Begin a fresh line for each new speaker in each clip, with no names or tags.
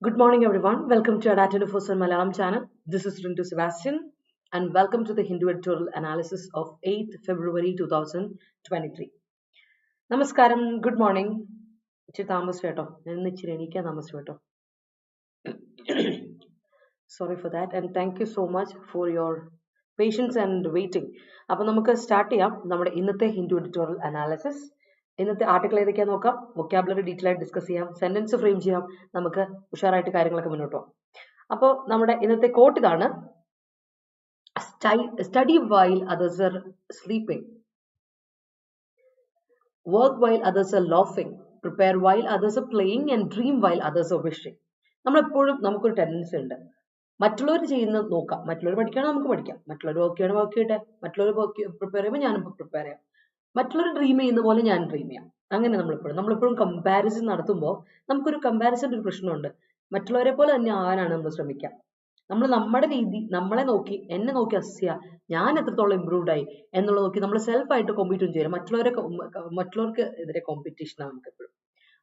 Good morning, everyone. Welcome to Attendant for Malayalam channel. This is Rintu Sebastian, and welcome to the Hindu editorial analysis of 8th February 2023. Namaskaram. Good morning. Sorry for that, and thank you so much for your patience and waiting. അപ്പോൾ നമുക്ക് start ചെയ്യാം നമ്മുടെ ഇന്നത്തെ Hindu editorial analysis. ഇന്നത്തെ article ഏതൊക്കെയാന്ന് നോക്കാം, vocabulary detail ആയിട്ട് discuss ചെയ്യാം, sentence frame ചെയ്യാം, നമുക്ക് ഉഷാറായിട്ട് കാര്യങ്ങളൊക്കെ മുന്നോട്ട് പോകാം. അപ്പോൾ നമ്മുടെ ഇന്നത്തെ കോട്ട് ഇതാണ്: study while others are sleeping, work while others are laughing, prepare while others are playing and dream while others are wishing. നമ്മളെപ്പോഴും നമുക്കൊരു ടെൻഡൻസി ഉണ്ട്, മറ്റുള്ളവർ ചെയ്യുന്നത് നോക്കാം, മറ്റുള്ളവർ പഠിക്കുകയാണെങ്കിൽ നമുക്ക് പഠിക്കാം, മറ്റുള്ളവർ വർക്ക് ചെയ്യണം വർക്ക് ചെയ്യട്ടെ, മറ്റുള്ളവർ പ്രിപ്പയർ ചെയ്യുമ്പോൾ ഞാനും പ്രിപ്പയർ ചെയ്യാം, മറ്റുള്ളവർ ഡ്രീം ചെയ്യുന്ന പോലെ ഞാൻ ഡ്രീം ചെയ്യാം. അങ്ങനെ നമ്മളെപ്പോഴും കമ്പാരിസൺ നടത്തുമ്പോൾ നമുക്കൊരു കമ്പാരിസന്റെ ഒരു പ്രശ്നമുണ്ട്. മറ്റുള്ളവരെ പോലെ തന്നെ ആവാനാണ് നമ്മൾ ശ്രമിക്കുക. നമ്മൾ നമ്മുടെ രീതി, നമ്മളെ നോക്കി, എന്നെ നോക്കി അസ്യ ഞാൻ എത്രത്തോളം ഇമ്പ്രൂവ്ഡ് ആയി എന്നുള്ളത് നോക്കി നമ്മൾ സെൽഫായിട്ട് കോമ്പീറ്റും ചെയ്യണം. മറ്റുള്ളവർക്ക് എതിരെ കോമ്പറ്റീഷനാണ് നമുക്ക് എപ്പോഴും.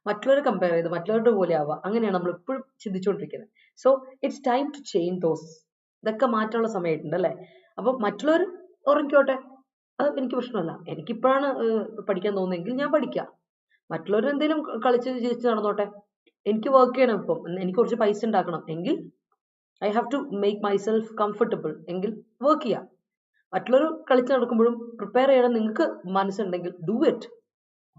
മറ്റുള്ളവരെ കമ്പയർ ചെയ്ത് മറ്റുള്ളവരുടെ പോലെ ആവുക, അങ്ങനെയാണ് നമ്മൾ എപ്പോഴും ചിന്തിച്ചുകൊണ്ടിരിക്കുന്നത്. So it's time to change those. ഇതൊക്കെ മാറ്റാനുള്ള സമയമായിട്ടുണ്ട് അല്ലേ? അപ്പൊ മറ്റുള്ളവർ ഉറങ്ങിക്കോട്ടെ, അത് എനിക്ക് പ്രശ്നമല്ല. എനിക്കിപ്പോഴാണ് പഠിക്കാൻ തോന്നുന്നതെങ്കിൽ ഞാൻ പഠിക്കാം. മറ്റുള്ളവർ എന്തെങ്കിലും കളിച്ച് ജയിച്ച് നടന്നോട്ടെ, എനിക്ക് വർക്ക് ചെയ്യണം. ഇപ്പം എനിക്ക് കുറച്ച് പൈസ ഉണ്ടാക്കണം എങ്കിൽ I have to make myself comfortable, എങ്കിൽ വർക്ക് ചെയ്യാം. മറ്റുള്ളവർ കളിച്ച് നടക്കുമ്പോഴും പ്രിപ്പയർ ചെയ്യണം നിങ്ങൾക്ക് മനസ്സുണ്ടെങ്കിൽ ഡു ഇറ്റ്.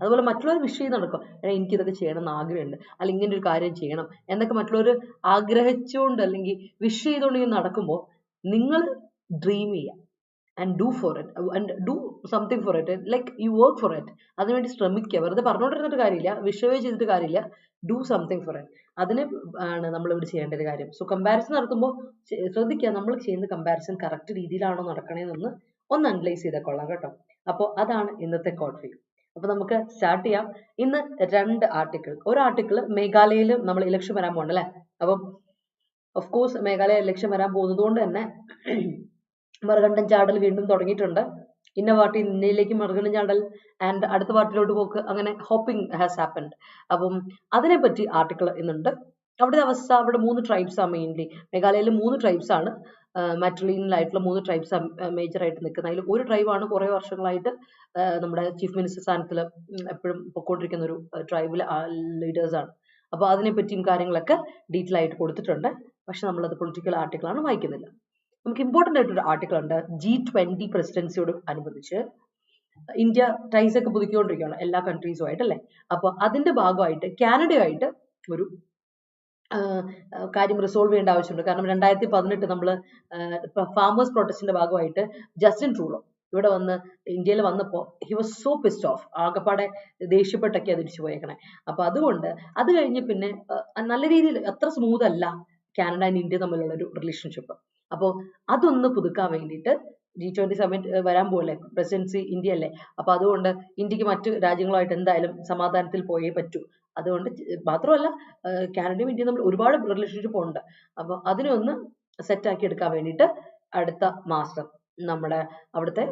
അതുപോലെ മറ്റുള്ളവർ വിഷ് ചെയ്ത് നടക്കും, എനിക്കിതൊക്കെ ചെയ്യണം എന്ന് ആഗ്രഹമുണ്ട്, അല്ലെങ്കിൽ ഇങ്ങനെ ഒരു കാര്യം ചെയ്യണം എന്നൊക്കെ മറ്റുള്ളവർ ആഗ്രഹിച്ചുകൊണ്ട് അല്ലെങ്കിൽ വിഷ് ചെയ്തുകൊണ്ട് നടക്കുമ്പോൾ നിങ്ങൾ ഡ്രീം ചെയ്യുക and do for it and do something for it, like you work for it. അതിനുവേണ്ടി ശ്രമിക്കുക. വെറുതെ പറഞ്ഞുകൊണ്ടിരുന്നിട്ട് കാര്യമില്ല, വിഷയവേ ചെയ്തിട്ട് കാര്യമില്ല. Do something for it. അതിന് ആണ് നമ്മളിവിടെ ചെയ്യേണ്ട ഒരു കാര്യം. സോ കമ്പാരിസൺ നടത്തുമ്പോൾ ശ്രദ്ധിക്കുക, നമ്മൾ ചെയ്യുന്ന കമ്പാരിസൺ കറക്റ്റ് രീതിയിലാണോ നടക്കണേന്നൊന്ന് അനലൈസ് ചെയ്താൽ കൊള്ളാം കേട്ടോ. അപ്പോൾ അതാണ് ഇന്നത്തെ കോട്ട് വ്യൂ. അപ്പൊ നമുക്ക് സ്റ്റാർട്ട് ചെയ്യാം. ഇന്ന് 2 ആർട്ടിക്കിൾ. ഒരു ആർട്ടിക്കിൾ മേഘാലയയിൽ നമ്മൾ ഇലക്ഷൻ വരാൻ പോകണ്ട അല്ലെ? അപ്പം ഓഫ് കോഴ്സ് മേഘാലയ ഇലക്ഷൻ വരാൻ പോകുന്നത് കൊണ്ട് തന്നെ മറുകണ്ടം ചാടൽ വീണ്ടും തുടങ്ങിയിട്ടുണ്ട്. ഇന്ന പാർട്ടി ഇന്നയിലേക്ക് മറുകണ്ടം ചാടൽ ആൻഡ് അടുത്ത പാർട്ടിയിലോട്ട് പോക്ക്, അങ്ങനെ ഹോപ്പിംഗ് ഹാസ് ഹാപ്പൻഡ്. അപ്പം അതിനെപ്പറ്റി ആർട്ടിക്കിൾ ഇന്നുണ്ട്. അവിടുത്തെ അവസ്ഥ, അവിടെ 3 ട്രൈബ്സ് ആണ് മെയിൻലി. മേഘാലയയിൽ 3 ട്രൈബ്സ് ആണ്, മാട്രിലീനിലായിട്ടുള്ള 3 ട്രൈബ്സ് മേജർ ആയിട്ട് നിൽക്കുന്നത്. അതിൽ ഒരു ട്രൈബാണ് കുറെ വർഷങ്ങളായിട്ട് നമ്മുടെ ചീഫ് മിനിസ്റ്റർ സ്ഥാനത്തിൽ എപ്പോഴും പൊക്കോണ്ടിരിക്കുന്ന ഒരു ട്രൈബിൽ ലീഡേഴ്സ് ആണ്. അപ്പൊ അതിനെപ്പറ്റിയും കാര്യങ്ങളൊക്കെ ഡീറ്റെയിൽ ആയിട്ട് കൊടുത്തിട്ടുണ്ട്. പക്ഷെ നമ്മളത് പൊളിറ്റിക്കൽ ആർട്ടിക്കിളാണ് വായിക്കുന്നില്ല. നമുക്ക് ഇമ്പോർട്ടൻ്റ് ആയിട്ടൊരു ആർട്ടിക്കിൾ ഉണ്ട്. G20 പ്രസിഡൻസിയോട് അനുബന്ധിച്ച് ഇന്ത്യ ടൈസ് ഒക്കെ പുതുക്കിക്കൊണ്ടിരിക്കുകയാണ് എല്ലാ കൺട്രീസുമായിട്ട് അല്ലേ? അപ്പൊ അതിന്റെ ഭാഗമായിട്ട് കാനഡയുമായിട്ട് ഒരു കാര്യം റിസോൾവ് ചെയ്യേണ്ട ആവശ്യമുണ്ട്. കാരണം 2018 നമ്മൾ ഫാമേഴ്സ് പ്രൊട്ടസ്റ്റിന്റെ ഭാഗമായിട്ട് ജസ്റ്റിൻ ട്രൂഡോ ഇവിടെ വന്ന് ഇന്ത്യയിൽ വന്നപ്പോൾ he was so pissed of, ആകപ്പാടെ ദേഷ്യപ്പെട്ടൊക്കെയാണ് തിരിച്ചു പോയേക്കണേ. അപ്പൊ അതുകൊണ്ട് അത് കഴിഞ്ഞ് പിന്നെ നല്ല രീതിയിൽ അത്ര സ്മൂത്ത് അല്ല കാനഡ ആൻഡ് ഇന്ത്യ തമ്മിലുള്ള ഒരു റിലേഷൻഷിപ്പ്. അപ്പോൾ അതൊന്ന് പുതുക്കാൻ വേണ്ടിയിട്ട് G20 സമ്മിറ്റ് വരാൻ പോലെ, പ്രസിഡൻസി ഇന്ത്യ അല്ലേ, അപ്പൊ അതുകൊണ്ട് ഇന്ത്യക്ക് മറ്റു രാജ്യങ്ങളുമായിട്ട് എന്തായാലും സമാധാനത്തിൽ പോയേ പറ്റൂ. അതുകൊണ്ട് മാത്രമല്ല കാനഡയും ഇന്ത്യയും തമ്മിൽ ഒരുപാട് റിലേഷൻഷിപ്പ് ഉണ്ട്. അപ്പൊ അതിനൊന്ന് സെറ്റ് ആക്കി എടുക്കാൻ വേണ്ടിയിട്ട് അടുത്ത മാസം നമ്മുടെ അവിടുത്തെ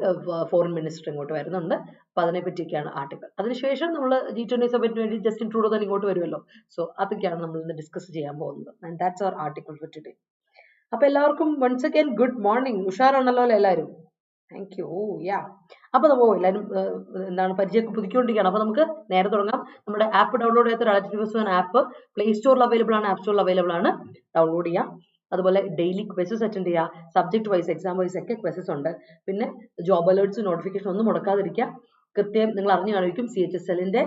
ഫോറിൻ മിനിസ്റ്റർ ഇങ്ങോട്ട് വരുന്നുണ്ട്. അപ്പൊ അതിനെ പറ്റിയൊക്കെയാണ് ആർട്ടിക്കിൾ. അതിനുശേഷം നമ്മൾ G20 സമ്മിറ്റിന് വേണ്ടി ജസ്റ്റിൻ ട്രൂഡോ തന്നെ ഇങ്ങോട്ട് വരുമല്ലോ. സോ അതൊക്കെയാണ് നമ്മൾ ഇന്ന് ഡിസ്കസ് ചെയ്യാൻ പോകുന്നത്. And that's our article for today. അപ്പൊ എല്ലാവർക്കും വൺസ് അഗൈൻ ഗുഡ് മോർണിംഗ്. ഉഷാറാണല്ലോ അല്ലേ എല്ലാവരും? Thank you. യാ, അപ്പൊ നമ്മൾ എല്ലാവരും എന്താണ് പരിചയമൊക്കെ പുതുക്കിക്കൊണ്ടിരിക്കുകയാണ്. അപ്പൊ നമുക്ക് നേരെ തുടങ്ങാം. നമ്മുടെ ആപ്പ് ഡൗൺലോഡ് ചെയ്യാത്ത Attendant ആപ്പ് പ്ലേ സ്റ്റോറിൽ അവൈലബിൾ ആണ്, ആപ്പ് സ്റ്റോറിൽ അവൈലബിൾ ആണ്, ഡൗൺലോഡ് ചെയ്യാം. അതുപോലെ ഡെയിലി ക്വസസ് അറ്റൻഡ് ചെയ്യുക. സബ്ജക്ട് വൈസ് എക്സാം വൈസ് ഒക്കെ ക്വസസ് ഉണ്ട്. പിന്നെ ജോബ് അലേർട്സ് നോട്ടിഫിക്കേഷൻ ഒന്നും മുടക്കാതിരിക്കുക. കൃത്യം നിങ്ങൾ അറിഞ്ഞു കാണിക്കും, CHSLന്റെ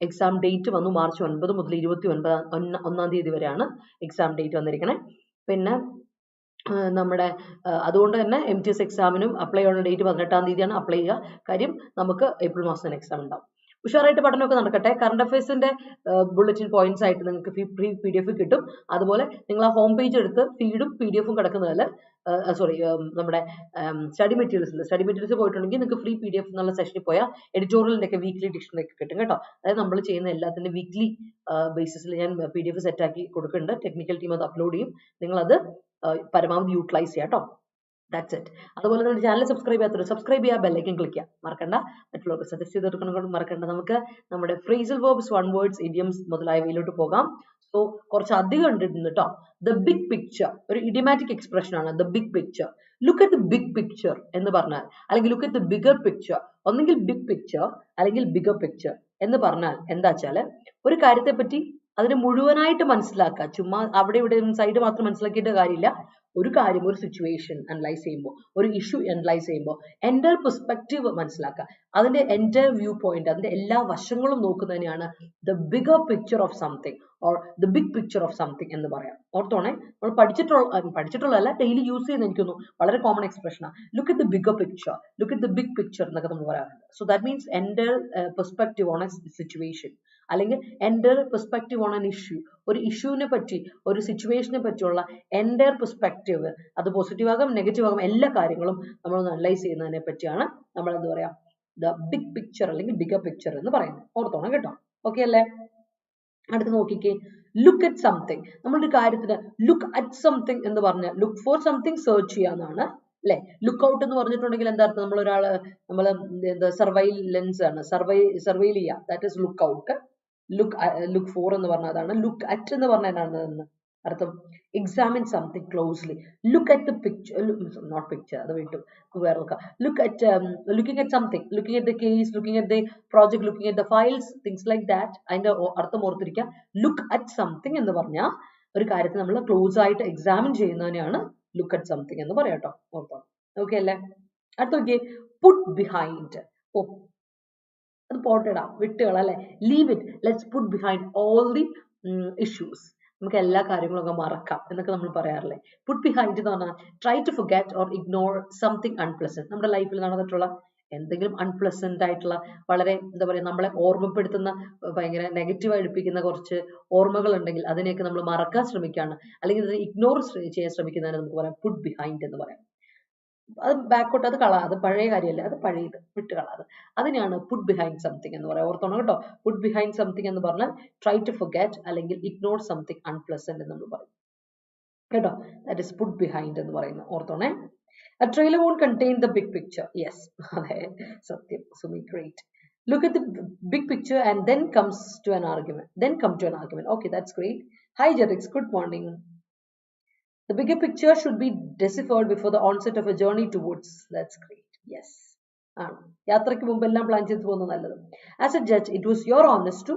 എക്സാം ഡേറ്റ് വന്നു. മാർച്ച് 9 മുതൽ 29 തീയതി വരെയാണ് എക്സാം ഡേറ്റ് വന്നിരിക്കണേ. പിന്നെ നമ്മുടെ അതുകൊണ്ട് തന്നെ MTS എക്സാമിനും അപ്ലൈ ചെയ്യുന്ന ഡേറ്റ് 18 തീയതിയാണ്. അപ്ലൈ ചെയ്യുക. കാര്യം നമുക്ക് ഏപ്രിൽ മാസം തന്നെ എക്സാം ഉണ്ടാവും. ഉഷാറായിട്ട് പഠനമൊക്കെ നടക്കട്ടെ. കറണ്ട് അഫയേഴ്സിന്റെ ബുള്ളറ്റിൻ പോയിന്റ്സ് ആയിട്ട് നിങ്ങൾക്ക് ഫ്രീ PDF കിട്ടും. അതുപോലെ നിങ്ങൾ ആ ഹോം പേജ് എടുത്ത് ഫീഡും PDF-ഉം കിടക്കുന്നതിൽ നമ്മുടെ സ്റ്റഡി മെറ്റീരിയൽസ് പോയിട്ടുണ്ടെങ്കിൽ നിങ്ങൾക്ക് ഫ്രീ PDF എന്നുള്ള സെഷനിൽ പോയാൽ എഡിറ്റോറിയലിന്റെ ഒക്കെ വീക്ക്ലി ഡിക്ഷണറി ഒക്കെ കിട്ടും കേട്ടോ. അതായത് നമ്മൾ ചെയ്യുന്ന എല്ലാത്തിന്റെ വീക്ക്ലി ബേസിസിൽ ഞാൻ PDF സെറ്റ് ആക്കി കൊടുക്കുന്നുണ്ട്. ടെക്നിക്കൽ ടീം അത് അപ്ലോഡ് ചെയ്യും. നിങ്ങളത് പരമാവധി യൂട്ടിലൈസ് ചെയ്യാം കേട്ടോ. That's it. അതുപോലെ നമ്മുടെ ചാനൽ സബ്സ്ക്രൈബ് ചെയ്യാത്തവർ സബ്സ്ക്രൈബ് ചെയ്യുക, ബെല്ലൈക്കൻ ക്ലിക്ക് ചെയ്യുക മറക്കണ്ട. മറ്റുള്ളവർക്ക് സജസ്റ്റ് ചെയ്ത് കൊടുക്കണം മറക്കണ്ട. നമുക്ക് നമ്മുടെ phrasal verbs, one words, idioms മുതലായവയിലോട്ട് പോകാം. സോ കുറച്ച് അധികം കണ്ടിട്ടുണ്ട് കേട്ടോ. ദ ബിഗ് പിക്ചർ ഒരു ഇഡിയമാറ്റിക് എക്സ്പ്രഷൻ ആണ്. The big picture, look at the big picture എന്ന് പറഞ്ഞാൽ, അല്ലെങ്കിൽ look at the bigger picture, ഒന്നെങ്കിൽ ബിഗ് പിക്ചർ അല്ലെങ്കിൽ ബിഗർ പിക്ചർ എന്ന് പറഞ്ഞാൽ എന്താ വെച്ചാല് ഒരു കാര്യത്തെ പറ്റി അതിനെ മുഴുവനായിട്ട് മനസ്സിലാക്കുക. ചുമ്മാ അവിടെ ഇവിടെ സൈഡ് മാത്രം മനസ്സിലാക്കിയിട്ട് കാര്യമില്ല. ഒരു കാര്യം, ഒരു സിറ്റുവേഷൻ അനലൈസ് ചെയ്യുമ്പോൾ, ഒരു ഇഷ്യൂ അനലൈസ് ചെയ്യുമ്പോൾ എൻ്റർ പെർസ്പെക്റ്റീവ് മനസ്സിലാക്കുക. അതിന്റെ എൻ്റർ വ്യൂ പോയിന്റ്, അതിന്റെ എല്ലാ വശങ്ങളും നോക്കുന്നതിനെയാണ് the bigger picture of something or the big picture of something എന്ന് പറയാം. ഓർത്തോണേ, നമ്മൾ പഠിച്ചിട്ടുള്ളതല്ല, ഡെയിലി യൂസ് ചെയ്യുന്ന എനിക്കൊന്നു വളരെ കോമൺ എക്സ്പ്രഷനാണ്. Look at the bigger picture, look at the big picture എന്നൊക്കെ നമ്മൾ പറയാറുണ്ട്. So that means entire perspective on a situation, അല്ലെങ്കിൽ entire perspective on an issue. ഒരു ഇഷ്യൂവിനെ പറ്റി, ഒരു സിറ്റുവേഷനെ പറ്റിയുള്ള എൻ്റർ പെർസ്പെക്റ്റീവ്, അത് പോസിറ്റീവ് ആകാം നെഗറ്റീവ് ആകാം, എല്ലാ കാര്യങ്ങളും നമ്മൾ അനലൈസ് ചെയ്യുന്നതിനെ പറ്റിയാണ് നമ്മൾ എന്താ പറയാ ദ ബിഗ് പിക്ചർ അല്ലെങ്കിൽ ബിഗർ പിക്ചർ എന്ന് പറയുന്നത്. ഓർത്തോണം കേട്ടോ. ഓക്കെ അല്ലേ? അടുത്ത് നോക്കിക്കേ, ലുക്ക് അറ്റ് സംതിങ്. നമ്മളൊരു കാര്യത്തിന് ലുക്ക് അറ്റ് സംതിങ് എന്ന് പറഞ്ഞാൽ ലുക്ക് ഫോർ സംതിങ് സെർച്ച് ചെയ്യാന്നാണ് അല്ലെ? ലുക്ക് ഔട്ട് എന്ന് പറഞ്ഞിട്ടുണ്ടെങ്കിൽ എന്താ അർത്ഥം? നമ്മളൊരാള് എന്താ സർവൈലൻസ് ആണ്, സർവൈൽ ചെയ്യുക, that is look out. Look for എന്ന് പറഞ്ഞാൽ അതാണ്. ലുക്ക് അറ്റ് എന്ന് പറഞ്ഞാൽ എന്താണ് അർത്ഥം? Examine something closely. Look at the picture, note picture, അത് വിട്ടു, വേറെ നോക്കാം. Looking at something, looking at the case, looking at the project, looking at the files, things like that. അതിന്റെ അർത്ഥം ഓർത്തിരിക്കുക. ലുക്ക് അറ്റ് സംതിങ് എന്ന് പറഞ്ഞാൽ ഒരു കാര്യത്തെ നമ്മൾ ക്ലോസ് ആയിട്ട് എക്സാമിൻ ചെയ്യുന്നതിനെയാണ് ലുക്ക് അറ്റ് സംതിങ് എന്ന് പറയാം കേട്ടോ. ഓർത്തോ? ഓക്കെ അല്ലേ? അടുത്ത നോക്കിയേ, പുട്ട് ബിഹൈൻഡ്. ഓ, അത് പോട്ടടാ, വിട്ടുകള അല്ലെ? Leave it, let's puttu behind all the issues. നമുക്ക് എല്ലാ കാര്യങ്ങളും ഒക്കെ മറക്കാം എന്നൊക്കെ നമ്മൾ പറയാറില്ലേ? പുട്ട് ബിഹൈൻഡ് എന്ന് പറഞ്ഞാൽ try to forget or ignore something unpleasant. നമ്മുടെ ലൈഫിൽ നടന്നിട്ടുള്ള എന്തെങ്കിലും അൺപ്ലസന്റ് ആയിട്ടുള്ള, വളരെ എന്താ പറയുക, നമ്മളെ ഓർമ്മപ്പെടുത്തുന്ന, ഭയങ്കര നെഗറ്റീവ് അടുപ്പിക്കുന്ന കുറച്ച് ഓർമ്മകൾ ഉണ്ടെങ്കിൽ അതിനെയൊക്കെ നമ്മൾ മറക്കാൻ ശ്രമിക്കുകയാണ്, അല്ലെങ്കിൽ അത് ഇഗ്നോർ ചെയ്യാൻ ശ്രമിക്കുന്നതിന് നമുക്ക് പറയാം പുട്ട് ബിഹൈൻഡ് എന്ന് പറയാം. അത് ബാക്കോട്ട്, അത് അത് പഴയ കാര്യമല്ല, അത് പഴയത്, വിട്ടുകളാത്. അതിനെയാണ് പുട്ട് ബിഹൈൻഡ് സംതിങ് എന്ന് പറയാം. ഓർത്തോണം കേട്ടോ. പുട്ട് ബിഹൈൻഡ് സംതിങ് എന്ന് പറഞ്ഞാൽ ട്രൈ ടു ഫൊർഗെറ്റ് അല്ലെങ്കിൽ ഇഗ്നോർ സംതിങ് അൺപ്ലസന്റ് എന്ന് നമ്മൾ പറയും കേട്ടോ. ദാറ്റ് ഇസ് പുട്ട് ബിഹൈൻഡ് എന്ന് പറയുന്നത്. ഓർത്തോണേ. A trailer won't contain the big picture. Yes, Satyam, Sumi, great. Look at the big picture and then come to an argument. Okay, that's great. Hi, Jerix. Good morning. The bigger picture should be deciphered before the onset of a journey to woods. That's great. Yes. യാത്രയ്ക്ക് മുമ്പ് എല്ലാം plan ചെയ്ത് പോകുന്നത് നല്ലത്. As a judge, it was your honest to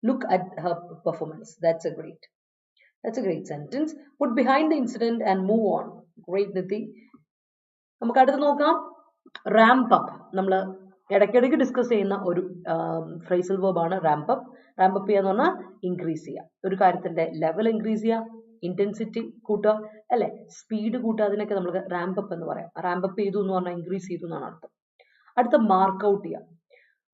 look at her performance. That's a great sentence. Put behind the incident and move on. Great, Niti. നമുക്ക് അടുത്ത് നോക്കാം, ramp up. നമ്മൾ ഇടയ്ക്കിടയ്ക്ക് ഡിസ്കസ് ചെയ്യുന്ന ഒരു ഫ്രേസൽ വേർബാണ് റാമ്പ് അപ്പ്. റാമ്പ് അപ്പ് ചെയ്യാന്ന് പറഞ്ഞാൽ ഇൻക്രീസ് ചെയ്യുക, ഒരു കാര്യത്തിന്റെ ലെവൽ ഇൻക്രീസ് ചെയ്യുക, ഇന്റൻസിറ്റി കൂട്ടുക അല്ലെ, സ്പീഡ് കൂട്ടുക, അതിനൊക്കെ നമുക്ക് റാമ്പ് അപ്പ് എന്ന് പറയാം. റാമ്പ് അപ്പ് ചെയ്തു എന്ന് പറഞ്ഞാൽ ഇൻക്രീസ് ചെയ്തു എന്നാണ് അർത്ഥം. അടുത്ത മാർക്ക് ഔട്ട് ചെയ്യുക.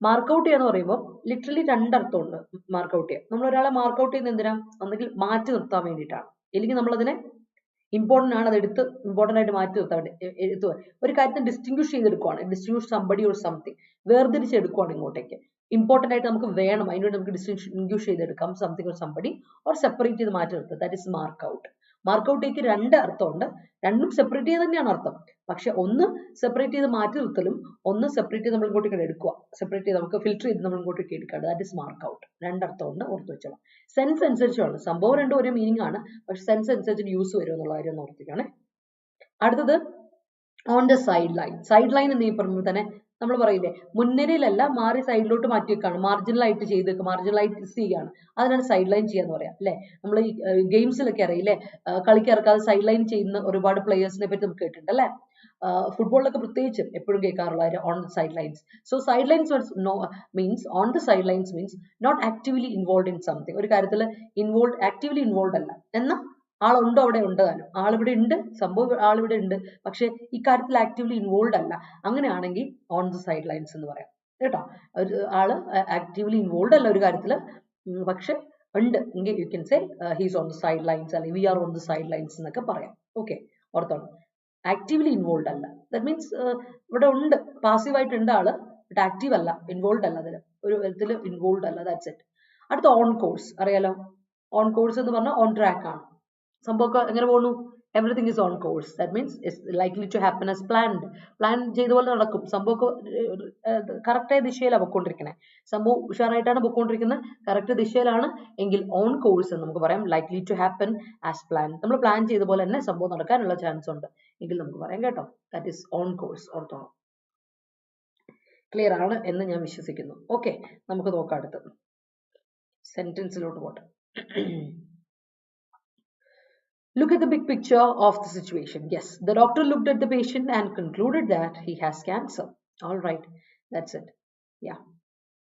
മാർക്ക് ഔട്ട് ചെയ്യാന്ന് പറയുമ്പോൾ ലിറ്ററലി രണ്ടർത്ഥമുണ്ട് മാർക്ക് ഔട്ട് ചെയ്യുക. നമ്മൾ ഒരാളെ മാർക്ക് ഔട്ട് ചെയ്യുന്നത് എന്തിനാ? ഒന്നെങ്കിൽ മാറ്റി നിർത്താൻ വേണ്ടിയിട്ടാണ്, അല്ലെങ്കിൽ നമ്മളതിനെ ഇമ്പോർട്ടൻ്റ് ആണ്, അത് എടുത്ത് ഇമ്പോർട്ടൻ്റ് ആയിട്ട് മാറ്റി നിർത്താൻ വേണ്ടി ഒരു കാര്യത്തെ ഡിസ്റ്റിങ്വിഷ് ചെയ്തെടുക്കുവാണ്, ഡിസ്റ്റിങ്വിഷ് സംബഡി ഓർ സംതിങ്, വേർതിരിച്ചെടുക്കുവാണ് ഇങ്ങോട്ടേക്ക്. ഇമ്പോർട്ടൻ്റ് ആയിട്ട് നമുക്ക് വേണം, അതിനുവേണ്ടി നമുക്ക് ഡിസ്റ്റിങ്വിഷ് ചെയ്തെടുക്കാം, something or somebody, or separate ചെയ്ത് മാറ്റി നിർത്തുക. That is mark out. Mark ഔട്ടേക്ക് രണ്ട് അർത്ഥമുണ്ട്, രണ്ടും സെപ്പറേറ്റ് ചെയ്ത് തന്നെയാണ് അർത്ഥം. പക്ഷെ ഒന്ന് സെപ്പറേറ്റ് ചെയ്ത് മാറ്റി നിർത്തലും, ഒന്ന് സെപ്പറേറ്റ് ചെയ്ത് നമ്മൾ ഇങ്ങോട്ടേക്ക് എടുക്കുക, സെപ്പറേറ്റ് ചെയ്ത് നമുക്ക് ഫിൽറ്റർ ചെയ്ത് നമ്മൾ ഇങ്ങോട്ടേക്ക് എടുക്കുക. That is mark out. രണ്ടർത്ഥമുണ്ട്, ഓർത്ത് വെച്ചോളാം. സെൻസ് അനുസരിച്ചാണ് സംഭവം, രണ്ടും ഒരേ മീനിങ് ആണ്, പക്ഷെ സെൻസ് അനുസരിച്ച് യൂസ് വരും എന്നുള്ള കാര്യം ഒന്ന് ഓർത്തിരിക്കുകയാണ്. അടുത്തത് on the side line. Side line എന്ന് പറയുമ്പോൾ തന്നെ നമ്മൾ പറയില്ലേ, മുൻനിരയിലല്ല, മാറി സൈഡിലോട്ട് മാറ്റി വെക്കാണ്, മാർജിനലായിട്ട് ചെയ്തേക്ക്, മാർജിനലായിട്ട് ചെയ്യുകയാണ്, അതിനാണ് സൈഡ് ലൈൻ ചെയ്യാന്ന് പറയാം അല്ലെ. നമ്മൾ ഈ ഗെയിംസിലൊക്കെ അറിയില്ലേ, കളിക്ക് ഇറക്കാതെ സൈഡ് ലൈൻ ചെയ്യുന്ന ഒരുപാട് പ്ലേയേഴ്സിനെ പറ്റി നമുക്ക് കേട്ടിട്ടുണ്ട് അല്ലെ. ഫുട്ബോളിലൊക്കെ പ്രത്യേകിച്ചും എപ്പോഴും കേൾക്കാറുള്ള on the sidelines. So sidelines means on the sidelines means not actively involve in something. ഒരു കാര്യത്തിൽ ആക്റ്റീവ്ലി ഇൻവോൾവ് അല്ല, എന്നാൽ ആളുണ്ടോ അവിടെ ഉണ്ട്, താനും ആളിവിടെ ഉണ്ട്, സംഭവം ആളിവിടെ ഉണ്ട്, പക്ഷെ ഈ കാര്യത്തിൽ ആക്റ്റീവ്ലി ഇൻവോൾവ് അല്ല. അങ്ങനെയാണെങ്കിൽ ഓൺ ദ സൈഡ് ലൈൻസ് എന്ന് പറയാം കേട്ടോ. ഒരു ആള് ആക്റ്റീവ്ലി ഇൻവോൾവ് അല്ല ഒരു കാര്യത്തിൽ, പക്ഷെ ഉണ്ട് എങ്കിൽ you can say he's on the sidelines, അല്ലെങ്കിൽ we are on the sidelines എന്നൊക്കെ പറയാം. ഓക്കെ, ഓർത്തോണം. ആക്റ്റീവ്ലി ഇൻവോൾവ് അല്ല, ദാറ്റ് മീൻസ് ഇവിടെ ഉണ്ട്, പാസീവ് ആയിട്ടുണ്ട് ആള്, ബട്ട് ആക്റ്റീവ് അല്ല, ഇൻവോൾവ് അല്ല, അതിൽ ഒരു വിധത്തിൽ ഇൻവോൾവ് അല്ല. That's it. അടുത്ത ഓൺ കോഴ്സ്. അറിയാലോ, ഓൺ കോഴ്സ് എന്ന് പറഞ്ഞാൽ ഓൺ ട്രാക്ക് ആണ്. സംഭവമൊക്കെ എങ്ങനെ പോകുന്നു? everything is on course. That means it's likely to happen as planned. Plan ചെയ്തപോലെ നടക്കും. സംഭവം കറക്റ്റ് ആയ ദിശയിലാണ് പൊക്കോണ്ടിരിക്കുന്നത്. സംഭവം ഉഷാറായിട്ടാണ് പൊക്കോണ്ടിരിക്കുന്നത്, കറക്റ്റ് ദിശയിലാണ് എങ്കിൽ ഓൺ കോഴ്സ് എന്ന് നമുക്ക് പറയാം. Likely to happen as plan. നമ്മൾ പ്ലാൻ ചെയ്ത പോലെ തന്നെ സംഭവം നടക്കാനുള്ള ചാൻസ് ഉണ്ട് എങ്കിൽ നമുക്ക് പറയാം കേട്ടോ. That is on course. ഓർത്തോണം. ക്ലിയർ ആണ് എന്ന് ഞാൻ വിശ്വസിക്കുന്നു. ഓക്കെ, നമുക്ക് നോക്കാം അടുത്ത് സെന്റൻസിലോട്ട് പോട്ടെ. Look at the big picture of the situation. Yes, the doctor looked at the patient and concluded that he has cancer. All right, that's it. Yeah.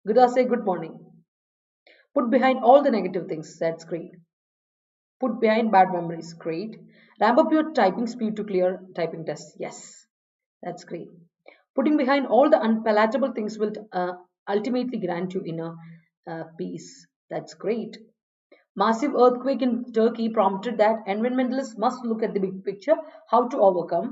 Good, say good morning. Put behind all the negative things. That's great. Put behind bad memories. Great. Ramp up your typing speed to clear typing tests. Yes, that's great. Putting behind all the unpalatable things will ultimately grant you inner peace. That's great. Massive earthquake in Turkey prompted that environmentalists must look at the big picture, how to overcome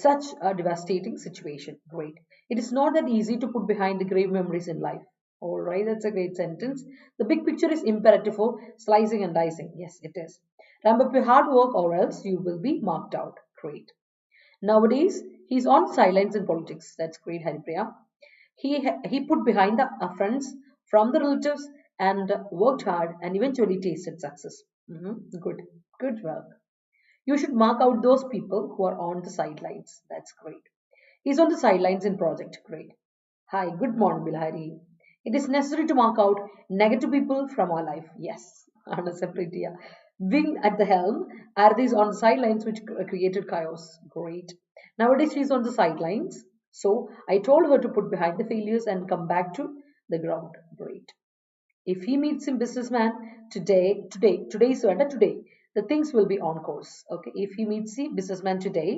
such a devastating situation. Great. It is not that easy to put behind the grave memories in life. All right, that's a great sentence. The big picture is imperative for slicing and dicing. Yes, it is. Ramp up your hard work or else you will be marked out. Great. Nowadays, he's on sidelines in politics. That's great, Haripriya. He put behind the affronts from the relatives and worked hard and eventually tasted success. Good work. You should mark out those people who are on the sidelines. That's great. He's on the sidelines in project. Great. Hi, good morning, Bilhari. It is necessary to mark out negative people from our life. Yes, Anasapriya. Being at the helm, are these on the sidelines which created chaos? Great. Nowadays she's on the sidelines, so I told her to put behind the failures and come back to the ground. Great. If he meets some businessman today, the things will be on course. Okay, if he meets the businessman today,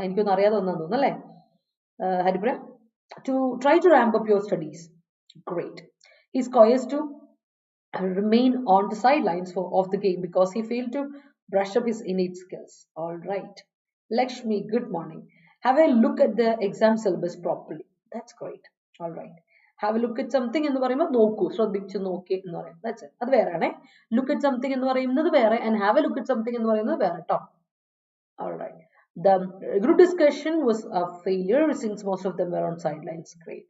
എനിക്കൊന്നും അറിയാതെ ഒന്നാന്ന് തോന്നുന്നു അല്ലേ Haripriya? To try to ramp up your studies. Great. He's coerced to remain on the sidelines of the game because he failed to brush up his innate skills. All right. Lakshmi, good morning. Have a look at the exam syllabus properly. That's great. All right. Have a look at something എന്ന് പറയുമ്പോൾ നോക്കൂ, ശ്രദ്ധിച്ചു നോക്കി എന്ന് പറയും. That's it. അത് വേറെയാണേ. Look at something എന്ന് പറയുന്നത് വേറെ and have a look at something എന്ന് പറയുന്നത് വേറെ കേട്ടോ. All right. The group discussion was a failure since most of them were on sidelines. Great.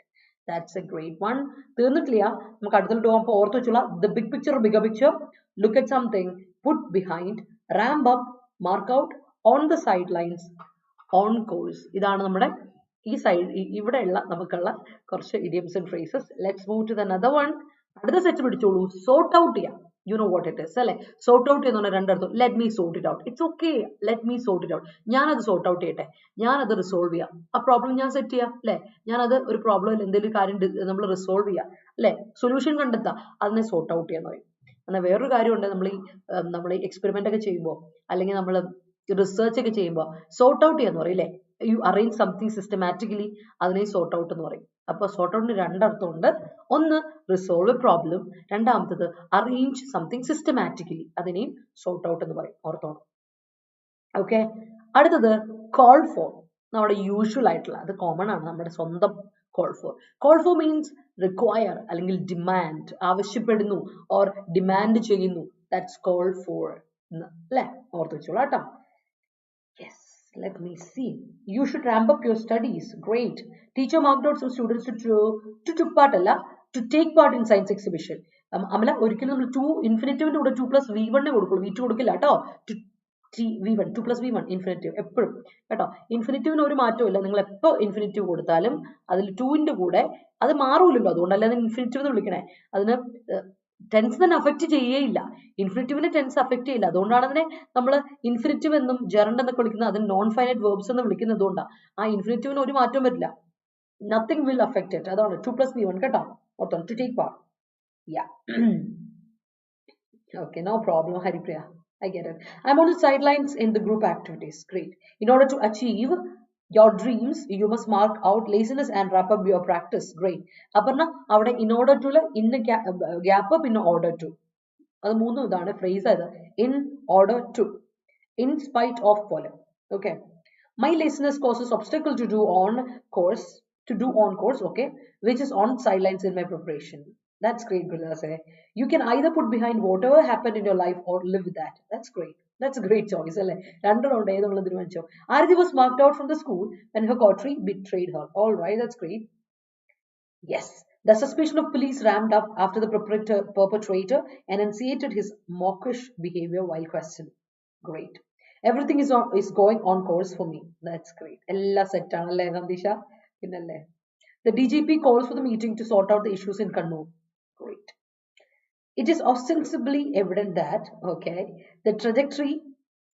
That's a great one. തീർന്നിട്ടില്ല. നമുക്ക് അടുത്തോട്ട് പോകുമ്പോൾ ഓർത്ത് വെച്ചുള്ള the big picture, bigger picture. Look at something, put behind, ramp up, mark out, on the sidelines, on course. ഇതാണ് നമ്മുടെ ഈ side ഇവിടെയുള്ള നമുക്കുള്ള കുറച്ച് idioms and phrases. Let's move to another one. അടുത്ത സെറ്റ് പിടിച്ചോളൂ. Sort out ചെയ്യാം. You know what it is അല്ലെ? Sort out എന്ന് പറഞ്ഞാൽ രണ്ടർത്ഥം. Let me sort it out. It's okay. Let me sort it out. ഞാനത് sort out ചെയ്യട്ടെ, ഞാനത് resolve ചെയ്യാം. ആ പ്രോബ്ലം ഞാൻ സെറ്റ് ചെയ്യാം അല്ലെ? ഞാനത് ഒരു പ്രോബ്ലം എന്തെങ്കിലും കാര്യം നമ്മൾ റിസോൾവ് ചെയ്യാം അല്ലെ? സൊല്യൂഷൻ കണ്ടെത്താം, അതിനെ സോർട്ട് ഔട്ട് ചെയ്യാന്ന് പറയും. എന്നാൽ വേറൊരു കാര്യമുണ്ട്, നമ്മൾ ഈ എക്സ്പെരിമെന്റ് ഒക്കെ ചെയ്യുമ്പോൾ അല്ലെങ്കിൽ നമ്മൾ റിസർച്ച് ഒക്കെ ചെയ്യുമ്പോൾ സോർട്ട് ഔട്ട് ചെയ്യാന്ന് പറയും അല്ലെ? യു അറേഞ്ച് സംതിങ് സിസ്റ്റമാറ്റിക്കലി, അതിനെ സോർട്ട് ഔട്ട് എന്ന് പറയും. അപ്പോൾ സോർട്ട് ഔട്ടിന് രണ്ടർത്ഥമുണ്ട്. ഒന്ന് റിസോൾവ് എ പ്രോബ്ലം, രണ്ടാമത്തത് അറേഞ്ച് സംതിങ് സിസ്റ്റമാറ്റിക്കലി, അതിനെയും സോർട്ട് ഔട്ട് എന്ന് പറയും. ഓർത്തോണം. ഓക്കെ, അടുത്തത് കോൾ ഫോർ. നമ്മുടെ യൂഷ്വൽ ആയിട്ടുള്ള, അത് കോമൺ ആണ്, നമ്മുടെ സ്വന്തം call for. Call for means require അല്ലെങ്കിൽ ഡിമാൻഡ്, ആവശ്യപ്പെടുന്നു ഓർ ഡിമാൻഡ് ചെയ്യുന്നു. ദാറ്റ്സ് കോൾ ഫോർ അല്ലെ? ഓർത്ത് വെച്ചോളൂ കേട്ടോ. Yes, let me see. You should ramp up your studies. Great. Teacher marked out some students to took part അല്ല, to take part in science exhibition. Amala, ഒരിക്കലും നമ്മൾ 2 ഇൻഫിനിറ്റീവിന്റെ കൂടെ 2 + V1 കൊടുക്കുള്ളൂ, V2 കൊടുക്കില്ല കേട്ടോ. V1 2 + V1 ഇൻഫിനിറ്റീവ് എപ്പോഴും കേട്ടോ. ഇൻഫിനിറ്റീവിന് ഒരു മാറ്റവും ഇല്ല. നിങ്ങൾ എപ്പോൾ ഇൻഫിനിറ്റീവ് കൊടുത്താലും അതിൽ 2ന്റെ കൂടെ അത് മാറൂലല്ലോ, അതുകൊണ്ടല്ല അതിന് ഇൻഫിനിറ്റീവ് എന്ന് വിളിക്കണേ. അതിന് ടെൻസ് തന്നെ അഫക്റ്റ് ചെയ്യേയില്ല. ഇൻഫിനിറ്റീവിനെ ടെൻസ് അഫക്റ്റ് ചെയ്യില്ല. അതുകൊണ്ടാണ് അതിനെ നമ്മൾ ഇൻഫിനിറ്റീവ് എന്നും ജെറണ്ട് എന്നൊക്കെ വിളിക്കുന്നത്. അതിന് നോൺ ഫൈനൈറ്റ് വേർബ്സ് എന്ന് വിളിക്കുന്നത് അതുകൊണ്ടാണ്. ആ ഇൻഫിനിറ്റീവിന് ഒരു മാറ്റവും വരില്ല. Nothing will affect it. അതാണ് 2 + V1 കേട്ടോ. ഓർത്തോണം, to take part. Yeah, okay, no problem Haripriya. I get it. I'm on the sidelines in the group activities. Great. In order to achieve your dreams, you must mark out laziness and wrap up your practice. Great. Aparna, avade in order to la in gap up in order to. Adu moonu idana phrase adu. In order to. In spite of pole. Okay. My laziness causes obstacle to do on course. Okay, which is on sidelines in my preparation. That's great, Gulase. You can either put behind whatever happened in your life or live with that. That's great. That's a great choice. Arati was marked out from the school when her coterie betrayed her. All right, that's great. Yes. The suspicion of police ramped up after the perpetrator enunciated his mawkish behavior while questioned. Great. Everything is going on course for me. That's great. Ella set ആണല്ലേ നന്ദിഷ പിന്നല്ലേ. The DGP calls for the meeting to sort out the issues in Kannur. Great. It is ostensibly evident that, okay, the trajectory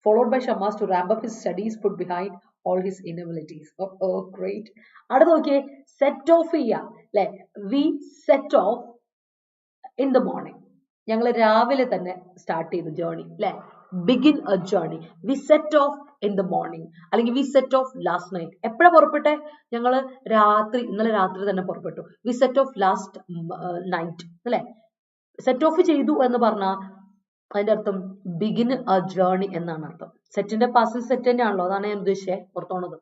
followed by Shamas to ramp up his studies put behind all his inabilities. Oh, great. അടുത്ത നോക്കിയേ set off ചെയ്യാം അല്ലെ. We set off in the morning. ഞങ്ങൾ രാവിലെ തന്നെ start ചെയ്തു journey അല്ലെ. Begin a journey. We set off in the morning. അല്ലെങ്കിൽ we set off last night. എപ്പോഴാ പുറപ്പെട്ടെ? ഞങ്ങൾ ഇന്നലെ രാത്രി തന്നെ പുറപ്പെട്ടു. We set off last night അല്ലെ. സെറ്റ് ഓഫ് ചെയ്തു എന്ന് പറഞ്ഞാൽ അതിന്റെ അർത്ഥം ബിഗിൻ എ ജേർണി എന്നാണ് അർത്ഥം. സെറ്റിന്റെ പാസിൽ സെറ്റ് തന്നെയാണല്ലോ, അതാണ് ഞാൻ ഉദ്ദേശിച്ചത് പുറത്തോണത്.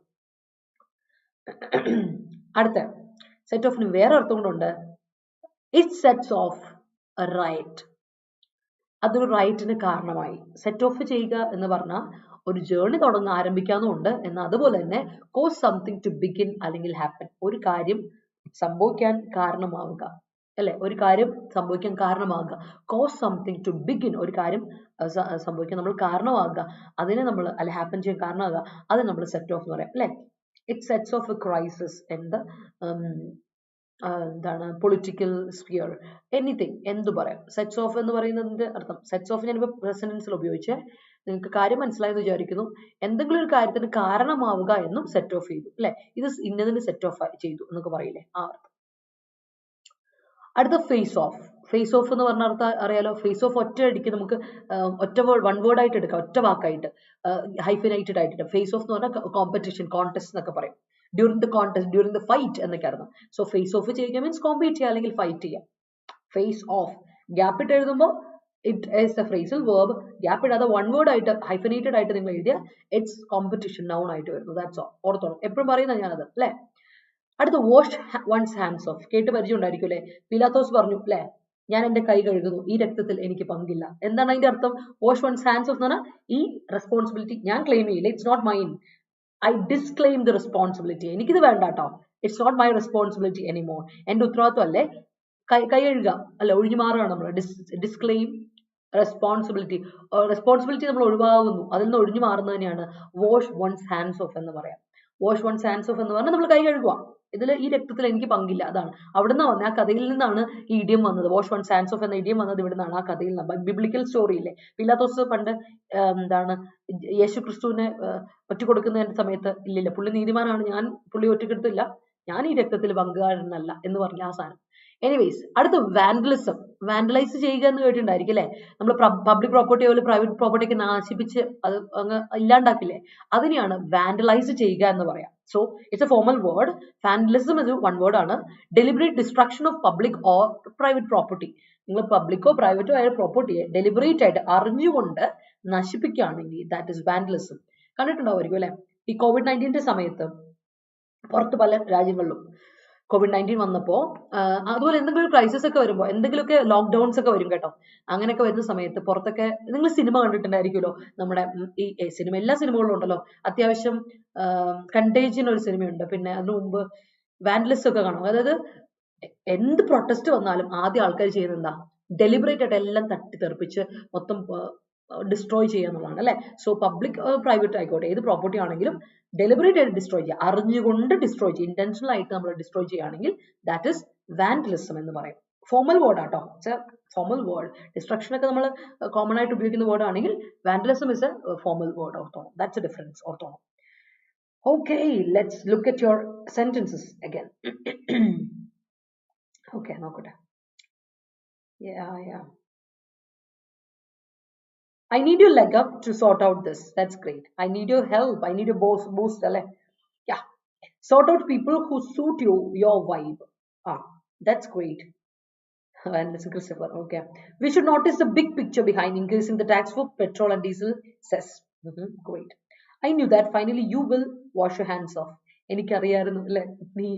അടുത്ത സെറ്റ് ഓഫിന് വേറെ അർത്ഥം കൊണ്ടുണ്ട്. It sets off a riot. അതൊരു റൈറ്റിന് കാരണമായി. സെറ്റ് ഓഫ് ചെയ്യുക എന്ന് പറഞ്ഞാൽ ഒരു ജേർണി ആരംഭിക്കാന്നുണ്ട്. എന്നാൽ അതുപോലെ തന്നെ കോസ് സംതിങ് ടു ബിഗിൻ അല്ലെങ്കിൽ ഹാപ്പൻ, ഒരു കാര്യം സംഭവിക്കാൻ കാരണമാവുക അല്ലെ. ഒരു കാര്യം സംഭവിക്കാൻ കാരണമാകുക. കോസ് സംതിങ് ടു ബിഗിൻ, ഒരു കാര്യം സംഭവിക്കാൻ നമ്മൾ കാരണമാകുക, അതിനെ നമ്മൾ അല്ലെ ഹാപ്പൻ ചെയ്യാൻ കാരണമാകുക, അത് നമ്മൾ സെറ്റ് ഓഫ് എന്ന് പറയാം അല്ലെ. It sets off A crisis in the എന്താണ് പൊളിറ്റിക്കൽ സ്ഫിയർ, എനിത്തിങ് എന്തു പറയാം. സെറ്റ്സ് ഓഫ് എന്ന് പറയുന്നതിന്റെ അർത്ഥം, സെറ്റ്സ് ഓഫ് ഞാനിപ്പോൾ പ്രസന്റൻസിൽ ഉപയോഗിച്ച് നിങ്ങൾക്ക് കാര്യം മനസ്സിലായെന്ന് വിചാരിക്കുന്നു. എന്തെങ്കിലും ഒരു കാര്യത്തിന് കാരണമാവുക എന്നും സെറ്റ് ഓഫ് ചെയ്തു അല്ലെ. ഇത് ഇന്നതിന് സെറ്റ് ഓഫ് ചെയ്തു എന്നൊക്കെ പറയില്ലേ, ആ അർത്ഥം. അടുത്ത ഫേസ് ഓഫ്. ഫേസ് ഓഫ് എന്ന് പറഞ്ഞ അർത്ഥം അറിയാലോ. ഫേസ് ഓഫ് ഒറ്റ അടിക്ക് നമുക്ക് വൺ വേർഡ് ആയിട്ട് എടുക്കാം, ഒറ്റ വാക്കായിട്ട്, ഹൈഫിനൈറ്റഡ് ആയിട്ട്. ഫേസ് ഓഫ് എന്ന് പറഞ്ഞാൽ കോമ്പറ്റീഷൻ, കോൺടെസ്റ്റ് എന്നൊക്കെ പറയും. During the contest, during the fight എന്നൊക്കെ അർത്ഥം. സോ ഫേസ് ഓഫ് ചെയ്യുക മീൻസ് കോമ്പീറ്റ് ചെയ്യുക അല്ലെങ്കിൽ ഫൈറ്റ് ചെയ്യുക. ഫേസ് ഓഫ് ഗ്യാപ്പ് ഇട്ട് എഴുതുമ്പോൾ it is A phrasal verb. Gap ഇടാതെ വൺ വേർഡ് ആയിട്ട് ഹൈഫിനേറ്റഡ് ആയിട്ട് നിങ്ങൾ എഴുതിയ ഇറ്റ്സ് കോമ്പറ്റീഷൻ നൗൺ ആയിട്ട് വരുന്നു. That's all. ഓർത്തോണം, എപ്പോഴും പറയുന്നത് ഞാനത് അല്ലെ. അടുത്ത വാഷ് വൺസ് ഹാൻഡ്സ് ഓഫ്. കേട്ട് പരിചയം ഉണ്ടായിരിക്കും അല്ലെ. പിലാത്തോസ് പറഞ്ഞു അല്ലെ, ഞാൻ എന്റെ കൈ കഴുകുന്നു, ഈ രക്തത്തിൽ എനിക്ക് പങ്കില്ല. എന്താണ് അതിന്റെ അർത്ഥം? വാഷ് വൺസ് ഹാൻഡ്സ് ഓഫ് എന്ന് പറഞ്ഞാൽ ഈ റെസ്പോൺസിബിലിറ്റി ഞാൻ ക്ലെയിം ചെയ്യില്ല. It's not mine. I disclaim the responsibility. എനിക്കിത് വേണ്ട കേട്ടോ. It's not my responsibility anymore. എന്റെ ഉത്തരവാദിത്വം അല്ലേ കൈ കഴുകുക അല്ല, ഒഴിഞ്ഞു മാറുകയാണ് നമ്മൾ. ഡിസ്ക്ലെയിം റെസ്പോൺസിബിലിറ്റി. റെസ്പോൺസിബിലിറ്റി നമ്മൾ ഒഴിവാകുന്നു, അതിൽ നിന്ന് ഒഴിഞ്ഞു മാറുന്നതിനെയാണ് വാഷ് വൺസ് ഹാൻഡ്സ് ഓഫ് എന്ന് പറയാം. വാഷ് വൺസ് ഹാൻഡ്സ് ഓഫ് എന്ന് പറഞ്ഞാൽ നമ്മൾ കൈ കഴുകുക, ഇതിൽ ഈ രക്തത്തിൽ എനിക്ക് പങ്കില്ല. അതാണ് അവിടെ നിന്ന് വന്നത്, ആ കഥയിൽ നിന്നാണ് ഈ ഇഡിയം വന്നത്. വാഷ് വൺസ് ഹാൻഡ്സ് ഓഫ് എന്ന ഇഡിയം വന്നത് ഇവിടെ നിന്നാണ്, ആ കഥയിൽ നിന്ന്. ബിബ്ലിക്കൽ സ്റ്റോറി ഇല്ലേ, പിലാത്തോസ് പണ്ട് എന്താണ് യേശു ക്രിസ്തുവിനെ ഒറ്റക്കൊടുക്കുന്നതിന്റെ സമയത്ത് ഇല്ലില്ല, പുള്ളി നീതിമാനാണ്, ഞാൻ പുള്ളി ഒറ്റക്കെടുത്തില്ല, ഞാൻ ഈ രക്തത്തിൽ പങ്കുകാരനല്ല എന്ന് പറഞ്ഞ ആ സാധനം. എനിവേസ്, അടുത്ത വാൻഡലിസം. വാൻഡലൈസ് ചെയ്യുക എന്ന് കേട്ടിട്ടുണ്ടായിരിക്കും അല്ലെ. നമ്മൾ പബ്ലിക് പ്രോപ്പർട്ടി പോലെ പ്രൈവറ്റ് പ്രോപ്പർട്ടി ഒക്കെ നാശിപ്പിച്ച് അത് അങ്ങ് ഇല്ലാണ്ടാക്കില്ലേ, അതിനെയാണ് വാൻഡലൈസ് ചെയ്യുക എന്ന് പറയാം. So it's A formal word. Vandalism ഇത് വൺ വേർഡ് ആണ്. Deliberate destruction of public or private property. നിങ്ങൾ പബ്ലിക്കോ പ്രൈവറ്റോ ആയ പ്രോപ്പർട്ടിയെ ഡെലിബറേറ്റ് ആയിട്ട് അറിഞ്ഞുകൊണ്ട് നശിപ്പിക്കുകയാണെങ്കിൽ ദാറ്റ് ഇസ് വാൻഡലിസം. കണ്ടിട്ടുണ്ടാവുമായിരിക്കും അല്ലെ. ഈ COVID-19 സമയത്ത് പുറത്ത് പല രാജ്യങ്ങളിലും COVID-19 വന്നപ്പോൾ, അതുപോലെ എന്തെങ്കിലും ക്രൈസിസ് ഒക്കെ വരുമ്പോൾ, എന്തെങ്കിലുമൊക്കെ ലോക്ക്ഡൌൺസ് ഒക്കെ വരും കേട്ടോ. അങ്ങനെയൊക്കെ വരുന്ന സമയത്ത് പുറത്തൊക്കെ നിങ്ങൾ സിനിമ കണ്ടിട്ടുണ്ടായിരിക്കുമല്ലോ. നമ്മുടെ ഈ സിനിമ, എല്ലാ സിനിമകളിലും ഉണ്ടല്ലോ അത്യാവശ്യം. കണ്ടേജിയൻ ഒരു സിനിമയുണ്ട്, പിന്നെ അതിനു മുമ്പ് വാൻഡലിസം ഒക്കെ കാണും. അതായത് എന്ത് പ്രൊട്ടസ്റ്റ് വന്നാലും ആദ്യം ആൾക്കാർ ചെയ്യുന്നത് എന്താ, ഡെലിബറേറ്റ് ആയിട്ട് എല്ലാം തട്ടിത്തെറിപ്പിച്ച് മൊത്തം ഡിസ്ട്രോയ് ചെയ്യുക എന്നുള്ളതാണ് അല്ലെ. സോ പബ്ലിക് പ്രൈവറ്റ് ആയിക്കോട്ടെ, ഏത് പ്രോപ്പർട്ടി ആണെങ്കിലും ഡെലിബറേറ്റ് ആയിട്ട് ഡിസ്ട്രോയ് ചെയ്യുക, അറിഞ്ഞുകൊണ്ട് ഡിസ്ട്രോയ് ചെയ്യുക, ഇന്റൻഷണൽ ആയിട്ട് നമ്മൾ ഡിസ്ട്രോയ് ചെയ്യുകയാണെങ്കിൽ ദാറ്റ് ഇസ് വാൻഡലിസം എന്ന് പറയും. ഫോർമൽ വേർഡ് ആട്ടോ, ഫോർമൽ വേർഡ്. ഡിസ്ട്രക്ഷൻ ഒക്കെ നമ്മൾ കോമൺ ആയിട്ട് ഉപയോഗിക്കുന്ന വേർഡ് ആണെങ്കിൽ vandalism is a formal word. ഓർത്തോണം, ദാറ്റ്സ് എ ഡിഫറൻസ്. ഓർത്തോണം. Okay, let's look at your sentences again. Okay, നോക്കട്ടെ. Yeah. I need your leg up to sort out this. That's great. I need your help. I need your boost. Yeah. Sort out people who suit you, your vibe. That's great. And listen, Christopher. Okay. We should notice the big picture behind increasing the tax for petrol and diesel cess. Great. I knew that. Finally, you will wash your hands off. എനിക്കറിയായിരുന്നു അല്ലേ നീ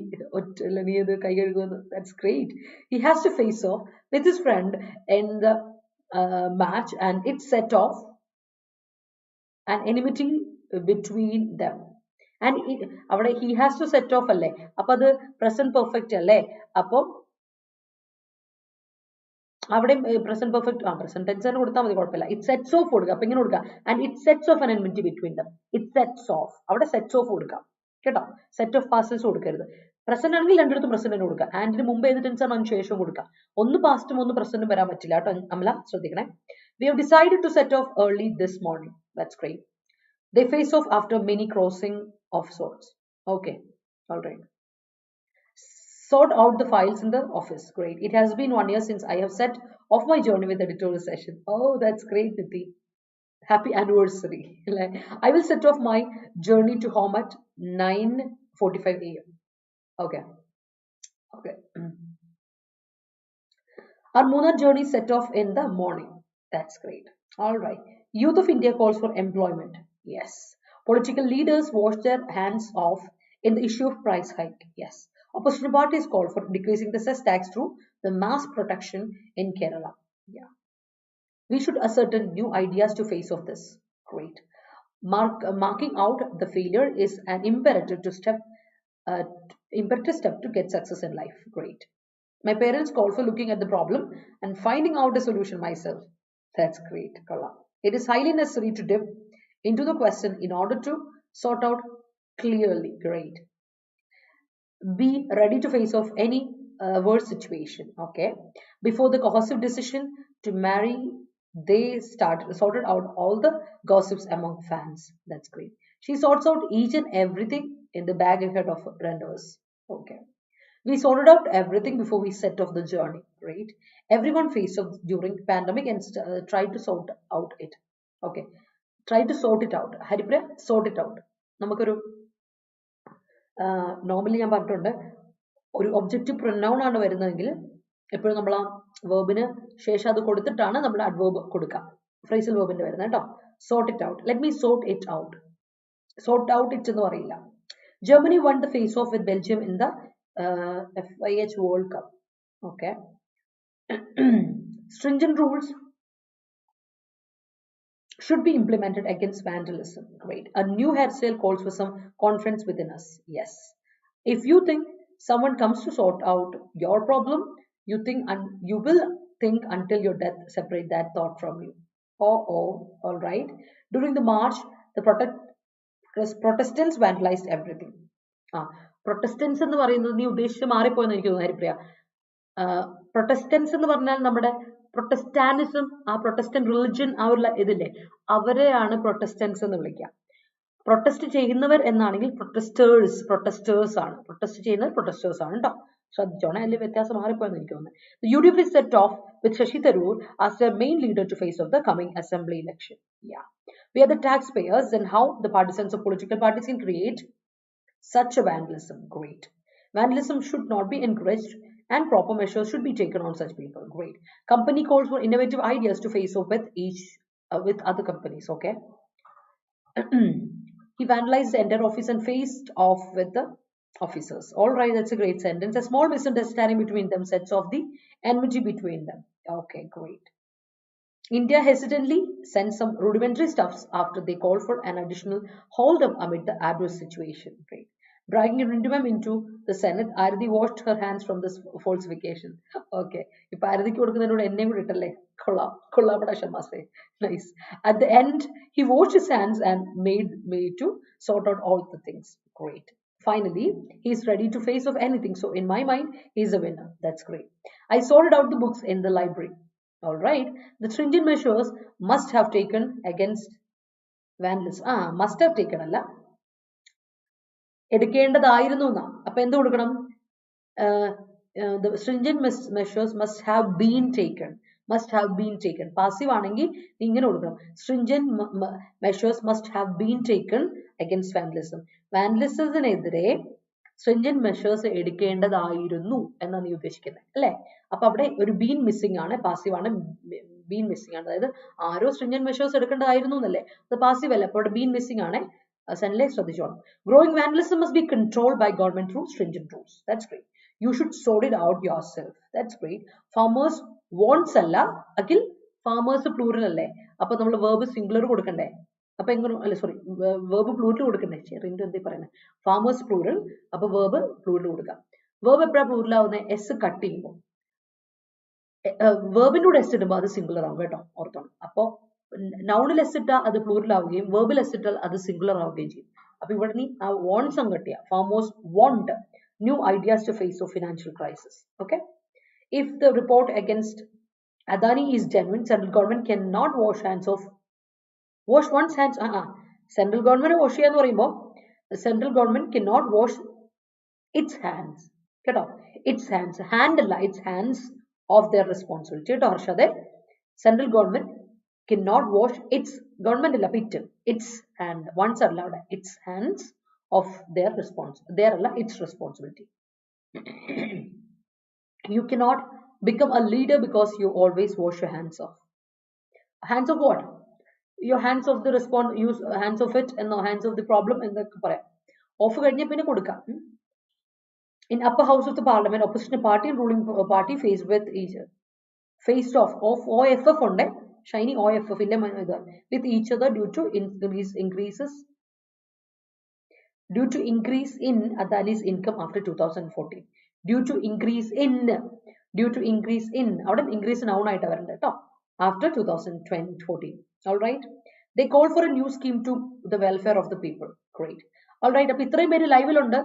നീ ഇത് കൈ കഴുകുമെന്ന്. That's great. He has to face off with his friend in the match and it set off an enmity between them. And അവിടെ he has to set off അല്ലേ, അപ്പൊ അത് present perfect അല്ലേ, അപ്പൊ അവിടെ present perfect present tense തന്നെ കൊടുത്താൽ മതി, കുഴപ്പമില്ല. It sets off കൊടുക്കുക, അപ്പൊ ഇങ്ങനെ കൊടുക്കുക, and it sets off an enmity between them. It sets off, അവിടെ sets off കൊടുക്കാം കേട്ടോ, set of past tense കൊടുക്കരുത്. പ്രസന്റ് ആണെങ്കിൽ രണ്ടിടത്തും പ്രസന്റ് തന്നെ കൊടുക്കുക. ആൻഡിന് മുമ്പ് ഏത് ടെൻസ് ആണ് അതിന് ശേഷം കൊടുക്കുക. ഒന്ന് പാസ്റ്റും ഒന്ന് പ്രസന്റും വരാൻ പറ്റില്ല കേട്ടോ അമല, ശ്രദ്ധിക്കണേ. We have decided to set off early this morning. That's great. They face off after many crossing of swords. Okay, all right. Sort out the files in the office. Great. It has been 1 year since I have set off my journey with editorial session. Oh, that's great, Niti. Happy anniversary. I will set off my journey to home at 9:45 a.m. Okay. Okay. Our Muna journey set off in the morning. That's great. All right. Youth of India calls for employment. Yes. Political leaders wash their hands off in the issue of price hike. Yes. Opposition parties call for decreasing the cess tax through the mass production in Kerala. Yeah. We should ascertain new ideas to face off this. Great. Marking out the failure is an imperative step to get success in life. Great. My parents call for looking at the problem and finding out a solution myself. That's great. It is highly necessary to dip into the question in order to sort out clearly. Great. Be ready to face off any worst situation. Okay. Before the coercive decision to marry, they sorted out all the gossips among fans. That's great. She sorts out each and everything in the bag ahead of renders. Okay. We sorted out everything before we set off the journey. Right. Everyone faced off during pandemic and tried to sort out it. Okay. Try to sort it out. Haripriya, sort it out. നമുക്കൊരു normally ഞാൻ പറഞ്ഞിട്ടുണ്ട്, ഒരു objective pronoun ആണ് വരുന്നതെങ്കിൽ എപ്പോഴും നമ്മൾ ആ വേർബിന് ശേഷം അത് കൊടുത്തിട്ടാണ് നമ്മൾ അഡ്വേർബ് കൊടുക്കുക. ഫ്രേസൽ വേർബിന്റെ വരുന്നത് കേട്ടോ. Sort it out. Let me sort it out. Sort out it എന്ന് പറയില്ല. Germany won the face off with Belgium in the FIH world cup. Okay. Stringent rules should be implemented against vandalism. Great. A new hairstyle calls for some confidence within us. Yes. If you think someone comes to sort out your problem, you will think until your death separate that thought from you. All right. During the march, the Protestants vandalized everything. Protestants എന്ന് പറയുന്നത് നീ ഉദ്ദേശിച്ച് മാറിപ്പോയെന്ന് എനിക്ക് തോന്നുന്നു Haripriya. Protestants എന്ന് പറഞ്ഞാൽ നമ്മുടെ പ്രൊട്ടസ്റ്റാനിസം, ആ പ്രൊട്ടസ്റ്റന്റ് റിലിജിയൻ, ആ ഒരു ഇതില്ലേ, അവരെയാണ് പ്രൊട്ടസ്റ്റൻസ് എന്ന് വിളിക്കുക. പ്രൊട്ടസ്റ്റ് ചെയ്യുന്നവർ എന്നാണെങ്കിൽ പ്രൊട്ടസ്റ്റേഴ്സ് ആണ്. പ്രൊട്ടസ്റ്റ് ചെയ്യുന്നവർ പ്രൊട്ടസ്റ്റേഴ്സ് ആണ് കേട്ടോ. ശ്രദ്ധിച്ചോണേ, അതിൽ വ്യത്യാസം മാറിപ്പോയെന്ന് എനിക്ക് തോന്നുന്നത്. The UDP set off with Shashi Tharoor as their main leader to face off the coming assembly election. Yeah. We are the taxpayers, and how the partisans of political parties can create such a vandalism. Great. Vandalism should not be encouraged and proper measures should be taken on such people. Great. Company calls for innovative ideas to face off with other companies. Okay. He vandalized the entire office and faced off with the officers. All right, that's a great sentence. A small misunderstanding between them sets off the enmity between them. Okay, great. India hesitantly sent some rudimentary stuffs after they called for an additional hold-up amid the adverse situation. Great. Dragging Rindimam into the Senate, Arthi washed her hands from this falsification. Okay. If Arthi kodukkunnanodu enne kude ittalle kolla pada shamase. Nice. At the end, he washed his hands and made to sort out all the things. Great. Finally, he is ready to face off anything. So in my mind, he is a winner. That's great. I sorted out the books in the library. All right. The stringent measures must have taken against vandalism. Must have taken alla. എടുക്കേണ്ടതായിരുന്നു എന്നാ. അപ്പൊ എന്ത് കൊടുക്കണം? The stringent measures must have been taken. Passive ആണെങ്കിൽ ഇങ്ങനെ കൊടുക്കണം. Stringent measures must have been taken against vandalism. Vandalismത്തിനെതിരെ stringent measures എടുക്കേണ്ടതായിരുന്നു എന്നാണ് നീ ഉദ്ദേശിക്കുന്നത് അല്ലേ? അപ്പൊ അവിടെ ഒരു ബീൻ മിസ്സിംഗ് ആണ്, പാസീവ് ആണ്, ബീൻ മിസ്സിംഗ് ആണ്. അതായത് ആരോ stringent measures എടുക്കേണ്ടതായിരുന്നു എന്നല്ലേ, അത് പാസീവ് അല്ല. അപ്പോൾ അവിടെ ബീൻ മിസ്സിംഗ് ആണ്. Sentence ശ്രദ്ധിച്ചോണം. Growing vandalism must be controlled by government through stringent rules. That's great. You should sort it out yourself. That's great. Farmers wants അല്ല അഖിൽ farmers plural അല്ലേ, അപ്പൊ നമ്മൾ verb singular കൊടുക്കണ്ടേ, അപ്പൊ എങ്ങനെ അല്ല സോറി verb plural കൊടുക്കണ്ടേ, ചെറിയ എന്തേ പറയുന്നത്, farmers plural, അപ്പൊ verb plural കൊടുക്കാം. verb എപ്പോഴാ plural ആവുന്നത്, s കട്ട് ചെയ്യുമ്പോൾ, വെർബിനോട് എസ് ഇടുമ്പോൾ അത് സിംഗുലർ ആവും കേട്ടോ, ഓർത്തോണം. അപ്പോൾ നൗണിൽ എസ് ഇട്ടാൽ അത് പ്ലൂറൽ ആവുകയും വെർബിൽ എസ് ഇട്ടാൽ അത് സിംഗുലർ ആവുകയും ചെയ്യും. അപ്പൊ ഇവിടെ നീ ആ വോൺസ് അങ്ങ് കട്ടിയ, farmers want new ideas to face off financial crisis. Okay, if the report against Adani is genuine, central government cannot wash one's hands. Central government wash ചെയ്യാന്ന് പറയുമ്പോൾ central government cannot wash its hands കേട്ടോ, its hands, hand അല്ല, its hands of their responsibility കേട്ടോ ഹർഷദേ. Central government cannot wash its government അല്ല pit, its hand, once അല്ല അവിടെ, its hands of their their അല്ല its responsibility. You cannot become a leader because you always wash your hands off. Hands of what? Your hands of the use hands of it and the hands of the problem എന്നൊക്കെ പറയാം. Of കഴിഞ്ഞ പിന്നെ കൊടുക്കാം. In upper house of the parliament, opposition party and ruling party faced off OFF ഉണ്ട്, shiny OFF ഇല്ല with each other due to increase in Adani's income after 2014. Due to increase in അവിടെ increase noun ആയിട്ട് വരണ്ട കേട്ടോ, after 2014. All right, they call for a new scheme to the welfare of the people. Great. All right, അപ്പോൾ ഇത്രയും പേര് ലൈവിലുണ്ട്,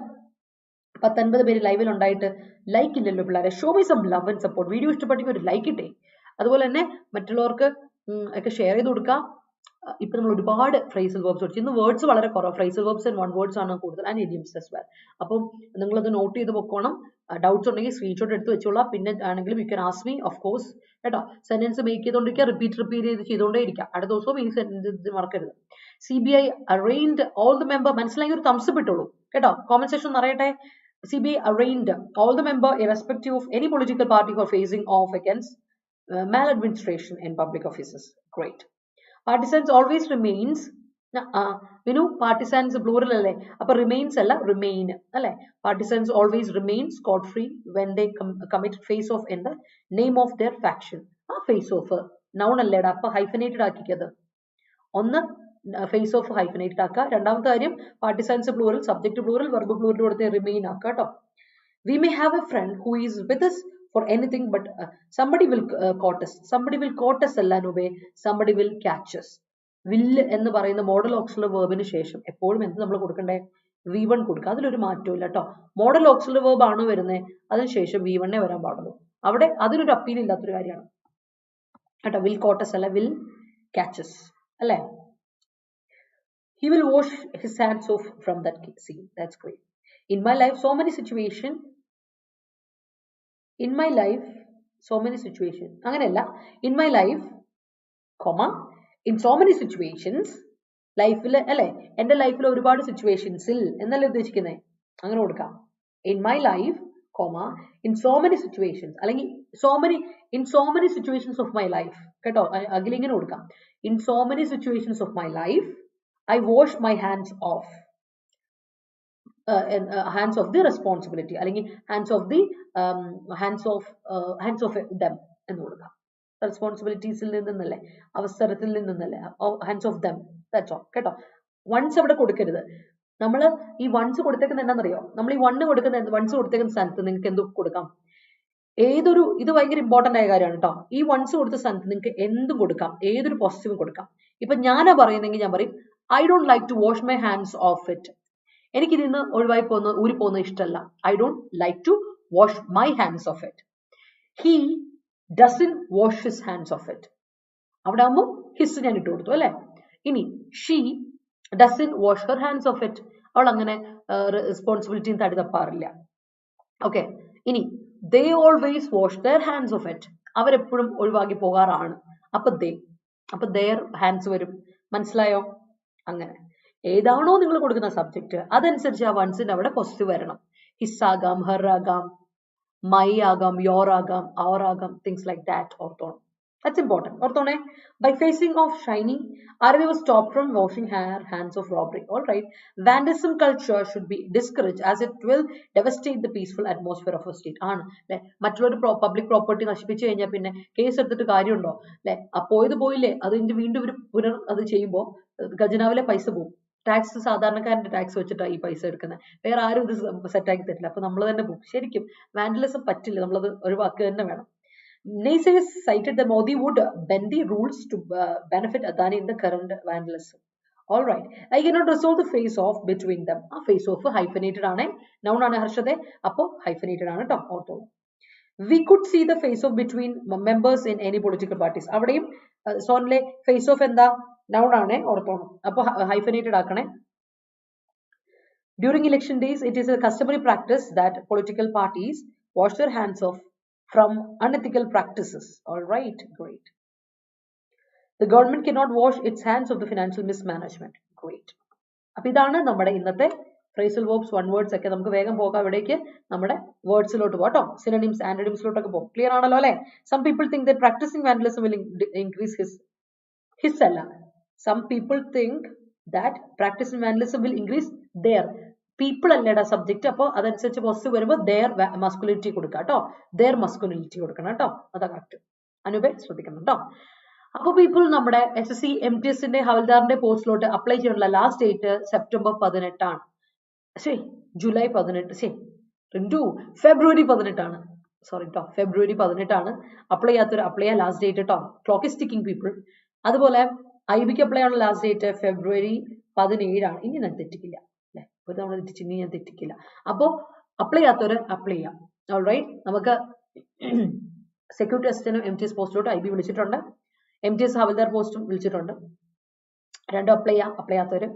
19 പേര് ലൈവിൽ ഉണ്ടായിട്ട് ലൈക്ക് ഇല്ലല്ലോ പിള്ളേരെ. Show me some love and support. Video ഇഷ്ടപ്പെട്ടെങ്കിൽ ഒരു ലൈക്ക് ഇട്ടേ, അതുപോലെ തന്നെ മറ്റുള്ളവർക്ക് ഒക്കെ ഷെയർ ചെയ്ത് കൊടുക്കാം. ഇപ്പൊ നമ്മൾ ഒരുപാട് ഫ്രേസൽ വേർബ്സ് പഠിച്ചു, ഇന്ന് വേർഡ്സ് വളരെ കുറവ്, phrasal verbs and one words ആണ് കൂടുതൽ, ആൻഡ് ഇഡിയംസ് ആസ് വെൽ. അപ്പം നിങ്ങളത് നോട്ട് ചെയ്ത് പൊക്കോണം. ഡൗട്ട്സ് ഉണ്ടെങ്കിൽ സ്ക്രീൻഷോട്ട് എടുത്ത് വെച്ചോളാം. പിന്നെ ആണെങ്കിലും you can ask me of course കേട്ടോ. സെന്റൻസ് മേക്ക് ചെയ്തോണ്ടിരിക്കുക, റിപ്പീറ്റ് ചെയ്തുകൊണ്ടേ ഇരിക്കുക. അടുത്ത ദിവസവും ഈ സെന്റൻസ് മറക്കരുത്. CBI arraigned all the member, മനസ്സിലായി ഒരു തംസ് ഇട്ടോളൂ കേട്ടോ, കോമന്റ് സെക്ഷൻ അറിയട്ടെ. CBI arraigned all the member irrespective of any political party for facing off against maladministration in public offices. Great. Partisans always remains, partisans plural അല്ലേ, അപ്പൊ remains അല്ല remain അല്ലേ. Partisans always remain scot free when they commit face off in the name of their faction. face off noun അല്ലേടാ, അപ്പൊ hyphenated ആക്കിക്കത്. ഒന്ന് face off hyphenated ആക്കുക. രണ്ടാമത്തെ കാര്യം partisans plural, subject plural, verb plural കൊടുത്ത് remain ആക്കുക കേട്ടോ. We may have a friend who is with us for anything, but somebody will caught us. Somebody will caught us അല്ല നോബേ, somebody will catch us. will എന്ന് പറയുന്ന modal auxiliary വേർബിന് ശേഷം എപ്പോഴും എന്ത് നമ്മൾ കൊടുക്കണ്ടേ, V1 കൊടുക്കുക. അതിലൊരു മാറ്റവും ഇല്ല കേട്ടോ. മോഡൽ ഓക്സിലറി വേർബ് ആണ് വരുന്നത്, അതിനുശേഷം V1 വരാൻ പാടുള്ളൂ. അവിടെ അതിനൊരു അപ്പീൽ ഇല്ലാത്തൊരു കാര്യമാണ് കേട്ടോ. will caught us അല്ല, will catch us അല്ലേ. He will wash his hands off from that scene. That's great. In my life, so many situations. അങ്ങനെയല്ല, in my life, in so many situations, ലൈഫിൽ അല്ലെ, എന്റെ ലൈഫിൽ ഒരുപാട് സിറ്റുവേഷൻസിൽ എന്നല്ലേ ഉദ്ദേശിക്കുന്നത്, അങ്ങനെ കൊടുക്കാം. in my life, in so many situations, അല്ലെങ്കിൽ in so many situations of my life കേട്ടോ, അഖിൽ ഇങ്ങനെ കൊടുക്കാം. in so many situations of my life, I wash my hands off. Hands of the responsibility അല്ലെങ്കിൽ hands of them എന്ന് കൊടുക്കാം. റെസ്പോൺസിബിലിറ്റീസിൽ നിന്നല്ലേ, അവസരത്തിൽ നിന്നല്ലേ, hands of them, that's all കേട്ടോ. വൺസ് അവിടെ കൊടുക്കരുത്. നമ്മൾ ഈ വൺസ് കൊടുത്തേക്കുന്ന എന്താണെന്നറിയോ, നമ്മൾ ഈ വണ്ണ് കൊടുക്കുന്ന വൺസ് കൊടുത്തേക്കുന്ന സ്ഥാനത്ത് നിങ്ങൾക്ക് എന്ത് കൊടുക്കാം, ഇത് ഭയങ്കര ഇമ്പോർട്ടന്റ് ആയ കാര്യമാണ് കേട്ടോ. ഈ വൺസ് കൊടുത്ത സ്ഥാനത്ത് നിങ്ങൾക്ക് എന്തും കൊടുക്കാം, ഏതൊരു പോസിറ്റീവും കൊടുക്കാം. ഇപ്പൊ ഞാനാ പറയുന്നെങ്കിൽ ഞാൻ പറയും I don't like to wash my hands off it. എനിക്ക് ഇതിന്ന് ഊരി പോകുന്ന ഇഷ്ടമല്ല. I don't like to wash my hands off it. He doesn't wash his hands off it. അവിടെ ആകുമ്പോൾ ഹിസ് ഞാൻ ഇട്ട് കൊടുത്തു അല്ലെ. ഇനി she doesn't wash her hands off it. അവൾ അങ്ങനെ റെസ്പോൺസിബിലിറ്റിയും തടി തപ്പാറില്ല. ഓക്കെ, ഇനി they always wash their hands off it. അവരെപ്പോഴും ഒഴിവാക്കി പോകാറാണ്. അപ്പൊ their hands വരും. മനസ്സിലായോ? അങ്ങനെ ഏതാണോ നിങ്ങൾ കൊടുക്കുന്ന സബ്ജക്ട് അതനുസരിച്ച് ആ വൺസിന്റെ അവിടെ പോസിറ്റീവ് വരണം. ഹിസ് ആകാം, ഹെർ ആകാം, മൈ ആകാം, യോർ ആകാം, അവർ ആകാം, തിങ്സ് ലൈക്ക് ദാറ്റ് ഓർത്തോണം. That's important. Orthone, by facing off shining, RV was stopped from washing her hands of robbery. All right. Vandalism culture should be discouraged as it will devastate the peaceful atmosphere of a state. ആണ് അല്ലെ മറ്റുള്ളൊരു public property നശിപ്പിച്ചു കഴിഞ്ഞാൽ പിന്നെ case എടുത്തിട്ട് കാര്യമുണ്ടോ അല്ലെ പോയത് പോയില്ലേ അതിന്റെ വീണ്ടും ഒരു അത് ചെയ്യുമ്പോൾ ഖജനാവിലെ പൈസ പോകും ടാക്സ് സാധാരണക്കാരന്റെ ടാക്സ് വെച്ചിട്ടാണ് ഈ പൈസ എടുക്കുന്നത് വേറെ ആരും ഇത് സെറ്റാക്കി തരില്ല അപ്പൊ നമ്മൾ തന്നെ പോകും ശരിക്കും വാൻഡലിസം പറ്റില്ല നമ്മളത് ഒഴിവാക്കുക തന്നെ വേണം Naysayers cited that Modi would bend the rules to benefit Adani in the current vandalism. All right. I cannot resolve the face-off between them. Face-off hyphenated aane. Noun aane harshade. Appo hyphenated aane ta. Ortho. We could see the face-off between members in any political parties. Avadeyum sonle face-off enda noun aane ortho. Appo hyphenated aakane. During election days, it is a customary practice that political parties wash their hands off from unethical practices. All right, great. The government cannot wash its hands of the financial mismanagement. Great. അപ്പോൾ ഇതാണ് നമ്മുടെ ഇന്നത്തെ phrasal verbs, one words ഒക്കെ നമുക്ക് വേഗം പോകാം ഇവിടേക്ക് നമ്മുടെ വേർഡ്സിലോട്ട് പോട്ടോ synonyms antonyms-ലോട്ടൊക്കെ പോകും ക്ലിയർ ആണല്ലോ അല്ലേ some people think that practicing vandalism will increase his അല്ല some people think that practicing vandalism will increase their people അല്ലേടാ സബ്ജക്റ്റ് അപ്പോൾ അതനുസരിച്ച് പോസിറ്റീവ് വരുമ്പോൾ their masculinity കൊടുക്കുക കേട്ടോ their masculinity കൊടുക്കണം കേട്ടോ അതാ കറക്റ്റ് അനുപേ ശ്രദ്ധിക്കണം കേട്ടോ അപ്പോൾ പീപ്പിൾ നമ്മുടെ SSC MTS ന്റെ ഹവൽദാറിന്റെ പോസ്റ്റിലോട്ട് അപ്ലൈ ചെയ്യാനുള്ള ലാസ്റ്റ് ഡേറ്റ് സെപ്റ്റംബർ 18 ആണ് ശരി ജൂലൈ 18 ശരി ഫെബ്രുവരി 18 ആണ് സോറി കേട്ടോ ഫെബ്രുവരി 18 ആണ് അപ്ലൈ ചെയ്യാത്തൊരു അപ്ലൈ ചെയ്യാൻ ലാസ്റ്റ് ഡേറ്റ് കേട്ടോ ക്ലോക്ക് ഇസ് ടിക്കിംഗ് പീപ്പിൾ അതുപോലെ IBക്ക് അപ്ലൈ ചെയ്യാനുള്ള ലാസ്റ്റ് ഡേറ്റ് ഫെബ്രുവരി 17 ആണ് ഇനി ഞാൻ തെറ്റിക്കില്ല അല്ലെ ഒരു തവണ തെറ്റിച്ച് ഇനി ഞാൻ തെറ്റിക്കില്ല അപ്പോൾ അപ്ലൈ ചെയ്യാത്തവര് അപ്ലൈ ചെയ്യാം ഓൾറൈറ്റ് നമുക്ക് സെക്യൂരിറ്റി അസിസ്റ്റന്റും MTS പോസ്റ്റിലോട്ട് IB വിളിച്ചിട്ടുണ്ട് MTS ഹവൽദാർ പോസ്റ്റും വിളിച്ചിട്ടുണ്ട് രണ്ടും അപ്ലൈ ചെയ്യാത്തവര്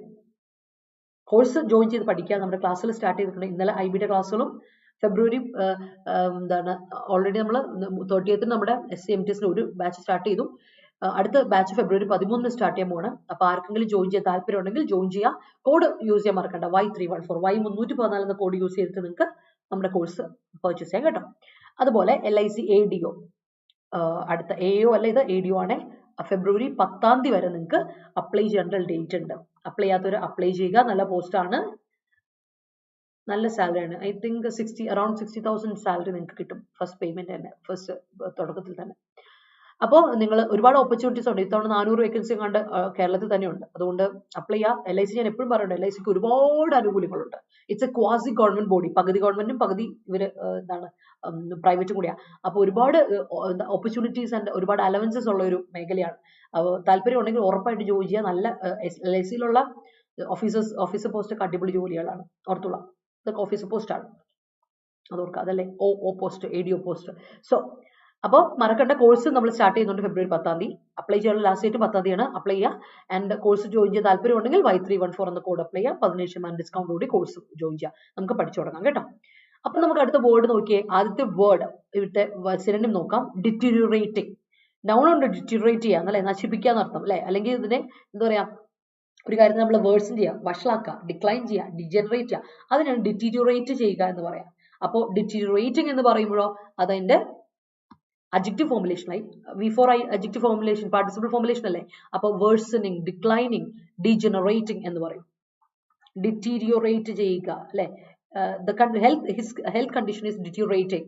കോഴ്സ് ജോയിൻ ചെയ്ത് പഠിക്കുക നമ്മുടെ ക്ലാസ്സിൽ സ്റ്റാർട്ട് ചെയ്തിട്ടുണ്ട് ഇന്നലെ IBയുടെ ക്ലാസ്സുകളും ഫെബ്രുവരി എന്താണ് ഓൾറെഡി നമ്മൾ 30th നമ്മുടെ SC MTS ഒരു ബാച്ച് സ്റ്റാർട്ട് ചെയ്തു അടുത്ത ബാച്ച് ഫെബ്രുവരി 13 സ്റ്റാർട്ട് ചെയ്യാൻ പോവാണ് അപ്പോൾ ആർക്കെങ്കിലും ജോയിൻ ചെയ്യാൻ താല്പര്യം ഉണ്ടെങ്കിൽ ജോയിൻ ചെയ്യുക കോഡ് യൂസ് ചെയ്യാൻ മറക്കണ്ട Y314 Y314 എന്ന കോഡ് യൂസ് ചെയ്തിട്ട് നിങ്ങൾക്ക് നമ്മുടെ കോഴ്സ് പർച്ചേസ് ചെയ്യാം കേട്ടോ അതുപോലെ LIC ADO അടുത്ത AO അല്ല ഇത് ADO ആണ് ഫെബ്രുവരി 10 വരെ നിങ്ങൾക്ക് അപ്ലൈ ചെയ്യേണ്ട ഡേറ്റ് ഉണ്ട് അപ്ലൈ ചെയ്യാത്തവർ അപ്ലൈ ചെയ്യുക നല്ല പോസ്റ്റ് ആണ് നല്ല സാലറി ആണ് ഐ തിങ്ക് അറൌണ്ട് 60,000 സാലറി നിങ്ങൾക്ക് കിട്ടും ഫസ്റ്റ് പേയ്മെന്റ് തന്നെ ഫസ്റ്റ് തുടക്കത്തിൽ തന്നെ അപ്പോൾ നിങ്ങൾ ഒരുപാട് ഓപ്പർച്യൂണിറ്റീസ് ഉണ്ട് ഇത്തവണ 400 വേക്കൻസി കണ്ട് കേരളത്തിൽ തന്നെ ഉണ്ട് അതുകൊണ്ട് അപ്ലൈ ചെയ്യുക LIC ഞാൻ എപ്പോഴും പറയുന്നുണ്ട് LICക്ക് ഒരുപാട് ആനുകൂല്യങ്ങളുണ്ട് it's a quasi government body പകുതി ഗവൺമെന്റും പകുതി ഇവര് എന്താണ് പ്രൈവറ്റും കൂടിയാണ് അപ്പോൾ ഒരുപാട് ഓപ്പർച്യൂണിറ്റീസ് ആൻഡ് ഒരുപാട് അലവൻസസ് ഉള്ള ഒരു മേഖലയാണ് അപ്പോൾ താല്പര്യം ഉണ്ടെങ്കിൽ ഉറപ്പായിട്ട് ജോയിൻ ചെയ്യുക നല്ല LICയിലുള്ള ഓഫീസർ പോസ്റ്റ് ഒക്കെ അടിപൊളി ജോലികളാണ് ഓർത്തുള്ള ഇതൊക്കെ ഓഫീസർ പോസ്റ്റ് ആണ് അതോർക്കുക അതല്ലേ ഓ പോസ്റ്റ് ADO പോസ്റ്റ് സോ അപ്പോൾ മറക്കണ്ട കോഴ്സ് നമ്മൾ സ്റ്റാർട്ട് ചെയ്യുന്നുണ്ട് ഫെബ്രുവരി 10 അപ്ലൈ ചെയ്യാനുള്ള ലാസ്റ്റ് ഡേറ്റ് 10 ആണ് അപ്ലൈ ചെയ്യുക ആൻഡ് കോഴ്സ് ജോയിൻ ചെയ്യാൻ താല്പര്യം ഉണ്ടെങ്കിൽ Y314 എന്ന കോഡ് അപ്ലൈ ചെയ്യുക 15% ഡിസ്കൗണ്ട് കൂടി കോഴ്സ് ജോയിൻ ചെയ്യുക നമുക്ക് പഠിച്ചു തുടങ്ങാം കേട്ടോ അപ്പൊ നമുക്ക് അടുത്ത വേർഡ് നോക്കിയേ ആദ്യത്തെ വേർഡ് ഇവിടുത്തെ സിനോണിം നോക്കാം ഡിറ്റീരിയോറേറ്റിംഗ് നൗൺ ഉണ്ട് ഡിറ്റീരിയോറേറ്റ് ചെയ്യാം അല്ലെ നശിപ്പിക്കുക എന്നർത്ഥം അല്ലെ അല്ലെങ്കിൽ ഇതിനെ എന്താ പറയാ ഒരു കാര്യം നമ്മൾ വേർഡ്സിൻ ചെയ്യുക വഷളാക്കുക ഡിക്ലൈൻ ചെയ്യുക ഡിജനറേറ്റ് ചെയ്യുക അതിനാണ് ഡിറ്റീരിയോറേറ്റ് ചെയ്യുക എന്ന് പറയാം അപ്പോൾ ഡിറ്റീരിയോറേറ്റിംഗ് എന്ന് പറയുമ്പോഴോ അതിന്റെ adjective formulation ആയി before adjective formulation participle formulation അല്ലേ അപ്പോൾ worsening declining degenerating എന്ന് പറയും deteriorate ചെയ്യുക അല്ലേ the health condition is deteriorating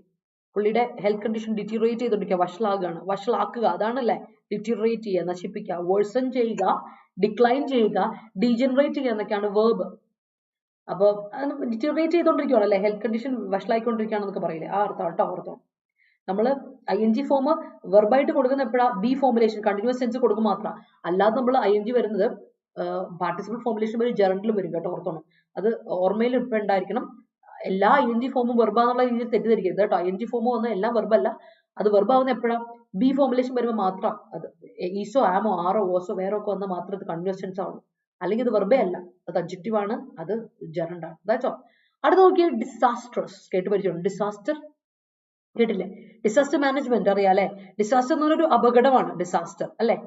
പുള്ളിയുടെ health condition deteriorate ചെയ്തുകൊണ്ടിരിക്കുക വഷളാക്കുക അതാണ് അല്ലേ deteriorate ചെയ്യുക നശിപ്പിക്കുക worsen ചെയ്യുക decline ചെയ്യുക degenerate ചെയ്യുക എന്നൊക്കെയാണ് verb അപ്പോൾ deteriorate ചെയ്തുകൊണ്ടിരിക്കുകയാണ് അല്ലേ health condition വഷളായിക്കൊണ്ടിരിക്കുകയാണെന്നൊക്കെ പറയില്ലേ ആ അർത്ഥം നമ്മൾ ING ഫോം വെർബായിട്ട് കൊടുക്കുന്ന എപ്പോഴാ ബി ഫോർമുലേഷൻ കണ്ടിന്യൂസ് ടെൻസ് കൊടുക്കും മാത്രം അല്ലാതെ നമ്മൾ ING വരുന്നത് പാർട്ടിസിപ്പിൾ ഫോർമുലേഷൻ വരും ജെറണ്ടിലും വരും കേട്ടോ ഓർത്തോണം അത് ഓർമ്മയിൽ ഇപ്പം ഉണ്ടായിരിക്കണം എല്ലാ ING ഫോമും വെർബാന്നുള്ള രീതിയിൽ തെറ്റിദ്ധരിക്കരുത് കേട്ടോ ING ഫോം വന്ന എല്ലാം വെർബല്ല അത് വെർബാവുന്ന എപ്പോഴാ ബി ഫോർമുലേഷൻ വരുമ്പോൾ മാത്രം അത് ഈസോ ആമോ ആറോ ഓസോ വേറെ ഒക്കെ വന്നാൽ മാത്രം അത് കണ്ടിന്യൂസ് ടെൻസ് ആവണം അല്ലെങ്കിൽ ഇത് വെർബേ അല്ല അത് അഡ്ജക്റ്റീവ് ആണ് അത് ജെറണ്ടാണ് ദാറ്റ്സ് ഓൾ അടുത്ത നോക്കിയാൽ ഡിസാസ്റ്റർസ് കേട്ട് പരിചയമാണ് ഡിസാസ്റ്റർ കേട്ടില്ലേ ഡിസാസ്റ്റർ മാനേജ്മെന്റ് അറിയാലേ ഡിസാസ്റ്റർ എന്ന് പറഞ്ഞൊരു അപകടമാണ് ഡിസാസ്റ്റർ അല്ലെ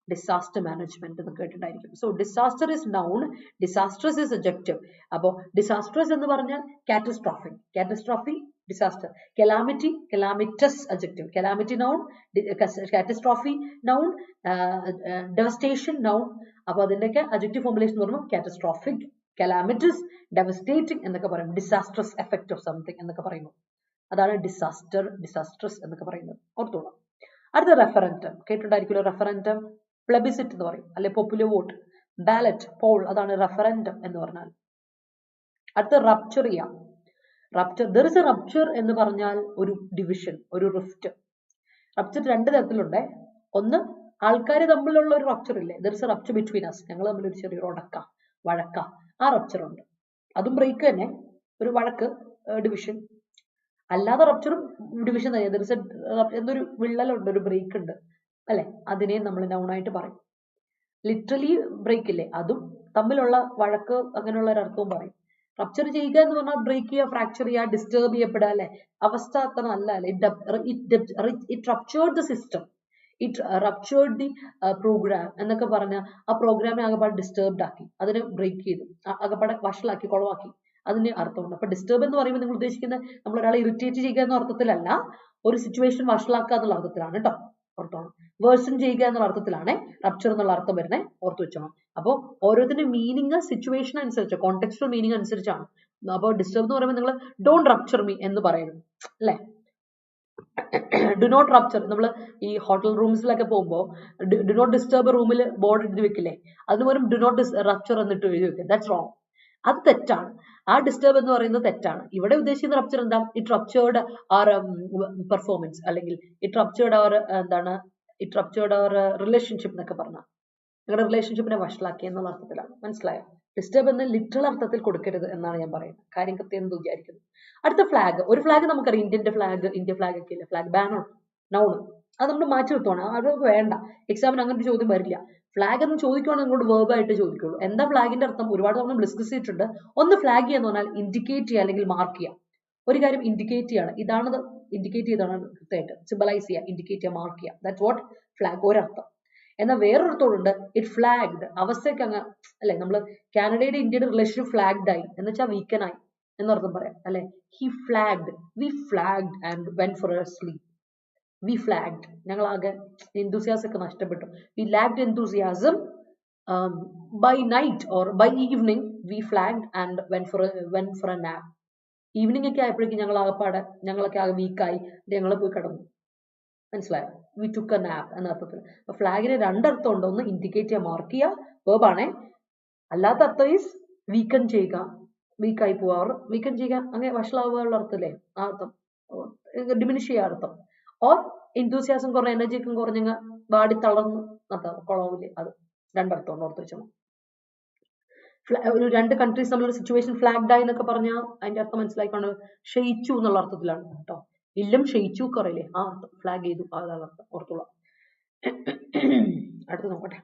ഡിസാസ്റ്റർ മാനേജ്മെന്റ് എന്ന് കേട്ടിട്ടായിരിക്കും so disaster is noun disasters is adjective അപ്പോൾ ഡിസാസ്റ്റർസ് എന്ന് പറഞ്ഞാൽ catastrophe disaster. Calamity, calamitous adjective. Calamity noun, catastrophe noun, devastation noun. അപ്പോൾ അതിന്റെയൊക്കെ adjective formulation എന്ന് പറയുമ്പോൾ catastrophic, calamitous, devastating എന്നൊക്കെ പറയും. Disastrous effect of something എന്നൊക്കെ പറയുന്നു. അതാണ് disaster, disastrous എന്നൊക്കെ പറയുന്നത്. ഓർത്തോളാം. അടുത്ത റെഫറൻഡം കേട്ടിട്ടുണ്ടായിരിക്കുമല്ലോ. റെഫറൻഡം പ്ലെബിസിറ്റ് എന്ന് പറയും, അല്ലെ പോപ്പുലർ വോട്ട്. ബാലറ്റ്, പോൾ, അതാണ് റെഫറൻഡം എന്ന് പറഞ്ഞാൽ. അടുത്ത റപ്ചർ ചെയ്യാം. Rupture, there is a rupture എന്ന് പറഞ്ഞാൽ ഒരു ഡിവിഷൻ, ഒരു റിഫ്റ്റ്. റപ്ചർ രണ്ട് തരത്തിലുണ്ട്. ഒന്ന് ആൾക്കാർ തമ്മിലുള്ള ഒരു റപ്ചർ ഇല്ലേ, there is a rupture between us, ഞങ്ങൾ തമ്മിൽ ഒരു ചെറിയൊരു വഴക്ക, ആ റപ്ചർ ഉണ്ട്. അതും ബ്രേക്ക് തന്നെ, ഒരു വഴക്ക്, ഡിവിഷൻ. അല്ലാതെ റപ്ചറും ഡിവിഷൻ തന്നെ, ദർ ഇസ് എന്തൊരു വിള്ളലുണ്ട്, ഒരു ബ്രേക്ക് ഉണ്ട് അല്ലെ, അതിനെ നമ്മൾ നൗണായിട്ട് പറയും. ലിറ്ററലി ബ്രേക്ക് ഇല്ലേ, അതും തമ്മിലുള്ള വഴക്ക്, അങ്ങനെയുള്ള ഒരു അർത്ഥവും പറയും. റപ്ചർ ചെയ്യുക എന്ന് പറഞ്ഞാൽ ബ്രേക്ക് ചെയ്യുക, ഫ്രാക്ചർ ചെയ്യുക, ഡിസ്റ്റർബ് ചെയ്യപ്പെടുക അല്ലെ, അവസ്ഥ അത്ര നല്ല അല്ലെ. It ruptured the system, it ruptured the program എന്നൊക്കെ പറഞ്ഞ ആ പ്രോഗ്രാമിനെ ആകെപ്പാടെ ഡിസ്റ്റർബ്ഡ് ആക്കി, അതിനെ ബ്രേക്ക് ചെയ്തു, ആകെപ്പാടെ വഷളാക്കി, കുളവാക്കി, അതിന് അർത്ഥമുണ്ട്. അപ്പൊ ഡിസ്റ്റർബ് എന്ന് പറയുമ്പോൾ നിങ്ങൾ ഉദ്ദേശിക്കുന്നത് നമ്മൾ ഒരാളെ ഇറിറ്റേറ്റ് ചെയ്യുക എന്ന അർത്ഥത്തിലല്ല, ഒരു സിറ്റുവേഷൻ വഷളാക്കുക എന്നുള്ള അർത്ഥത്തിലാണ് കേട്ടോ. ഓർത്തോണം, വേഴ്സൺ ചെയ്യുക എന്നുള്ള അർത്ഥത്തിലാണ് റപ്ചർ എന്നുള്ള അർത്ഥം വരുന്നത്, ഓർത്തു വെച്ചോണം. അപ്പോൾ ഓരോരുത്തരുടെ മീനിങ് സിറ്റുവേഷൻ അനുസരിച്ച്, കോണ്ടെക്സ്റ്റുവൽ മീനിങ് അനുസരിച്ചാണ്. അപ്പോൾ ഡിസ്റ്റർബ് എന്ന് പറയുമ്പോൾ നിങ്ങൾ ഡോണ്ട് റപ്ചർ മീ എന്ന് പറയുന്നത് അല്ലെ. ഡു നോട്ട് റപ്ചർ, നമ്മൾ ഈ ഹോട്ടൽ റൂംസിലൊക്കെ പോകുമ്പോൾ ഡു നോട്ട് ഡിസ്റ്റർബ് റൂമിൽ ബോർഡ് എഴുതി വെക്കില്ലേ, അതിന് പോലും ഡു നോട്ട് റപ്ചർ എന്നിട്ട് എഴുതി വെക്കുക. ദാറ്റ്സ് റോങ്, അത് തെറ്റാണ്. ആ ഡിസ്റ്റർബ് എന്ന് പറയുന്നത് തെറ്റാണ്. ഇവിടെ ഉദ്ദേശിക്കുന്ന റപ്ചർ എന്താ, ഇറ്റ് റപ്ചേർഡ് അവർ പെർഫോമൻസ്, അല്ലെങ്കിൽ ഇറ്റ് റപ്ചേർഡ് അവർ എന്താണ്, ഇറ്റ് റപ്ചേർഡ് അവർ റിലേഷൻഷിപ്പ് എന്നൊക്കെ പറഞ്ഞാൽ നിങ്ങളുടെ റിലേഷൻഷിപ്പിനെ വഷളാക്കി എന്നുള്ള അർത്ഥത്തിലാണ്. മനസ്സിലായോ? ഡിസ്റ്റർബ് എന്ന് ലിറ്ററൽ അർത്ഥത്തിൽ കൊടുക്കരുത് എന്നാണ് ഞാൻ പറയുന്നത്. കാര്യം കൃത്യം എന്ന് വിചാരിക്കുന്നു. അടുത്ത ഫ്ലാഗ്, ഒരു ഫ്ലാഗ് നമുക്കറിയാം, ഇന്ത്യൻ ഫ്ലാഗ് ഒക്കെ ഇല്ല, ഫ്ലാഗ് ബാനർ നൗണ്, അത് നമ്മൾ മാറ്റി നിർത്തുവാണ്, അത് വേണ്ട, എക്സാമിന് അങ്ങനെ ഒരു ചോദ്യം വരില്ല. ഫ്ലാഗ് എന്ന് ചോദിക്കുവാണെങ്കിൽ നിങ്ങളോട് വേർബ് ആയിട്ട് ചോദിക്കുള്ളൂ. എന്താ ഫ്ലാഗിന്റെ അർത്ഥം, ഒരുപാട് നമ്മൾ ഡിസ്കസ് ചെയ്തിട്ടുണ്ട്. ഒന്ന് ഫ്ലാഗ് ചെയ്യാന്ന് പറഞ്ഞാൽ ഇൻഡിക്കേറ്റ് ചെയ്യുക, അല്ലെങ്കിൽ മാർക്ക് ചെയ്യുക. ഒരു കാര്യം ഇൻഡിക്കേറ്റ് ചെയ്യാണ്, ഇതാണ് ഇൻഡിക്കേറ്റ് ചെയ്താണ് കൃത്യമായിട്ട് സിംബലൈസ് ചെയ്യുക, ഇൻഡിക്കേറ്റ് ചെയ്യുക, മാർക്ക് ചെയ്യുക. ദാറ്റ്സ് വാട്ട് ഫ്ലാഗ്, ഒരർത്ഥം. എന്നാൽ വേറൊരർത്ഥമുണ്ട്, ഇറ്റ് ഫ്ലാഗ്ഡ്, അവസ്ഥയ്ക്ക് അങ്ങ് അല്ലെ, നമ്മൾ കാനഡയുടെ ഇന്ത്യയുടെ റിലേഷൻഷിപ്പ് ഫ്ലാഗ്ഡ് ആയി എന്ന് വെച്ചാൽ വീക്കൻ ആയി എന്നർത്ഥം പറയാം അല്ലെ. He flagged, we flagged and went for a sleep. We flagged, ഞങ്ങൾ ആകെ enthusiasm ഒക്കെ നഷ്ടപ്പെട്ടു. We lacked enthusiasm by night or by evening we flagged and went for a nap. Evening ഒക്കെ ആയപ്പോഴേക്കും ഞങ്ങളൊക്കെ ആകെ വീക്കായി, ഞങ്ങൾ പോയി കിടന്നു. മനസ്സിലായോ? വി ടുക്ക് എ നാപ്പ് എന്ന അർത്ഥത്തിൽ. അപ്പൊ ഫ്ലാഗിന് രണ്ടർത്ഥം ഉണ്ട്. ഒന്ന് ഇൻഡിക്കേറ്റ് ചെയ്യുക, മാർക്ക് ചെയ്യുക, വേർബാണേ. അല്ലാത്ത അർത്ഥം ഈസ് വീക്കൻ ചെയ്യുക, വീക്കായി പോവാറ്, വീക്കൻ ചെയ്യുക, അങ്ങനെ വഷളാവുക അർത്ഥല്ലേ, ആ അർത്ഥം, ഡിമിനിഷ് ചെയ്യുക അർത്ഥം. ഓർ enthusiasm കുറഞ്ഞ, എനർജി ഒക്കെ കുറഞ്ഞ ബാഡി തളർന്ന് കുളവില്ലേ, അത് രണ്ടർത്ഥം ഓർത്ത് വെച്ചോ. ഒരു രണ്ട് കൺട്രീസ് തമ്മിലുള്ള സിറ്റുവേഷൻ ഫ്ലാഗ്ഡ് ആയി എന്നൊക്കെ പറഞ്ഞാൽ അതിന്റെ അർത്ഥം മനസ്സിലാക്കിക്കൊണ്ട് ക്ഷയിച്ചു എന്നുള്ള അർത്ഥത്തിലാണ് കേട്ടോ. ഇല്ലം ക്ഷയിച്ചു കുറയില്ലേ, ആ അർത്ഥം, ഫ്ലാഗ് ചെയ്തു, അതാണ് അർത്ഥം, ഓർത്തുള്ള. അടുത്ത് നോക്കട്ടെ.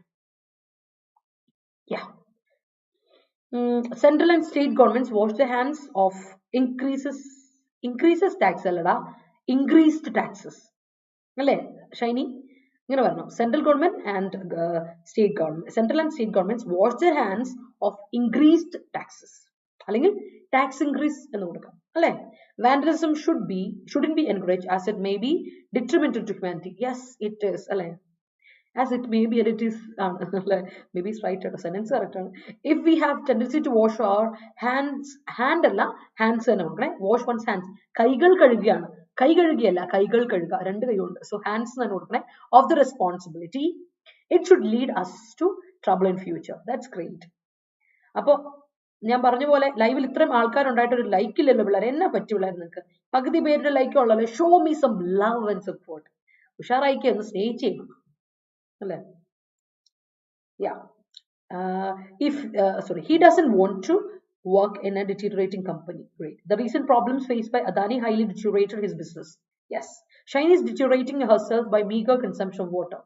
Central and state governments wash their hands of increases tax അല്ലടാ, increased taxes അല്ലേ ഷൈനി, ഇങ്ങനെ വരണം. Central government and central and state governments wash there hands of increased taxes, അല്ലെങ്കിൽ ടാക്സ് ഇൻക്രീസ് എന്ന് കൊടുക്കാം അല്ലെ. Vandalism shouldn't be encouraged as it may be detrimental to humanity. Yes, it is അല്ലെ. As it may be and it is maybe it's right, sentence correct ആണ്. If we have tendency to wash our hands, hand അല്ല hands തന്നെ നോക്കണേ, wash one's hands, കൈകൾ കഴുകിയാണ്, കൈ കഴുകിയല്ല, കൈകൾ കഴുകുക, രണ്ട് കൈയുണ്ട്, സോ ഹാൻഡ്സ് തന്നെ കൊടുക്കണേ, of the responsibility. It should lead us to trouble in future. That's great. അപ്പൊ ഞാൻ പറഞ്ഞ പോലെ ലൈവിൽ ഇത്രയും ആൾക്കാരുണ്ടായിട്ട് ഒരു ലൈക്ക് ഇല്ലല്ലോ പിള്ളേരെ, എന്നാ പറ്റൂലായിരുന്നു നിങ്ങൾക്ക്? പകുതി പേരുടെ ലൈക്ക് ഉള്ളല്ലോ. Show me some love and support. ഉഷാറായിക്ക് ഒന്ന് സ്നേഹിച്ചേക്കും അല്ലേ. He doesn't want to work in a deteriorating company. Great. The recent problems faced by Adani highly deteriorated his business. Yes. Shiny is deteriorating herself by meager consumption of water.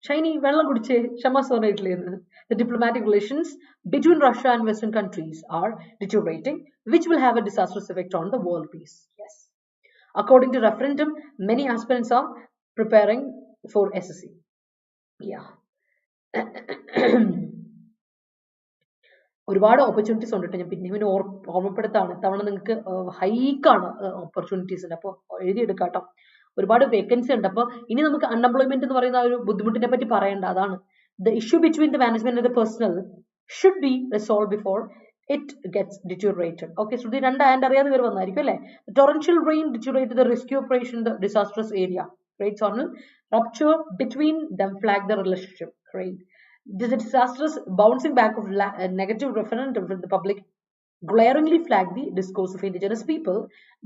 Shiny, vellam kudiche shama sonayittle. The diplomatic relations between Russia and Western countries are deteriorating, which will have a disastrous effect on the world peace. Yes. According to referendum, many aspirants are preparing for SSC. Yeah. ഒരുപാട് opportunities ഉണ്ട്. ഞാൻ പിന്നെ ഇവന് ഓർമ്മപ്പെടുത്താണ്. ഇത്തവണ നിങ്ങൾക്ക് ഹൈക്കാണ് opportunities ഉണ്ട്. അപ്പോൾ എഴുതിയെടുക്കാം കേട്ടോ. ഒരുപാട് വേക്കൻസി ഉണ്ട്. അപ്പോൾ ഇനി നമുക്ക് അൺഎംപ്ലോയ്മെന്റ് എന്ന് പറയുന്ന ഒരു ബുദ്ധിമുട്ടിനെ പറ്റി പറയണ്ട. അതാണ് the issue between the management and the personnel should be resolved before it gets deteriorated. Okay, so the രണ്ട് ആൻഡ് അറിയാതെ ഇവർ വന്നായിരിക്കും അല്ലേ. The torrential rain deteriorated the rescue operation in the disastrous area. Great channel rupture between them flagged the relationship. Great. The disastrous bouncing back of negative referendum from the public glaringly flagged the discourse of indigenous people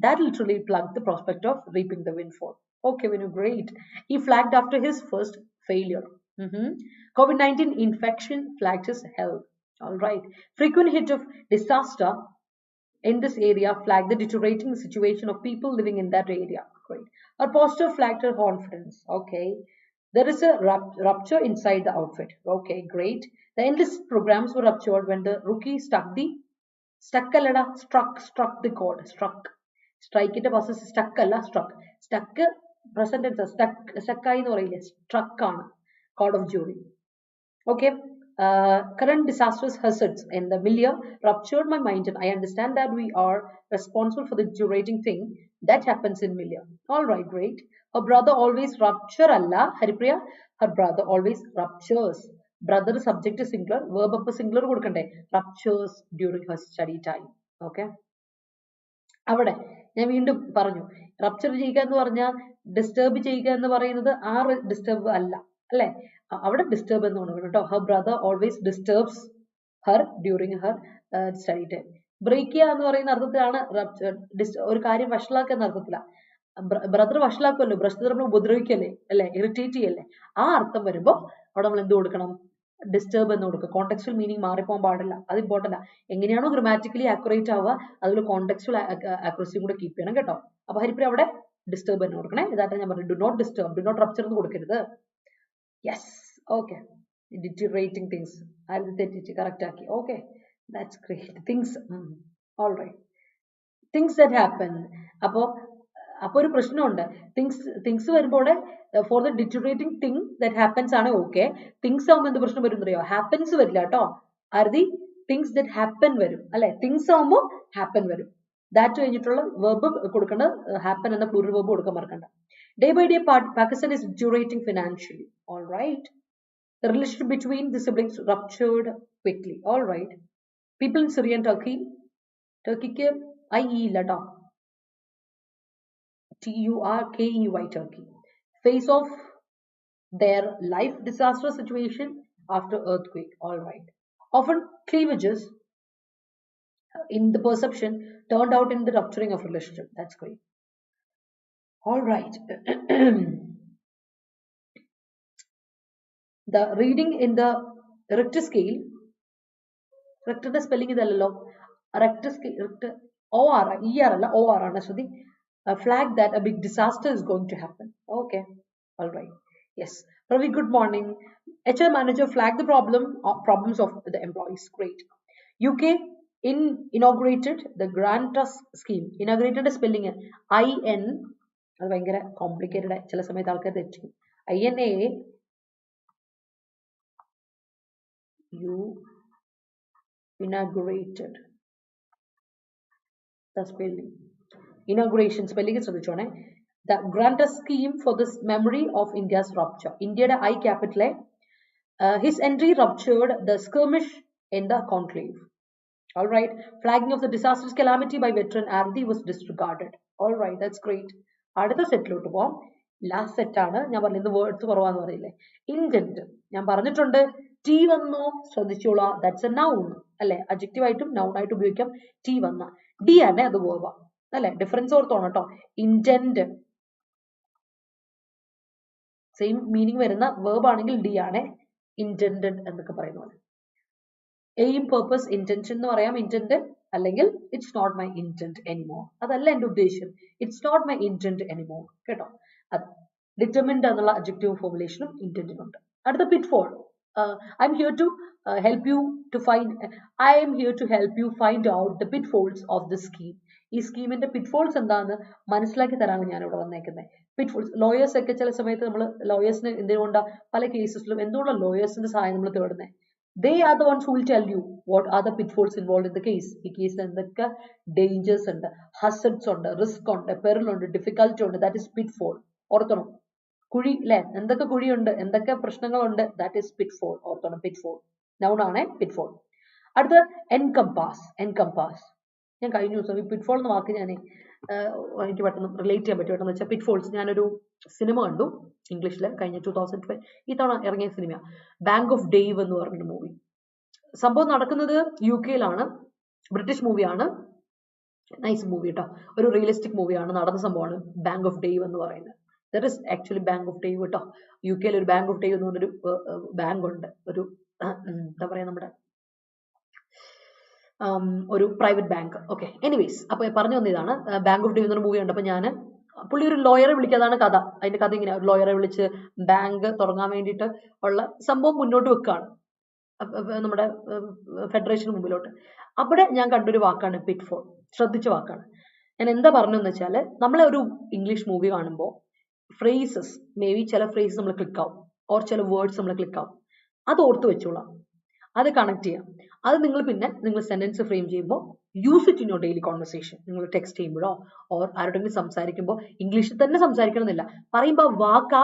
that literally plugged the prospect of reaping the windfall. Okay, Vinu, great. He flagged after his first failure. COVID-19 infection flagged his health. All right. Frequent hit of disaster in this area flagged the deteriorating situation of people living in that area. Great. Our poster flagged her confidence. Okay. There is a rupture inside the outfit. Okay, great. The endless programs were ruptured when the rookie struck the chord. Strike it was stuck present tense stuck struck on chord of jury. Okay. Current disastrous hazards in the milieu ruptured my mind, and I understand that we are responsible for the deteriorating thing that happens in milieu. All right, great. Her brother always rupture alla Haripriya. Her brother always ruptures. Brother subject is singular, verb up singular കൊടുക്കണ്ടേ. Ruptures during her study time. Okay. അവിടെ ഞാൻ വീണ്ടും പറഞ്ഞു, rupture ചെയ്യുക എന്ന് പറഞ്ഞാൽ disturb ചെയ്യുക എന്ന് പറയുന്നത് ആ ഡിസ്റ്റർബ് അല്ല അല്ലെ. അവിടെ ഡിസ്റ്റർബ് എന്ന് പറഞ്ഞു കേട്ടോ. Her brother always disturbs her during her study time. Break ചെയ്യുക എന്ന് പറയുന്ന അർത്ഥത്തിലാണ് ഒരു കാര്യം വഷളാക്കുക എന്ന അർത്ഥത്തിലാണ്. ബ്രദർ വഷളാക്കുമല്ലോ, ബ്രദർ നമ്മൾ ഉപദ്രവിക്കല്ലേ അല്ലെ, ഇറിറ്റേറ്റ് ചെയ്യല്ലേ. ആ അർത്ഥം വരുമ്പോൾ അവിടെ നമ്മൾ എന്ത് കൊടുക്കണം, ഡിസ്റ്റർബ് എന്ന് കൊടുക്കുക. കോണ്ടെക്സ്റ്റുവൽ മീനിങ് മാറിപ്പോകാൻ പാടില്ല. അത് ഇമ്പോർട്ടന്റ്. എങ്ങനെയാണോ ഗ്രാമാറ്റിക്കലി ആക്യുറേറ്റ് ആവുക അതുപോലെ കോണ്ടെക്സ്റ്റുവൽ ആക്യുറസിയും കൂടെ കീപ്പ് ചെയ്യണം കേട്ടോ. അപ്പൊ ഹരിപ്രിയ അവിടെ ഡിസ്റ്റർബ് എന്ന് കൊടുക്കണേ. ഇതായിട്ട് ഞാൻ പറഞ്ഞു, do not disturb, do not rupture എന്ന് കൊടുക്കരുത്. Yes, okay. ഡിറ്ററേറ്റിംഗ് തിങ്സ് അത് തെറ്റിച്ച് കറക്റ്റ് ആക്കി. Okay, that's great. Things, all right, things that happen. അപ്പോ ഒരു പ്രശ്നമുണ്ട്. തിങ്സ് വരുമ്പോൾ for the deteriorating thing that happens ആണ് ഓക്കെ. തിങ്സ് ആവുമ്പോൾ എന്ത് പ്രശ്നം വരും അറിയോ? ഹാപ്പൻസ് വരില്ല കേട്ടോ. ആർതി തിങ്സ് ദാറ്റ് ഹാപ്പൻ വരും അല്ലെ. തിങ്സ് ആവുമ്പോൾ ഹാപ്പൻ വരും. ദാറ്റ് കഴിഞ്ഞിട്ടുള്ള വെർബ് കൊടുക്കേണ്ട ഹാപ്പൻ എന്ന പ്ലൂറൽ വെർബ് കൊടുക്കാൻ മറക്കണ്ട. Day by day, Pakistan is deteriorating financially. All right. The relationship between the siblings ruptured quickly. All right. People in Syria and Turkey ക്ക് IE ഇല്ലട്ടോ. TURKEY, Turkey, face off their life disaster situation after earthquake. All right. Often cleavages in the perception turned out in the rupturing of relationship. That's great. All right. The reading in the Richter scale, Richter spelling is allo. Richter scale, Richter OR alla OR ana Shruti. A flag that a big disaster is going to happen. Okay. All right. Yes. Ravi, good morning. HR manager flagged the problems of the employees. Great. UK inaugurated the Grant Trust scheme. Inaugurated spelling IN. അത് ഭയങ്കര complicated. ചില സമയത്ത് ആൾക്കാർ തെറ്റും. INA inaugurated the spelling. Inauguration spelling is ശ്രദ്ധിച്ചോണേ. The Grant Trust scheme for this memory of India's rupture. ഇന്ത്യയുടെ I capital. His entry ruptured the skirmish in the conclave. All right. Flagging of the disastrous calamity by veteran Ardi was disregarded. All right. That's great. അടുത്ത സെറ്റിലോട്ട് പോവാം. Last സെറ്റാണ്. ഞാൻ പറഞ്ഞത് words കുറവാന്ന് പറയില്ലേ. Intent ഞാൻ പറഞ്ഞിട്ടുണ്ട്. T വന്നോ ശ്രദ്ധിച്ചോളാം. ദാറ്റ്സ് എ നൗൺ അല്ലെ. അഡ്ജക്റ്റീവ് ആയിട്ടും നൗൺ ആയിട്ട് ഉപയോഗിക്കാം. ടി വന്ന ഡി ആണ് അത് വേർബ് അല്ലെ. ഡിഫറൻസ് ഓർത്തോണം കേട്ടോ. ഇൻറ്റന്റ് സെയിം മീനിങ് വരുന്ന വേർബ് ആണെങ്കിൽ ഡി ആണ്. ഇന്റന്റഡ് എന്നൊക്കെ പറയുന്ന പോലെ. എയിം, പർപ്പസ്, ഇന്റൻഷൻ എന്ന് പറയാം. ഇന്റന്റ് അല്ലെങ്കിൽ it's not my intent anymore. അതല്ല എന്റെ ഉദ്ദേശം. It's not my intent anymore കേട്ടോ. അത് ഡിറ്റർമിൻഡ് എന്നുള്ള അഡ്ജക്റ്റീവ് ഫോർമുലേഷനും ഇന്റന്റിനുണ്ട്. അടുത്ത പിറ്റ്ഫോൾ. I am here to help you find out the pitfalls of this scheme. ഈ സ്കീമിന്റെ പിറ്റ്ഫോൾസ് എന്താന്ന് മനസ്സിലാക്കി തരാനാണ് ഞാൻ ഇവിടെ വന്നേക്കുന്നത്. പിറ്റ്ഫോൾസ് ലോയേഴ്സ് ഒക്കെ ചില സമയത്ത് നമ്മൾ ലോയേഴ്സിന് എന്തുകൊണ്ടാ പല കേസസിലും എന്തുകൊണ്ടാണ് ലോയേഴ്സിന്റെ സഹായം നമ്മൾ തേടുന്നത്? They are the ones who will tell you what are the pitfalls involved in the case. ഈ കേസിൽ എന്തൊക്കെ ഡേഞ്ചേഴ്സ് ഉണ്ട്, ഹസഡ്സ് ഉണ്ട്, റിസ്ക് ഉണ്ട്, പെറിൽ ഉണ്ട്, ഡിഫിക്കൽറ്റി ഉണ്ട്. That is pitfall. ഓർത്തണം. കുഴി അല്ലെ, എന്തൊക്കെ കുഴിയുണ്ട്, എന്തൊക്കെ പ്രശ്നങ്ങളുണ്ട്, ദാറ്റ് ഇസ് പിറ്റ്ഫോൾ. ഓർത്തണം, പിറ്റ്ഫോൾ നൗൺ ആണ് പിറ്റ്ഫോൾ. അടുത്ത എൻകംപാസ്. എൻകംപാസ് ഞാൻ കഴിഞ്ഞ ദിവസം ഈ പിറ്റ്ഫോൾ എന്ന വാക്ക് ഞാൻ എനിക്ക് പെട്ടെന്ന് റിലേറ്റ് ചെയ്യാൻ പറ്റും. പെട്ടെന്ന് വെച്ചാൽ പിറ്റ്ഫോൾസ്, ഞാനൊരു സിനിമ കണ്ടു ഇംഗ്ലീഷിൽ കഴിഞ്ഞ 2012 ഈ തവണ ഇറങ്ങിയ സിനിമ, ബാങ്ക് ഓഫ് ഡെയ്വ് എന്ന് പറഞ്ഞൊരു മൂവി. സംഭവം നടക്കുന്നത് UK-യിലാണ്, ബ്രിട്ടീഷ് മൂവിയാണ്. നൈസ് മൂവി കേട്ടോ, ഒരു റിയലിസ്റ്റിക് മൂവിയാണ്, നടന്ന സംഭവമാണ് ബാങ്ക് ഓഫ് ഡെയ്വ് എന്ന് പറയുന്നത്. There is actually bank of Dave കേട്ടോ. UK-യിൽ ഒരു ബാങ്ക് ഓഫ് ഡെയ്വ് എന്ന് പറഞ്ഞൊരു ബാങ്ക് ഉണ്ട്, ഒരു എന്താ പറയാ, നമ്മുടെ ഒരു പ്രൈവറ്റ് ബാങ്ക്. ഓക്കെ, എനിവേസ്, അപ്പൊ പറഞ്ഞു വന്ന ഇതാണ് ബാങ്ക് ഓഫ് ഡെയ്വ് എന്നൊരു മൂവി ഉണ്ട്. അപ്പൊ ഞാൻ പുള്ളി ഒരു ലോയറെ വിളിക്കാതാണ് കഥ. അതിന്റെ കഥ ഇങ്ങനെ, ഒരു ലോയറെ വിളിച്ച് ബാങ്ക് തുടങ്ങാൻ വേണ്ടിയിട്ട് ഉള്ള സംഭവം മുന്നോട്ട് വെക്കുകയാണ് നമ്മുടെ ഫെഡറേഷന് മുമ്പിലോട്ട്. അവിടെ ഞാൻ കണ്ടൊരു വാക്കാണ് പിറ്റ്ഫോൾ. ശ്രദ്ധിച്ച വാക്കാണ്. ഞാൻ എന്താ പറഞ്ഞതെന്ന് വെച്ചാൽ, നമ്മളെ ഒരു ഇംഗ്ലീഷ് മൂവി കാണുമ്പോൾ ഫ്രേസസ്, മേ ബി ചില ഫ്രേസസ് നമ്മൾ ക്ലിക്ക് ആവും, ഓർ ചില വേർഡ്സ് നമ്മൾ ക്ലിക്ക് ആവും. അത് ഓർത്ത് വെച്ചോളാം, അത് കണക്ട് ചെയ്യാം. അത് നിങ്ങൾ പിന്നെ നിങ്ങൾ സെന്റൻസ് ഫ്രെയിം ചെയ്യുമ്പോൾ use it in your daily conversation. നിങ്ങൾ ടെക്സ്റ്റ് ചെയ്യുമ്പോഴോ ഓർ ആരോടെങ്കിലും സംസാരിക്കുമ്പോൾ ഇംഗ്ലീഷിൽ തന്നെ സംസാരിക്കണമെന്നില്ല, പറയുമ്പോൾ വാക്കാ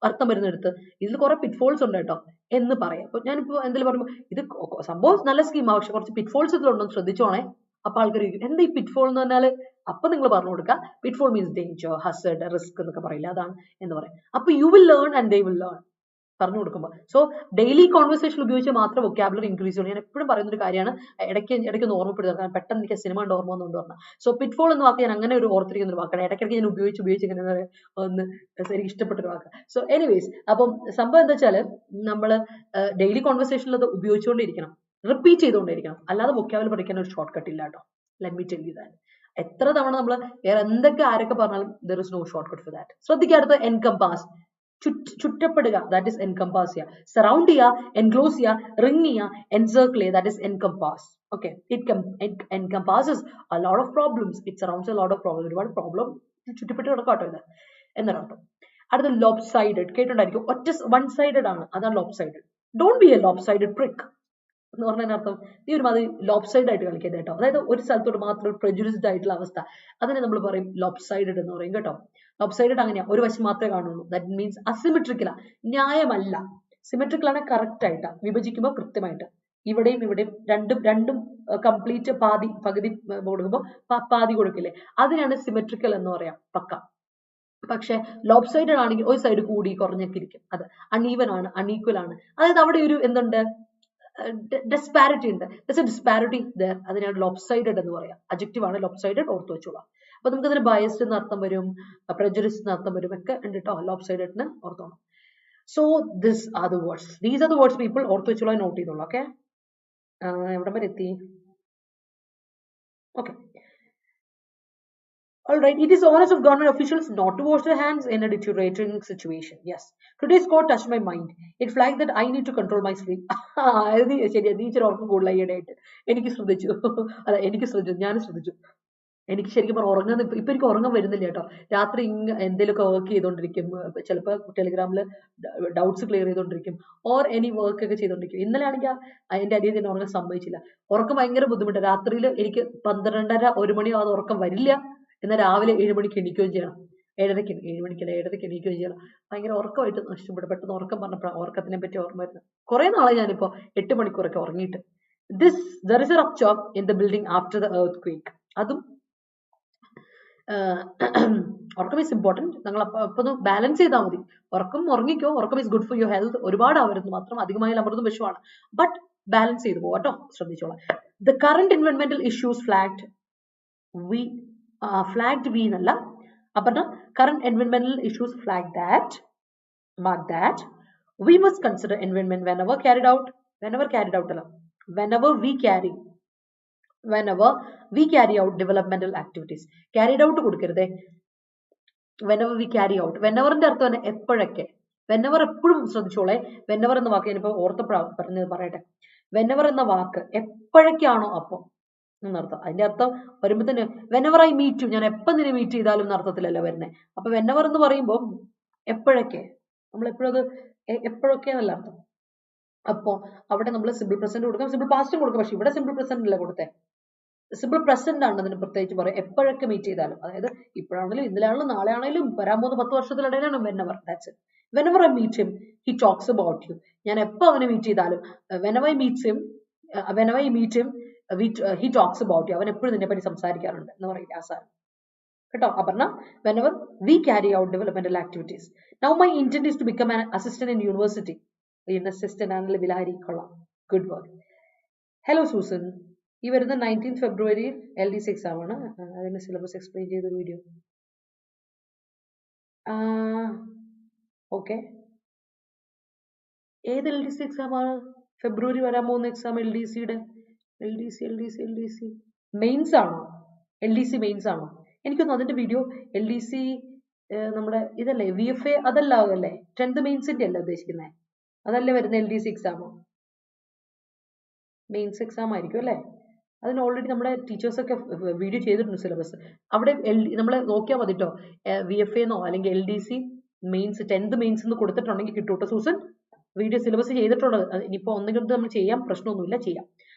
അർത്ഥം വരുന്നെടുത്ത് ഇതിൽ കുറെ പിറ്റ്ഫോൾസ് ഉണ്ട് കേട്ടോ എന്ന് പറയാം. അപ്പൊ ഞാനിപ്പോ എന്തെങ്കിലും പറയുമ്പോൾ ഇത് സംഭവം നല്ല സ്കീമാണ്, പക്ഷെ കുറച്ച് പിറ്റ്ഫോൾസ് ഇതിലുണ്ടോ ശ്രദ്ധിച്ചോണേ. അപ്പൊ ആൾക്കാർ എന്താ ഈ പിറ്റ്ഫോൾ എന്ന് പറഞ്ഞാൽ, അപ്പൊ നിങ്ങൾ പറഞ്ഞു കൊടുക്കുക പിറ്റ്ഫോൾ മീൻസ് ഡേഞ്ചർ, ഹസഡ്, റിസ്ക് എന്നൊക്കെ പറയില്ല, അതാണ് എന്ന് പറയാം. അപ്പൊ you will learn and they will learn പറഞ്ഞു കൊടുക്കുമ്പോൾ. സോ ഡെയിലി കോൺവെർസേഷൻ ഉപയോഗിച്ച് മാത്രം വൊക്കാബുലറി ഇൻക്രീസ് ചെയ്യണം. ഞാൻ എപ്പോഴും പറയുന്ന ഒരു കാര്യമാണ്, ഇടയ്ക്ക് ഒന്ന് ഓർമ്മപ്പെടുത്തുക, കാരണം പെട്ടെന്ന് എനിക്ക് സിനിമ ഉണ്ട് ഓർമ്മ ഒന്നുകൊണ്ട് പറഞ്ഞാൽ. സോ പിറ്റ്ഫോൾ എന്ന വാക്ക് ഞാൻ അങ്ങനെ ഒരു ഓർത്തിരിക്കുന്ന ഒരു വാക്കാണ്. ഇടയ്ക്കിടയ്ക്ക് ഞാൻ ഉപയോഗിച്ച് ഇങ്ങനെ ഒന്ന് എനിക്ക് ഇഷ്ടപ്പെട്ട ഒരു വാക്ക്. സോ എനിവേസ്, അപ്പം സംഭവം എന്താ വെച്ചാൽ, നമ്മൾ ഡെയിലി കോൺവെർസേഷനിൽ അത് ഉപയോഗിച്ചുകൊണ്ടിരിക്കണം, റിപ്പീറ്റ് ചെയ്തുകൊണ്ടിരിക്കണം. അല്ലാതെ വൊക്കാബുലറി പഠിക്കാൻ ഒരു ഷോർട്ട് കട്ട് ഇല്ല കേട്ടോ. Let me tell you that. എത്ര തവണ നമ്മൾ വേറെ എന്തൊക്കെ ആരൊക്കെ പറഞ്ഞാലും there is no short cut for that. ശ്രദ്ധിക്കാത്ത എൻകംപാസ്, ചുറ്റപ്പെടുക, ദാറ്റ് ഇസ് എൻകംപാസ് ചെയ്യുക. സറൗണ്ട് ചെയ്യുക, എൻക്ലോസ് ചെയ്യുക, റിംഗ് ചെയ്യുക, എൻസർക്കിൾ ചെയ്യുക, that is encompass. Okay, it encompasses a lot of problems, it surrounds a lot of problems. ഒരുപാട് പ്രോബ്ലം ചുറ്റപ്പെട്ട് കിടക്കാട്ടോ ഇത് എന്നൊരർത്ഥം. അടുത്ത ലോപ്പ് sided കേട്ടുണ്ടായിരിക്കും. ഒറ്റ വൺ സൈഡഡ് ആണ്, അതാണ് lopsided. Don't be a lopsided prick എന്ന് പറഞ്ഞതിനർത്ഥം നീ ഒരുമാതിരി ലോപ്പ് സൈഡ് ആയിട്ട് കളിക്കരുത് കേട്ടോ. അതായത് ഒരു സ്ഥലത്തോട് മാത്രം ഒരു പ്രെജുഡിസ്ഡ് ആയിട്ടുള്ള അവസ്ഥ, അതിനെ നമ്മൾ പറയും ലോപ്പ് സൈഡഡ് എന്ന് പറയും കേട്ടോ. ലോപ്പ് സൈഡഡ് അങ്ങനെയാ, ഒരു വശം മാത്രമേ കാണുള്ളൂ. ദാറ്റ് മീൻസ് അസിമെട്രിക്കലാ, ന്യായമല്ല. സിമെട്രിക്കൽ ആണ്, കറക്റ്റ് ആയിട്ടാ വിഭജിക്കുമ്പോൾ കൃത്യമായിട്ട് ഇവിടെയും രണ്ടും കംപ്ലീറ്റ് പകുതി കൊടുക്കുമ്പോൾ പാതി കൊടുക്കില്ലേ, അതിനാണ് സിമെട്രിക്കൽ എന്ന് പറയാം, പക്ക. പക്ഷെ ലോപ്പ് സൈഡഡ് ആണെങ്കിൽ ഒരു സൈഡ് കൂടി കുറഞ്ഞൊക്കെ ഇരിക്കും, അത് അൺഈവൻ ആണ്, അൺഈക്വൽ ആണ്. അതായത് അവിടെ ഒരു എന്തുണ്ട്, ഡിസ്പാരിറ്റി ഉണ്ട്. ഡിസ്പാരിറ്റി ദർ, അതിനാണ് ലോപ്സൈഡഡ് എന്ന് പറയാം. അഡ്ജക്റ്റീവ് ആണ് ലോപ്സൈഡഡ്, ഓർത്ത് വെച്ചോളാം. അപ്പൊ നമുക്ക് അതിന് ബയസ്ഡ് എന്ന് അർത്ഥം വരും, പ്രജുഡിസ് എന്ന് അർത്ഥം വരും, ഒക്കെ ഉണ്ട് കേട്ടോ ലോപ്സൈഡഡിന് ഓർത്തോണം. So this are the words, these are the words people ഓർത്ത് വെച്ചോളാം, നോട്ട് ചെയ്തോളാം. ഓക്കെ, എവിടെ വരെ എത്തി? Okay, all right. It is honest of government officials not to wash their hands in a deteriorating situation. Yes, today's quote touched my mind. It flagged that I need to control my sleep. ശരിയാ, നീ ഇച്ചിരി ഉറക്കം കൂടുതലായി ഈയിടെയായിട്ട്. ഞാൻ ശ്രദ്ധിച്ചു. എനിക്ക് ശരിക്കും പറഞ്ഞാൽ ഉറങ്ങാൻ ഇപ്പൊ എനിക്ക് ഉറങ്ങാൻ വരുന്നില്ല കേട്ടോ. രാത്രി എന്തെങ്കിലുമൊക്കെ വർക്ക് ചെയ്തോണ്ടിരിക്കും, ചിലപ്പോൾ ടെലിഗ്രാമിൽ ഡൗട്ട്സ് ക്ലിയർ ചെയ്തോണ്ടിരിക്കും, ഓർ എനി വർക്ക് ഒക്കെ ചെയ്തോണ്ടിരിക്കും. ഇന്നലെ ആണെങ്കിൽ എന്റെ അടിയിൽ തന്നെ ഉറങ്ങാൻ സമ്മതിച്ചില്ല. ഉറക്കം ഭയങ്കര ബുദ്ധിമുട്ട്. രാത്രിയിൽ എനിക്ക് 12:30 1 മണിയാവാതെ ഉറക്കം വരില്ല. എന്നാൽ രാവിലെ 7 മണിക്ക് എണീക്കുകയും ചെയ്യണം. 7:30 എണീക്കുകയും ചെയ്യണം. ഭയങ്കര ഉറക്കമായിട്ട് നഷ്ടപ്പെട്ടു. പെട്ടെന്ന് ഉറക്കം പറഞ്ഞപ്പോഴാണ് ഉറക്കത്തിനെ പറ്റി ഓർമ്മ വരുന്നത്. കുറെ നാളെ ഞാനിപ്പോ 8 മണിക്കൂറൊക്കെ ഉറങ്ങിയിട്ട്. There is a rupture in the building after the earthquake. അതും ഉറക്കം ഈസ് ഇമ്പോർട്ടൻറ്റ്. നിങ്ങൾ അപ്പൊ ബാലൻസ് ചെയ്താൽ മതി. ഉറങ്ങിക്കോ. ഉറക്കം is good for your health. ഒരുപാട് ആവരുത് മാത്രം, അധികമായ അമൃതും വിഷമാണ്. ബട്ട് ബാലൻസ് ചെയ്ത് പോവാട്ടോ, ശ്രദ്ധിച്ചോളാം. The current environmental issues flagged we എന്നല്ല, അപ്പ current environmental issues mark that we must consider environment whenever we carry out developmental activities. Carried out കൊടുക്കരുതേ, whenever we carry out. wheneverന്റെ അർത്ഥം തന്നെ എപ്പോഴൊക്കെ. whenever എപ്പോഴും ശ്രദ്ധിച്ചോളെ. whenever എന്ന വാക്ക് ഞാനിപ്പോ ഓർത്തപ്പോഴാണ് പറയട്ടെ. whenever എന്ന വാക്ക് എപ്പോഴൊക്കെയാണോ അപ്പം എന്നർത്ഥം. അതിന്റെ അർത്ഥം വരുമ്പോ തന്നെ whenever I meet you, ഞാൻ എപ്പം നിന്നെ മീറ്റ് ചെയ്താലും എന്ന അർത്ഥത്തിലല്ല വരുന്നത്. അപ്പൊ whenever എന്ന് പറയുമ്പോൾ എപ്പോഴൊക്കെ, നമ്മൾ എപ്പോഴും അത് എപ്പോഴൊക്കെ എന്നല്ല അർത്ഥം. അപ്പോൾ അവിടെ നമ്മൾ സിമ്പിൾ പ്രസന്റ് കൊടുക്കാം, സിമ്പിൾ പാസ്റ്റും കൊടുക്കാം. പക്ഷെ ഇവിടെ സിമ്പിൾ പ്രസന്റ് അല്ല കൊടുത്തേ, സിമ്പിൾ പ്രസന്റ് ആണ് അതിന് പ്രത്യേകിച്ച് പറയും. എപ്പോഴൊക്കെ മീറ്റ് ചെയ്താലും, അതായത് ഇപ്പോഴാണെങ്കിലും ഇന്നലെയാണെങ്കിലും നാളെ ആണെങ്കിലും വരാൻ പോകുന്ന 10 വർഷത്തിലിടയിലാണ് whenever, that's it. Whenever I meet him, he talks about you. ഞാൻ എപ്പോൾ അവനെ മീറ്റ് ചെയ്താലും whenever I meet him, he talks about you. അവൻ എപ്പോഴും നിന്നെ പറ്റി സംസാരിക്കാറുണ്ട് എന്ന് പറയില്ല ആ സാർ കേട്ടോ. Aparna, whenever we carry out developmental activities. Now my intent is to become an assistant in university. Assistant ആണല്ലോ വിലാരി, കൊള്ളാം, good work. Hello Susan, ഈ വരുന്ന 19th February LDC എക്സാം ആണ്. അതിന്റെ സിലബസ് എക്സ്പ്ലെയിൻ ചെയ്തൊരു വീഡിയോ. ഓക്കെ, ഏത് LDC എക്സാം ആണ് ഫെബ്രുവരി വരാൻ പോകുന്ന എക്സാം? LDC മെയിൻസ് ആണോ? LDC മെയിൻസ് ആണോ? എനിക്കൊന്നും അതിന്റെ വീഡിയോ LDC നമ്മുടെ ഇതല്ലേ VFA അതല്ല അല്ലേ, 10th മെയിൻസിന്റെ അല്ലേ ഉദ്ദേശിക്കുന്നത്? അതല്ലേ വരുന്ന LDC എക്സാമോ? മെയിൻസ് എക്സാം ആയിരിക്കും അല്ലേ? അതിന് ഓൾറെഡി നമ്മുടെ ടീച്ചേഴ്സൊക്കെ വീഡിയോ ചെയ്തിട്ടുണ്ട് സിലബസ്. അവിടെ നമ്മൾ നോക്കിയാൽ മതി കേട്ടോ, VFA എന്നോ അല്ലെങ്കിൽ LDC മെയിൻസ് 10th മെയിൻസ് എന്ന് കൊടുത്തിട്ടുണ്ടെങ്കിൽ കിട്ടൂട്ടോ സൂസൻ. വീഡിയോ സിലബസ് ചെയ്തിട്ടുള്ളത്. ഇനിയിപ്പോൾ ഒന്നുകിൽ നമ്മൾ ചെയ്യാം, പ്രശ്നമൊന്നുമില്ല, ചെയ്യാം.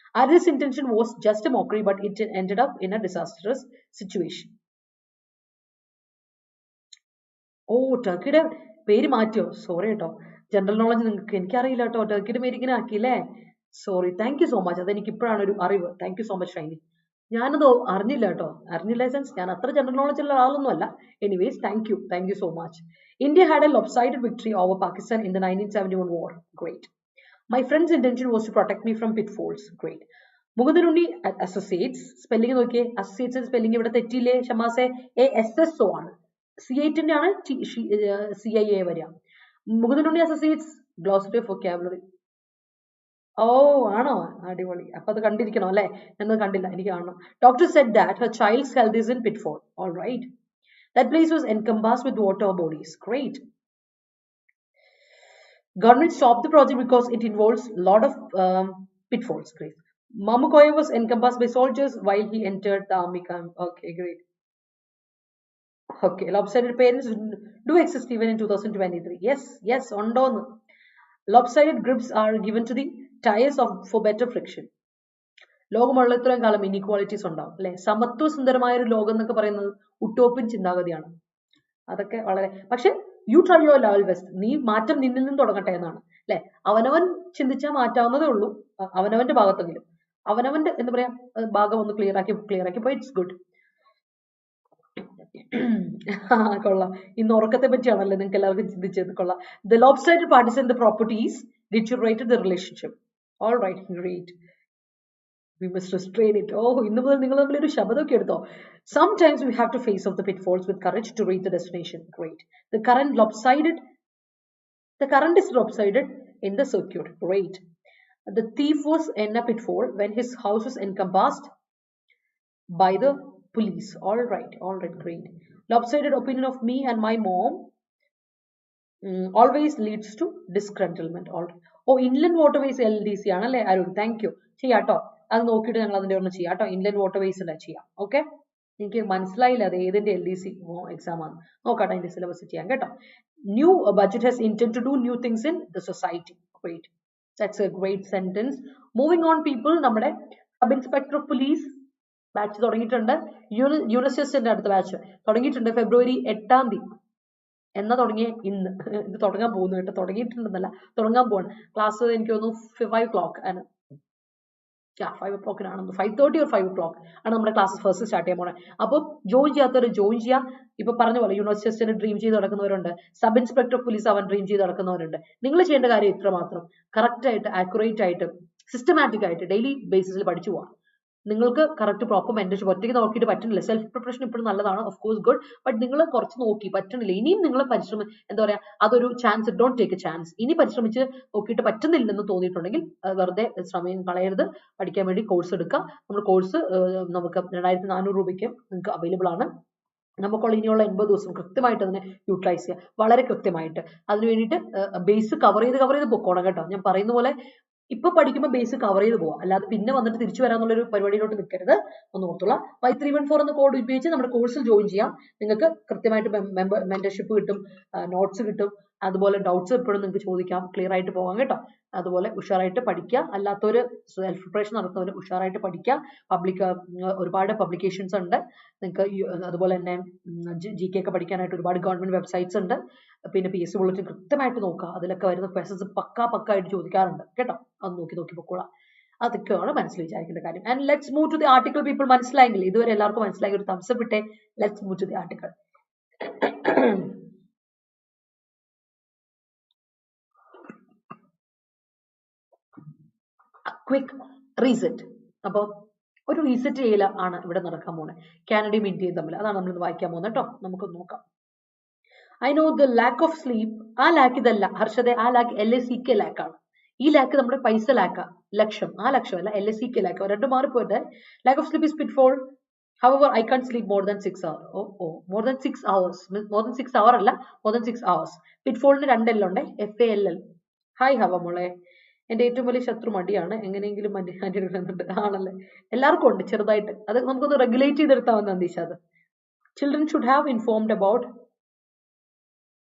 This intention was just a mockery, but it ended up in a disastrous situation. ഓ, ടർക്കിയുടെ പേര് മാറ്റിയോ? സോറി കേട്ടോ, ജനറൽ നോളജ് നിങ്ങൾക്ക് എനിക്കറിയില്ല കേട്ടോ, ടർക്കിയുടെ പേര് ഇങ്ങനെ ആക്കിയില്ലേ, sorry. Thank you so much, അതെനിക്ക് ഇപ്പോഴാണ് ഒരു അറിവ്. Thank you so much Shiny. ഞാനത് അറിഞ്ഞില്ല കേട്ടോ, അറിഞ്ഞില്ല സെൻസ് ഞാൻ അത്ര ജനറൽ നോളജ് ഉള്ള ആളൊന്നും അല്ല. Anyways, thank you so much. India had a lopsided victory over Pakistan in the 1971 war. Great. My friend's intention was to protect me from pitfalls. Great. Mukundanunni associates spelling നോക്കിയേ, associates spelling ഇവിടെ തെറ്റില്ലേ ഷമാസെ? ASSO ആണ്, C8 ആണ് CIA വരിക. Mukundanunni associates glossary of vocabulary. ഓ ആണോ, അടിപൊളി. അപ്പൊ അത് കണ്ടിരിക്കണം അല്ലെ? എന്നത് കണ്ടില്ല, എനിക്ക് കാണണം. Doctor said that her child's health is in pitfall. All right. That place was encompassed with water bodies. Great. Government stopped the project because it involves a lot of pitfalls. Great. Mamukoya was encompassed by soldiers while he entered the army camp. Okay, great. Okay, lopsided parents do exist even in 2023. Yes, on. Lopsided grips are given to the tires for better friction. ലോകമുള്ള ഇത്രയും കാലം inequalities ഉണ്ടാവും അല്ലെ? സമത്വ സുന്ദരമായ ഒരു ലോകം എന്നൊക്കെ പറയുന്നത് ഉട്ടോപ്യൻ ചിന്താഗതിയാണ്. അതൊക്കെ വളരെ, പക്ഷെ you try your level best. നീ മാറ്റം നിന്നിൽ നിന്ന് തുടങ്ങട്ടെ എന്നാണ് അല്ലെ? അവനവൻ ചിന്തിച്ചാൽ മാറ്റാവുന്നതേ ഉള്ളൂ, അവനവന്റെ ഭാഗത്തെങ്കിലും. അവനവന്റെ എന്താ പറയാ ഭാഗം ഒന്ന് ക്ലിയർ ആക്കി പോയി, ഇറ്റ്സ് ഗുഡ്. കൊള്ളാം, ഇന്ന് ഉറക്കത്തെ പറ്റിയാണല്ലേ നിങ്ങൾക്ക് എല്ലാവർക്കും ചിന്തിച്ചത്. കൊള്ളാം. The lopsided parties and the properties deteriorated the relationship. All right, great. We must restrain it. Oh, ഇന്ന് മുതൽ നിങ്ങൾ തമ്മിൽ ഒരു ശബ്ദമൊക്കെ എടുത്തോ. Sometimes we have to face off the pitfalls with courage to reach the destination. Great. The current is lopsided in the circuit. Great. The thief was in a pitfall when his house was encompassed by the police. All right, great. Lopsided opinion of me and my mom always leads to disgruntlement. All right. Oh, inland waterways LDC ആണല്ലേ Arun? Thank you. ചെയ്യാട്ടോ, അത് നോക്കിയിട്ട് ഞങ്ങൾ അതിന്റെ ഒന്ന് ചെയ്യാം കേട്ടോ. Inland waterways ചെയ്യാം. ഓക്കെ, എനിക്ക് മനസ്സിലായില്ല അത് ഏതിന്റെ LDC എക്സാം ആണ്. നോക്കാട്ടെ അതിന്റെ സിലബസ് ചെയ്യാം കേട്ടോ. New budget has intend to do new things in the society. Great, that's a great sentence. Moving on people, നമ്മുടെ sub inspector of police batch തുടങ്ങിയിട്ടുണ്ട്. യൂണിവേഴ്സിറ്റിന്റെ അടുത്ത ബാച്ച് തുടങ്ങിയിട്ടുണ്ട് February 8 എന്നാ തുടങ്ങിയ ഇന്ന് ഇത് തുടങ്ങാൻ പോകുന്നു കേട്ടോ. തുടങ്ങിയിട്ടുണ്ടെന്നല്ല, തുടങ്ങാൻ പോവാണ്. ക്ലാസ് എനിക്ക് തോന്നുന്നു 5 o'clock ആണ്. 5 o'clock 5:30 or 5 o'clock ആണ് നമ്മുടെ ക്ലാസ് ഫസ്റ്റ് സ്റ്റാർട്ട് ചെയ്യാൻ പോണേ. അപ്പോൾ ജോയിൻ ചെയ്യാത്തവർ ജോയിൻ ചെയ്യാം. ഇപ്പൊ പറഞ്ഞ പോലെ യൂണിവേഴ്സിറ്റി ഡ്രീം ചെയ്ത് നടക്കുന്നവരുണ്ട്, സബ് ഇൻസ്പെക്ടർ ഓഫ് പോലീസ് ആവാൻ ഡ്രീം ചെയ്ത് നടക്കുന്നവരുണ്ട്. നിങ്ങൾ ചെയ്യേണ്ട കാര്യം ഇത്ര മാത്രം, കറക്റ്റ് ആയിട്ട് ആക്യുറേറ്റ് ആയിട്ട് സിസ്റ്റമാറ്റിക് ആയിട്ട് ഡെയിലി ബേസിസിൽ പഠിച്ചു പോവാം. നിങ്ങൾക്ക് കറക്റ്റ് പ്രോപ്പർ മെന്റർഷിപ്പ് ഒറ്റയ്ക്ക് നോക്കിയിട്ട് പറ്റുന്നില്ല. സെൽഫ് പ്രിപ്പറേഷൻ ഇപ്പോഴും നല്ലതാണ്, ഓഫ് കോഴ്സ് ഗുഡ്. ബട്ട് നിങ്ങൾ കുറച്ച് നോക്കി പറ്റുന്നില്ല, ഇനിയും നിങ്ങൾ എന്താ പറയാ, അതൊരു chance, don't take A chance. ഇനി പരിശ്രമിച്ച് നോക്കിയിട്ട് പറ്റുന്നില്ലെന്ന് തോന്നിയിട്ടുണ്ടെങ്കിൽ വെറുതെ സമയം കളയരുത്, പഠിക്കാൻ വേണ്ടി കോഴ്സ് എടുക്കുക. നമ്മൾ കോഴ്സ് നമുക്ക് 2400 രൂപയ്ക്ക് നിങ്ങൾക്ക് അവൈലബിൾ ആണ്. നമുക്കുള്ള ഇനിയുള്ള 80 ദിവസം കൃത്യമായിട്ട് അതിനെ യൂട്ടിലൈസ് ചെയ്യുക, വളരെ കൃത്യമായിട്ട്. അതിന് വേണ്ടിയിട്ട് ബേസ് കവർ ചെയ്ത് പൊക്കോണം കേട്ടോ. ഞാൻ പറയുന്ന പോലെ ഇപ്പൊ പഠിക്കുമ്പോൾ ബേസ് കവർ ചെയ്ത് പോവാം, അല്ലാതെ പിന്നെ വന്നിട്ട് തിരിച്ചു വരാന്നുള്ളൊരു പരിപാടിയിലോട്ട് നിൽക്കരുത്. ഒന്ന് ഓർത്തുള്ള 5314 എന്ന കോഡ് ഉപയോഗിച്ച് നമ്മുടെ കോഴ്സിൽ ജോയിൻ ചെയ്യാം. നിങ്ങൾക്ക് കൃത്യമായിട്ട് മെന്റർഷിപ്പ് കിട്ടും, നോട്ട്സ് കിട്ടും, അതുപോലെ ഡൗട്ട്സ് എപ്പോഴും നിങ്ങൾക്ക് ചോദിക്കാം, ക്ലിയർ ആയിട്ട് പോകാം കേട്ടോ. അതുപോലെ ഉഷാറായിട്ട് പഠിക്കുക. അല്ലാത്തവർ സെൽഫ് പ്രിപ്പറേഷൻ നടത്തുന്നവർ ഉഷാറായിട്ട് പഠിക്കുക. ഒരുപാട് പബ്ലിക്കേഷൻസ് ഉണ്ട് നിങ്ങൾക്ക്. അതുപോലെ തന്നെ GK ഒക്കെ പഠിക്കാനായിട്ട് ഒരുപാട് ഗവൺമെന്റ് വെബ്സൈറ്റ്സ് ഉണ്ട്. പിന്നെ PSC ബുള്ളറ്റിൻ കൃത്യമായിട്ട് നോക്കുക. അതിലൊക്കെ വരുന്ന ക്വസ്റ്റൻസ് പക്ക ആയിട്ട് ചോദിക്കാറുണ്ട് കേട്ടോ. അത് നോക്കി പൊക്കോളാം. അതൊക്കെയാണ് മനസ്സിൽ വിചാരിക്കേണ്ട കാര്യം. And let's move to the article. People മനസ്സിലായെങ്കിൽ, ഇതുവരെ എല്ലാവർക്കും മനസ്സിലായി, ഒരു തംസ് അപ്പ് ഇട്ടേ. Let's move to the article. Quick reset. അപ്പോൾ ഒരു റീസെറ്റ് ചെയ്യൽ ആണ് ഇവിടെ നടക്കാൻ പോകുന്നത്, കാനഡയും ഇന്ത്യയും തമ്മിൽ. അതാണ് നമ്മൾ വായിക്കാൻ പോകുന്നത് കേട്ടോ. നമുക്ക് നോക്കാം. I know the lakh of sleep. ആ ലാക്ക് ഇതല്ല ഹർഷദെ, ആ ലാക്ക് LACK ലാക്കാണ്. ഈ ലാക്ക് നമ്മുടെ പൈസ ലാക്ക, ലക്ഷം. ആ ലക്ഷമല്ല, LACK ലാക്ക്. രണ്ടും മാറിപ്പോയിട്ട്. Lack of sleep is pitfall. However, I can't sleep more than 6 hours. More than 6 hours. More than 6 hours അല്ല, more than 6 hours. pitfallന് 2 L ഉണ്ട്, FALL. ഹായ് ഹവ മോളെ. എന്റെ ഏറ്റവും വലിയ ശത്രു മടിയാണ്. എങ്ങനെയെങ്കിലും മാറ്റിയെടുക്കുന്നുണ്ട്. ആണല്ലേ, എല്ലാവർക്കും ഉണ്ട് ചെറുതായിട്ട്. അത് നമുക്കൊന്ന് റെഗുലേറ്റ് ചെയ്തെടുത്താവുന്ന അന്തീഷ. അത് children should have informed about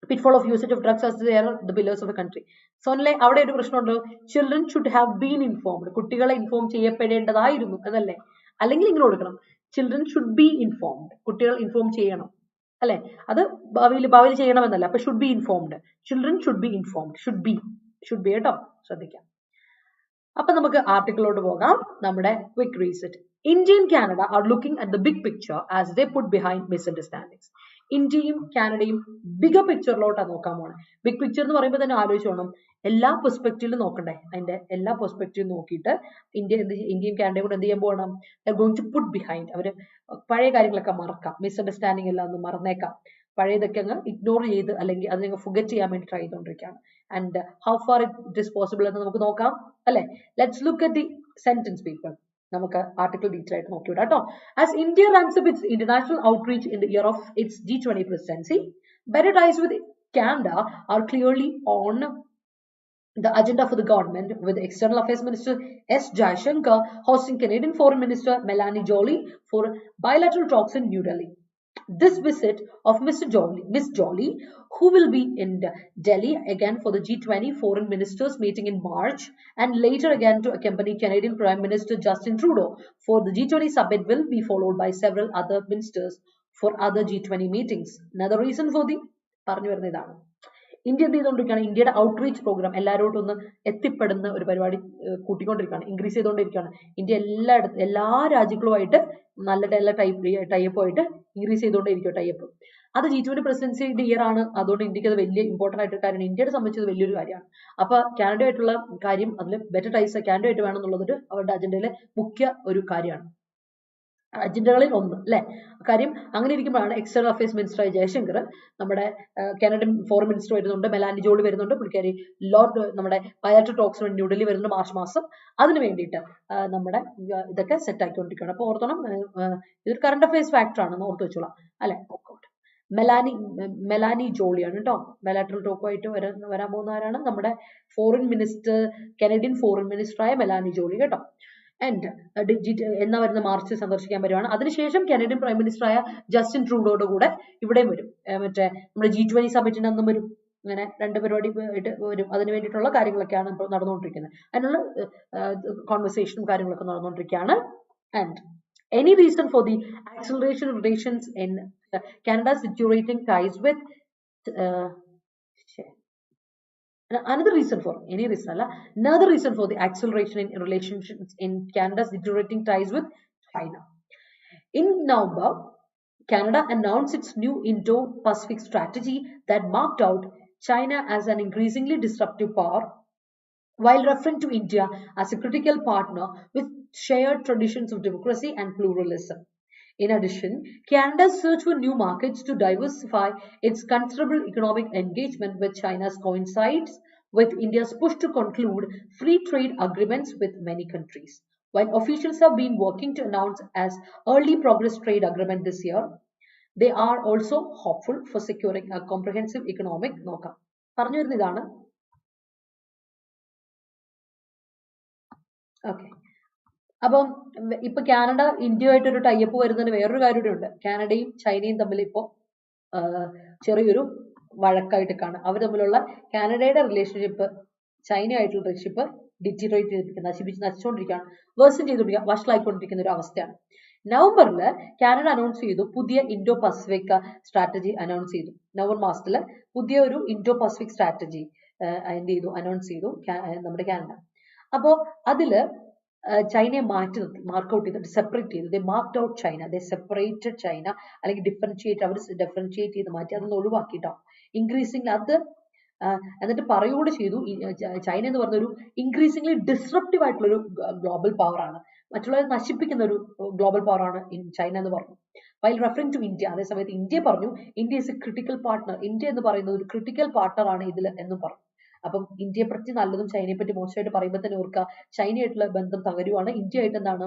pitfall of usage of drugs as they are the pillars of the country. സോനലെ, അവിടെ ഒരു പ്രശ്നമുണ്ടോ? children should have been informed. കുട്ടികളെ ഇൻഫോം ചെയ്യപ്പെടേണ്ടതായിരുന്നു എന്നല്ലേ? അല്ലെങ്കിൽ ഇങ്ങനെ കൊടുക്കണം, children should be informed. കുട്ടികൾ ഇൻഫോം ചെയ്യണം അല്ലെ? അത് ഭാവിയിൽ ചെയ്യണമെന്നല്ല. അപ്പൊ should be informed. children should be informed. should be കേട്ടോ, ശ്രദ്ധിക്കാം. അപ്പൊ നമുക്ക് ആർട്ടിക്കിളോട്ട് പോകാം. നമ്മുടെ quick reset. India and Canada are looking at the big picture as they put behind misunderstandings. ഇന്ത്യയും കാനഡയും ബിഗർ പിക്ചറിലോട്ടാണ് നോക്കാൻ പോണേ. ബിഗ് പിക്ചർ എന്ന് പറയുമ്പോൾ തന്നെ ആലോചിച്ചോണം, എല്ലാ പെർസ്പെക്റ്റീവിലും നോക്കണ്ടേ. അതിന്റെ എല്ലാ പെർസ്പെക്റ്റീവും നോക്കിയിട്ട് ഇന്ത്യയും കാനഡയും കൂടെ എന്ത് ചെയ്യാൻ പോകണം? Going to put behind. അവര് പഴയ കാര്യങ്ങളൊക്കെ മറക്കാം, മിസ്അണ്ടർസ്റ്റാൻഡിംഗ് എല്ലാം ഒന്ന് മറന്നേക്കാം, പഴയതൊക്കെ അങ്ങ് ഇഗ്നോർ ചെയ്ത് അല്ലെങ്കിൽ അതിനെ ഫുഗറ്റ് ചെയ്യാൻ വേണ്ടി ട്രൈ ചെയ്തുകൊണ്ടിരിക്കുകയാണ്. And how far it is possible എന്ന് നമുക്ക് നോക്കാം അല്ലെ. Let's look at the sentence people. നമുക്ക് ആർട്ടിക്കിൾ ഡീറ്റെയിൽ ആയിട്ട് നോക്കി വിടാം കേട്ടോ. As India rams up it's international outreach in the year of its G20 presidency, better ties with Canada are clearly on the agenda for the government, with External Affairs Minister S. Jaishankar hosting Canadian Foreign Minister Melanie Joly for bilateral talks in New Delhi. This visit of Miss Joly, who will be in Delhi again for the G20 foreign ministers meeting in March, and later again to accompany Canadian Prime Minister Justin Trudeau for the G20 summit, will be followed by several other ministers for other G20 meetings. Another reason for the പറഞ്ഞു വരുന്ന ഇതാണ്, India എന്ത് ചെയ്തുകൊണ്ടിരിക്കുകയാണ്? ഇന്ത്യയുടെ outreach programme എല്ലാവരോടും ഒന്ന് എത്തിപ്പെടുന്ന ഒരു പരിപാടി കൂട്ടിക്കൊണ്ടിരിക്കുകയാണ്, ഇൻക്രീസ് ചെയ്തുകൊണ്ടിരിക്കുകയാണ്. ഇന്ത്യ എല്ലാ രാജ്യങ്ങളുമായിട്ട് നല്ല ടൈപ്പായിട്ട് ഇൻക്രീസ് ചെയ്തുകൊണ്ടേയിരിക്കും ടൈപ്പ്. അത് G20 പ്രസിഡൻസിയുടെ ഇയർ ആണ്. അതുകൊണ്ട് ഇന്ത്യക്ക് അത് വലിയ ഇമ്പോർട്ടന്റ് ആയിട്ട് കാര്യം, ഇന്ത്യയെ സംബന്ധിച്ചത് വലിയൊരു കാര്യമാണ്. അപ്പൊ കാനഡയായിട്ടുള്ള കാര്യം, അതിൽ ബെറ്റർ ടൈസ് കാനഡയായിട്ട് വേണം എന്നുള്ളത് അവരുടെ അജണ്ടയിലെ മുഖ്യ ഒരു കാര്യമാണ്, അജണ്ടകളിൽ ഒന്ന് അല്ലെ. കാര്യം അങ്ങനെ ഇരിക്കുമ്പോഴാണ് എക്സ്റ്റേണൽ അഫയേഴ്സ് മിനിസ്റ്റർ ജയശങ്കർ, നമ്മുടെ കാനഡൻ ഫോറിൻ മിനിസ്റ്റർ വരുന്നുണ്ട്, മെലാനി ജോളി വരുന്നുണ്ട്, പുള്ളിക്കാരി നമ്മുടെ ബയലാറ്ററൽ ടോക്സ് വേണ്ടി ന്യൂഡൽഹി വരുന്നുണ്ട് മാർച്ച് മാസം. അതിന് വേണ്ടിയിട്ട് നമ്മുടെ ഇതൊക്കെ സെറ്റ് ആക്കിക്കൊണ്ടിരിക്കുകയാണ്. അപ്പൊ ഓർത്തോണം, ഇതൊരു കറണ്ട് അഫയേഴ്സ് ഫാക്ടർ ആണെന്ന് ഓർത്ത് വെച്ചോളാം അല്ലെ. മെലാനി ജോളിയാണ് കേട്ടോ. ബയലാറ്ററൽ ടോക്കുമായിട്ട് വരാൻ പോകുന്ന ആരാണ്? നമ്മുടെ ഫോറിൻ മിനിസ്റ്റർ, കനേഡിയൻ ഫോറിൻ മിനിസ്റ്ററായ മെലാനി ജോളി കേട്ടോ. ആൻഡ് എന്നാ വരുന്ന മാർച്ച് സന്ദർശിക്കാൻ വരുവാണ്. അതിനുശേഷം കനേഡിയൻ പ്രൈം മിനിസ്റ്ററായ ജസ്റ്റിൻ ട്രൂഡോയുടെ കൂടെ ഇവിടെയും വരും, മറ്റേ നമ്മുടെ G20 സമ്മിറ്റിന് അന്നും വരും. അങ്ങനെ രണ്ട് പരിപാടി വരും. അതിന് വേണ്ടിയിട്ടുള്ള കാര്യങ്ങളൊക്കെയാണ് ഇപ്പോൾ നടന്നുകൊണ്ടിരിക്കുന്നത്. അതിനുള്ള കോൺവെർസേഷനും കാര്യങ്ങളൊക്കെ നടന്നുകൊണ്ടിരിക്കുകയാണ്. And any reason for the acceleration of relations in Canada's deteriorating ties with another reason for the acceleration in relations in Canada's deteriorating ties with China. In November, Canada announced its new Indo-Pacific strategy that marked out China as an increasingly disruptive power, while referring to India as a critical partner with shared traditions of democracy and pluralism. In addition, Canada's search for new markets to diversify its considerable economic engagement with China coincides with India's push to conclude free trade agreements with many countries. While officials have been working to announce as early progress trade agreement this year, they are also hopeful for securing a comprehensive economic നോക്കാം. പറഞ്ഞു വരുന്ന ഇതാണ്. Okay, അപ്പം ഇപ്പൊ Canada ഇന്ത്യയുമായിട്ട് ഒരു type വരുന്നതിന് വേറൊരു കാര്യം കൂടെ ഉണ്ട്. കാനഡയും ചൈനയും തമ്മിൽ ഇപ്പോ ചെറിയൊരു വഴക്കായിട്ട് കാണുക. അവർ തമ്മിലുള്ള കാനഡയുടെ റിലേഷൻഷിപ്പ് ചൈനയായിട്ടുള്ള റിലേഷൻഷിപ്പ് ഡിറ്റീറിയേറ്റ് ചെയ്തിരിക്കുന്നത്, നശിച്ചുകൊണ്ടിരിക്കുകയാണ്, വേഴ്സൺ ചെയ്തുകൊണ്ടിരിക്കുക, വഷളായിക്കൊണ്ടിരിക്കുന്ന ഒരു അവസ്ഥയാണ്. നവംബറിൽ കാനഡ അനൗൺസ് ചെയ്തു പുതിയ ഇൻഡോ പസഫിക് സ്ട്രാറ്റജി അനൗൺസ് ചെയ്തു. നവംബർ മാസത്തിൽ പുതിയ ഒരു ഇൻഡോ പസഫിക് സ്ട്രാറ്റജി എന്ത് ചെയ്തു, അനൗൺസ് ചെയ്തു നമ്മുടെ കാനഡ. അപ്പോൾ അതില് ചൈനയെ മാറ്റി നിർത്തി, മാർക്കൗട്ട് ചെയ്തിട്ട് സെപ്പറേറ്റ് ചെയ്തു. ദേ മാർക്ക്ഡ് ഔട്ട് ചൈന, ദേ സെപ്പറേറ്റഡ് ചൈന, അല്ലെങ്കിൽ ഡിഫറൻഷിയേറ്റ്, അവർ ഡിഫറൻഷിയേറ്റ് ചെയ്ത് മാറ്റി, അതൊന്ന് ഒഴിവാക്കിട്ടോ. ഇൻക്രീസിംഗ് അത് എന്നിട്ട് പറയുകൂടി ചെയ്തു, ചൈന എന്ന് പറഞ്ഞ ഒരു ഇൻക്രീസിംഗ്ലി ഡിസ്റപ്റ്റീവ് ആയിട്ടുള്ള ഒരു ഗ്ലോബൽ പവർ ആണ്, മറ്റുള്ളവരെ നശിപ്പിക്കുന്ന ഒരു ഗ്ലോബൽ പവർ ആണ് ചൈന എന്ന് പറഞ്ഞു. വൈൽ റെഫറിംഗ് ടു ഇന്ത്യ, അതേസമയത്ത് ഇന്ത്യ പറഞ്ഞു India is A critical partner, India എന്ന് പറയുന്നത് ഒരു ക്രിട്ടിക്കൽ പാർട്ട്ണർ ആണ് ഇതിൽ എന്നും പറഞ്ഞു. അപ്പം ഇന്ത്യയെ പറ്റി നല്ലതും ചൈനയെ പറ്റി മോശമായിട്ട് പറയുമ്പോൾ തന്നെ ഓർക്കുക, ചൈനയായിട്ടുള്ള ബന്ധം തകരുവാണ്, ഇന്ത്യ ആയിട്ട് എന്താണ്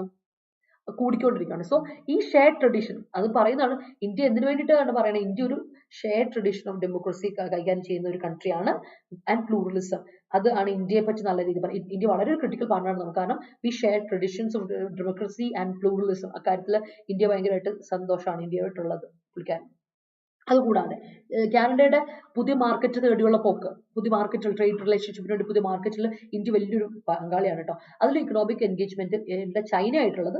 കൂടിക്കൊണ്ടിരിക്കുകയാണ്. സോ ഈ ഷെയർഡ് ട്രഡീഷൻ അത് പറയുന്നതാണ്. ഇന്ത്യ എന്തിനു വേണ്ടിയിട്ടാണ് പറയുന്നത്, ഇന്ത്യ ഒരു ഷെയർഡ് ട്രഡീഷൻ ഓഫ് ഡെമോക്രസി കൈകാര്യം ചെയ്യുന്ന ഒരു കൺട്രിയാണ് ആൻഡ് പ്ലൂറലിസം. അത് ആണ് ഇന്ത്യയെ പറ്റി നല്ല രീതിയിൽ പറയുന്നത്. ഇന്ത്യ വളരെ ഒരു ക്രിട്ടിക്കൽ പാർട്ണറാണ് നമുക്ക്, കാരണം we share traditions of democracy and pluralism. അക്കാര്യത്തിൽ ഇന്ത്യ ഭയങ്കരമായിട്ട് സന്തോഷമാണ് ഇന്ത്യയായിട്ടുള്ളത് പുള്ളിക്കാരൻ. അതുകൂടാതെ കാനഡയുടെ പുതിയ മാർക്കറ്റ് തേടിയുള്ള പോക്ക്, പുതിയ മാർക്കറ്റിൽ ട്രേഡ് റിലേഷൻഷിപ്പിന് വേണ്ടി പുതിയ മാർക്കറ്റിൽ ഇന്ത്യ വലിയൊരു പങ്കാളിയാണ് കേട്ടോ. അതിൽ ഇക്കണോമിക് എൻഗേജ്മെന്റ് ചൈന ആയിട്ടുള്ളത്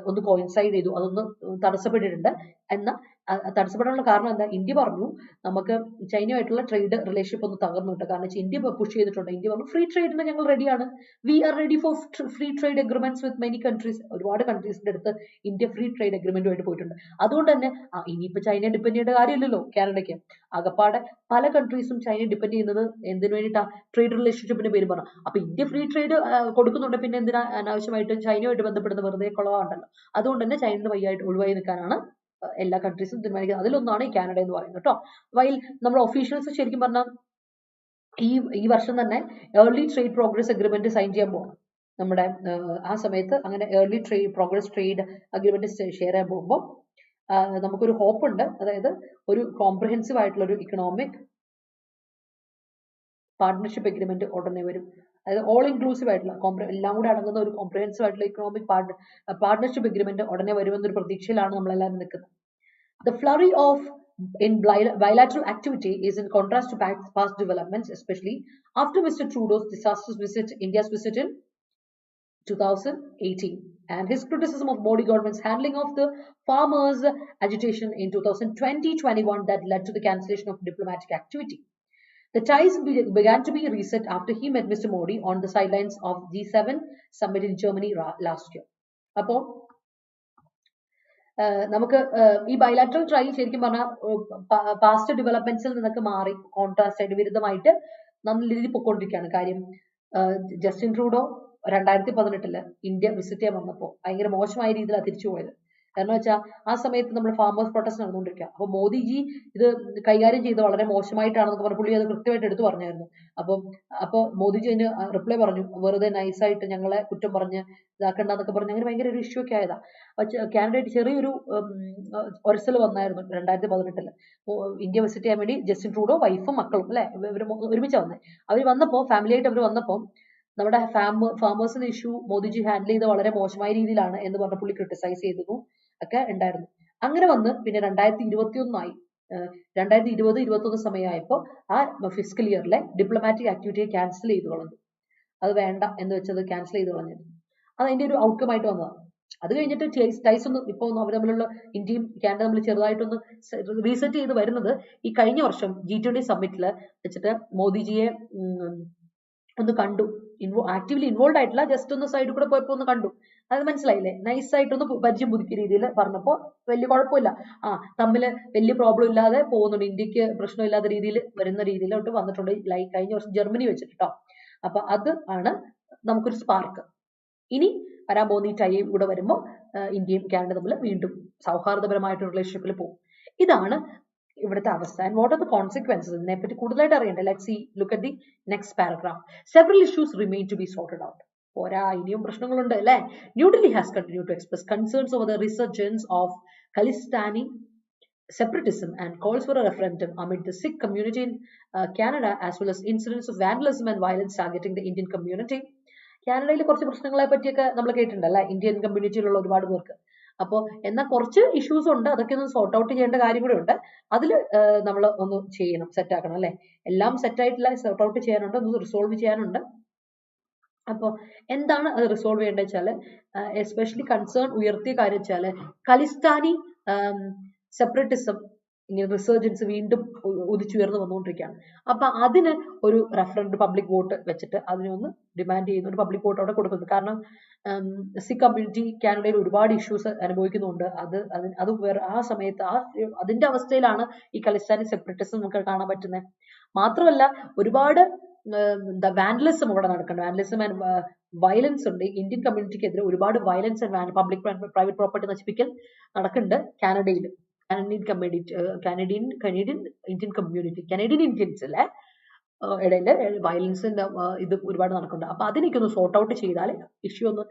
ഒന്ന് കോയിൻസൈഡ് ചെയ്തു, അതൊന്ന് തടസ്സപ്പെട്ടിട്ടുണ്ട്. എന്നാൽ തടസ്സപ്പെടാനുള്ള കാരണം എന്താ, ഇന്ത്യ പറഞ്ഞു നമുക്ക് ചൈനയുമായിട്ടുള്ള ട്രേഡ് റിലേഷൻഷിപ്പ് ഒന്ന് തകർന്നു കിട്ടും. കാരണം വെച്ചാൽ ഇന്ത്യ പുഷ് ചെയ്തിട്ടുണ്ട്, ഇന്ത്യ പറഞ്ഞു ഫ്രീ ട്രേഡിന് ഞങ്ങൾ റെഡിയാണ്, we are ready for free trade agreements with many countries. ഒരുപാട് കൺട്രീസിന്റെ അടുത്ത് ഇന്ത്യ ഫ്രീ ട്രേഡ് അഗ്രിമെന്റുമായിട്ട് പോയിട്ടുണ്ട്. അതുകൊണ്ട് തന്നെ ഇനിയിപ്പോ ചൈനയെ ഡിപ്പെൻഡ് ചെയ്യേണ്ട കാര്യമില്ലല്ലോ കാനഡയ്ക്ക്. ആകപ്പാടെ പല കൺട്രീസും ചൈനയെ ഡിപ്പെൻഡ് ചെയ്യുന്നത് എന്തിനു വേണ്ടിയിട്ടാ, ട്രേഡ് റിലേഷൻഷിപ്പിന്റെ പേര് പറഞ്ഞു. അപ്പൊ ഇന്ത്യ ഫ്രീ ട്രേഡ് കൊടുക്കുന്നുണ്ട്, പിന്നെ എന്തിനാ അനാവശ്യമായിട്ട് ചൈനയുമായിട്ട് ബന്ധപ്പെടുന്ന, വെറുതെ കുളവാണ്ടല്ലോ. അതുകൊണ്ട് തന്നെ ചൈനയുടെ വഴിയായിട്ട് ഒഴിവായി നിൽക്കാനാണ് എല്ലാ കൺട്രീസും തീരുമാനിക്കുന്നത്. അതിലൊന്നാണ് ഈ കാനഡ എന്ന് പറയുന്നത് കേട്ടോ. വൈൽ നമ്മുടെ ഒഫീഷ്യൽസ് ശരിക്കും പറഞ്ഞാൽ ഈ വർഷം തന്നെ early trade progress agreement sign ചെയ്യാൻ പോകണം. നമ്മുടെ ആ സമയത്ത് അങ്ങനെ early progress trade agreement share ചെയ്യാൻ പോകുമ്പോൾ നമുക്കൊരു ഹോപ്പ് ഉണ്ട്. അതായത് ഒരു കോംപ്രിഹെൻസീവ് ആയിട്ടുള്ള ഒരു ഇക്കണോമിക് പാർട്ട്ണർഷിപ്പ് അഗ്രിമെന്റ് ഉടനെ വരും. അതായത് ഓൾ ഇൻക്ലൂസീവ് ആയിട്ടുള്ള എല്ലാം കൂടെ അടങ്ങുന്ന ഒരു കോംപ്രിഹെൻസീവ് ആയിട്ടുള്ള ഇക്കണോമിക് പാർട്ട്ണർഷിപ്പ് അഗ്രിമെന്റ് ഉടനെ വരുമെന്നൊരു പ്രതീക്ഷയിലാണ് നമ്മളെല്ലാവരും നിൽക്കുന്നത്. The flurry in bilateral activity is in contrast to past developments, especially after Mr. Trudeau's disastrous visit, India's visit in 2018, and his criticism of Modi government's handling of the farmers' agitation in 2020-21 that led to the cancellation of diplomatic activity. The ties began to be reset after he met Mr. Modi on the sidelines of G7 summit in Germany last year. അപ്പോൾ നമുക്ക് ഈ bilateral try ശരിക്കും പറഞ്ഞാൽ past ഡെവലപ്മെന്റ്സിൽ നിന്നൊക്കെ മാറി contrast ആയിട്ട് വിരുദ്ധമായിട്ട് നല്ല രീതിയിൽ പൊയ്ക്കൊണ്ടിരിക്കുകയാണ്. കാര്യം ജസ്റ്റിൻ ട്രൂഡോ 2018 ഇന്ത്യ വിസിറ്റ് ചെയ്യാൻ വന്നപ്പോൾ ഭയങ്കര മോശമായ രീതിയിലാണ് തിരിച്ചു പോയത്. കാരണം വെച്ചാൽ ആ സമയത്ത് നമ്മൾ ഫാമേഴ്സ് പ്രൊട്ടസ്റ്റ് നടന്നുകൊണ്ടിരിക്കുക. അപ്പോൾ മോദിജി ഇത് കൈകാര്യം ചെയ്ത് വളരെ മോശമായിട്ടാണെന്നൊക്കെ പറഞ്ഞ പുള്ളി അത് കൃത്യമായിട്ട് എടുത്തു പറഞ്ഞായിരുന്നു. അപ്പോൾ മോദിജി അതിന് റിപ്ലൈ പറഞ്ഞു, വെറുതെ നൈസായിട്ട് ഞങ്ങളെ കുറ്റം പറഞ്ഞ് ഇതാക്കണ്ടെന്നൊക്കെ പറഞ്ഞ് അങ്ങനെ ഭയങ്കര ഒരു ഇഷ്യൂ ഒക്കെ ആയതാ. കാനഡയായിട്ട് ചെറിയൊരു ഒരസൽ വന്നായിരുന്നു 2018. ഇന്ത്യ വിസിറ്റ് ചെയ്യാൻ വേണ്ടി ജസ്റ്റിൻ ട്രൂഡോ വൈഫും മക്കളും അല്ലെ ഇവർ ഒരുമിച്ച് വന്നേ. അവർ വന്നപ്പോൾ ഫാമിലിയായിട്ട് അവർ വന്നപ്പോൾ നമ്മുടെ ഫാമേഴ്സിന്റെ ഇഷ്യൂ മോദിജി ഹാൻഡിൽ ചെയ്ത് വളരെ മോശമായ രീതിയിലാണ് എന്ന് പറഞ്ഞ പുള്ളി ക്രിട്ടിസൈസ് ചെയ്തതും ഒക്കെ ഉണ്ടായിരുന്നു. അങ്ങനെ വന്ന് പിന്നെ 2021 2020-21 സമയമായപ്പോൾ ആ ഫിസ്ക്കൽ ഇയറിലെ ഡിപ്ലോമാറ്റിക് ആക്ടിവിറ്റിയെ ക്യാൻസൽ ചെയ്ത് കളഞ്ഞു. അത് വേണ്ട എന്ന് വെച്ചത് ക്യാൻസൽ ചെയ്ത് കളഞ്ഞത്. അത് അതിന്റെ ഒരു ഔട്ട്കം ആയിട്ട് വന്നതാണ്. അത് കഴിഞ്ഞിട്ട് ടൈസ് ഒന്നും ഇപ്പോൾ അവർ തമ്മിലുള്ള ഇന്ത്യയും കാനഡ തമ്മിൽ ചെറുതായിട്ടൊന്ന് റീസെറ്റ് ചെയ്ത് വരുന്നത് ഈ കഴിഞ്ഞ വർഷം G20 സമ്മിറ്റിൽ വെച്ചിട്ട് മോദിജിയെ ഒന്ന് കണ്ടു. ആക്റ്റീവ്ലി ഇൻവോൾവ് ആയിട്ടില്ല, ജസ്റ്റ് ഒന്ന് സൈഡിൽ കൂടെ പോയപ്പോൾ ഒന്ന് കണ്ടു. അത് മനസ്സിലായില്ലേ, നൈസായിട്ടൊന്ന് പരിചയം പുതുക്കിയ രീതിയിൽ പറഞ്ഞപ്പോൾ വലിയ കുഴപ്പമില്ല, തമ്മിൽ വലിയ പ്രോബ്ലം ഇല്ലാതെ പോകുന്നുണ്ട്, ഇന്ത്യക്ക് പ്രശ്നമില്ലാത്ത രീതിയിൽ വരുന്ന രീതിയിലോട്ട് വന്നിട്ടുണ്ട്. ലൈക്ക് കഴിഞ്ഞ വർഷം ജർമ്മനി വെച്ചിട്ട് കേട്ടോ. അപ്പൊ അത് ആണ് നമുക്കൊരു സ്പാർക്ക്. ഇനി വരാൻ പോകുന്ന ഈ ടൈം കൂടെ വരുമ്പോൾ ഇന്ത്യയും കാനഡ തമ്മിൽ വീണ്ടും സൗഹാർദ്ദപരമായിട്ട് റിലേഷൻഷിപ്പിൽ പോകും. ഇതാണ് ഇവിടുത്തെ അവസ്ഥ. And what are the consequences ഇതിനെപ്പറ്റി കൂടുതലായിട്ട് അറിയണ്ടേ. Let's see, look at the next paragraph. Several issues remain to be sorted out. പോരാ, ഇനിയും പ്രശ്നങ്ങളുണ്ട് അല്ലേ. New Delhi has continued to express concerns over the resurgence of Khalistani separatism and calls for a referendum amid the Sikh community in Canada, as well as incidents of vandalism and violence targeting the Indian community. കാനഡയിൽ കുറച്ച് പ്രശ്നങ്ങളെ പറ്റിയൊക്കെ നമ്മൾ കേട്ടിട്ടുണ്ടല്ലേ, Indian കമ്മ്യൂണിറ്റിയിലുള്ള ഒരുപാട് പേർക്ക്. അപ്പോൾ എന്നാൽ കുറച്ച് ഇഷ്യൂസ് ഉണ്ട്, അതൊക്കെ ഒന്ന് സോർട്ട് ഔട്ട് ചെയ്യേണ്ട കാര്യം കൂടെ ഉണ്ട്. അതിൽ നമ്മൾ ഒന്ന് ചെയ്യണം, സെറ്റ് ആക്കണം അല്ലേ. എല്ലാം സെറ്റ് ആയിട്ടില്ല, സോർട്ട് ഔട്ട് ചെയ്യാനുണ്ട്, ഒന്ന് റിസോൾവ് ചെയ്യാനുണ്ട്. അപ്പോൾ എന്താണ് അത് റിസോൾവ് ചെയ്യേണ്ടത് വെച്ചാൽ, എസ്പെഷ്യലി കൺസേൺ ഉയർത്തിയ കാര്യം വെച്ചാൽ ഖലിസ്ഥാനി സെപ്പറേറ്റിസം ഇങ്ങനെ റിസർജൻസ് വീണ്ടും ഉദിച്ചുയർന്നു വന്നുകൊണ്ടിരിക്കുകയാണ്. അപ്പൊ അതിന് ഒരു റെഫറൻഡ് പബ്ലിക് വോട്ട് വെച്ചിട്ട് അതിനൊന്ന് ഡിമാൻഡ് ചെയ്യുന്ന ഒരു പബ്ലിക് വോട്ട് അവിടെ കൊടുക്കുന്നത്. കാരണം സിഖ് കമ്മ്യൂണിറ്റി കാനഡയിൽ ഒരുപാട് ഇഷ്യൂസ് അനുഭവിക്കുന്നുണ്ട്. അത് വേറെ ആ സമയത്ത് അതിന്റെ അവസ്ഥയിലാണ് ഈ ഖലിസ്ഥാനി സെപ്പറേറ്റിസം നമുക്ക് കാണാൻ പറ്റുന്നത്. മാത്രമല്ല ഒരുപാട് വാൻഡലിസം അവിടെ നടക്കുന്നുണ്ട്. വാൻഡലിസം ആൻഡ് വയലൻസ് ഉണ്ട്. ഇന്ത്യൻ കമ്മ്യൂണിറ്റിക്കെതിരെ ഒരുപാട് violence and public private property നശിപ്പിക്കൽ നടക്കുന്നുണ്ട് കാനഡയിൽ. Canadian Indian community, Canadian Indians അല്ലെ ഇടയിൽ വയലൻസിന്റെ ഇത് ഒരുപാട് നടക്കുന്നുണ്ട്. അപ്പൊ അതിനൊക്കെ സോർട്ട് ഔട്ട് ചെയ്താൽ ഇഷ്യൂ ഒന്ന്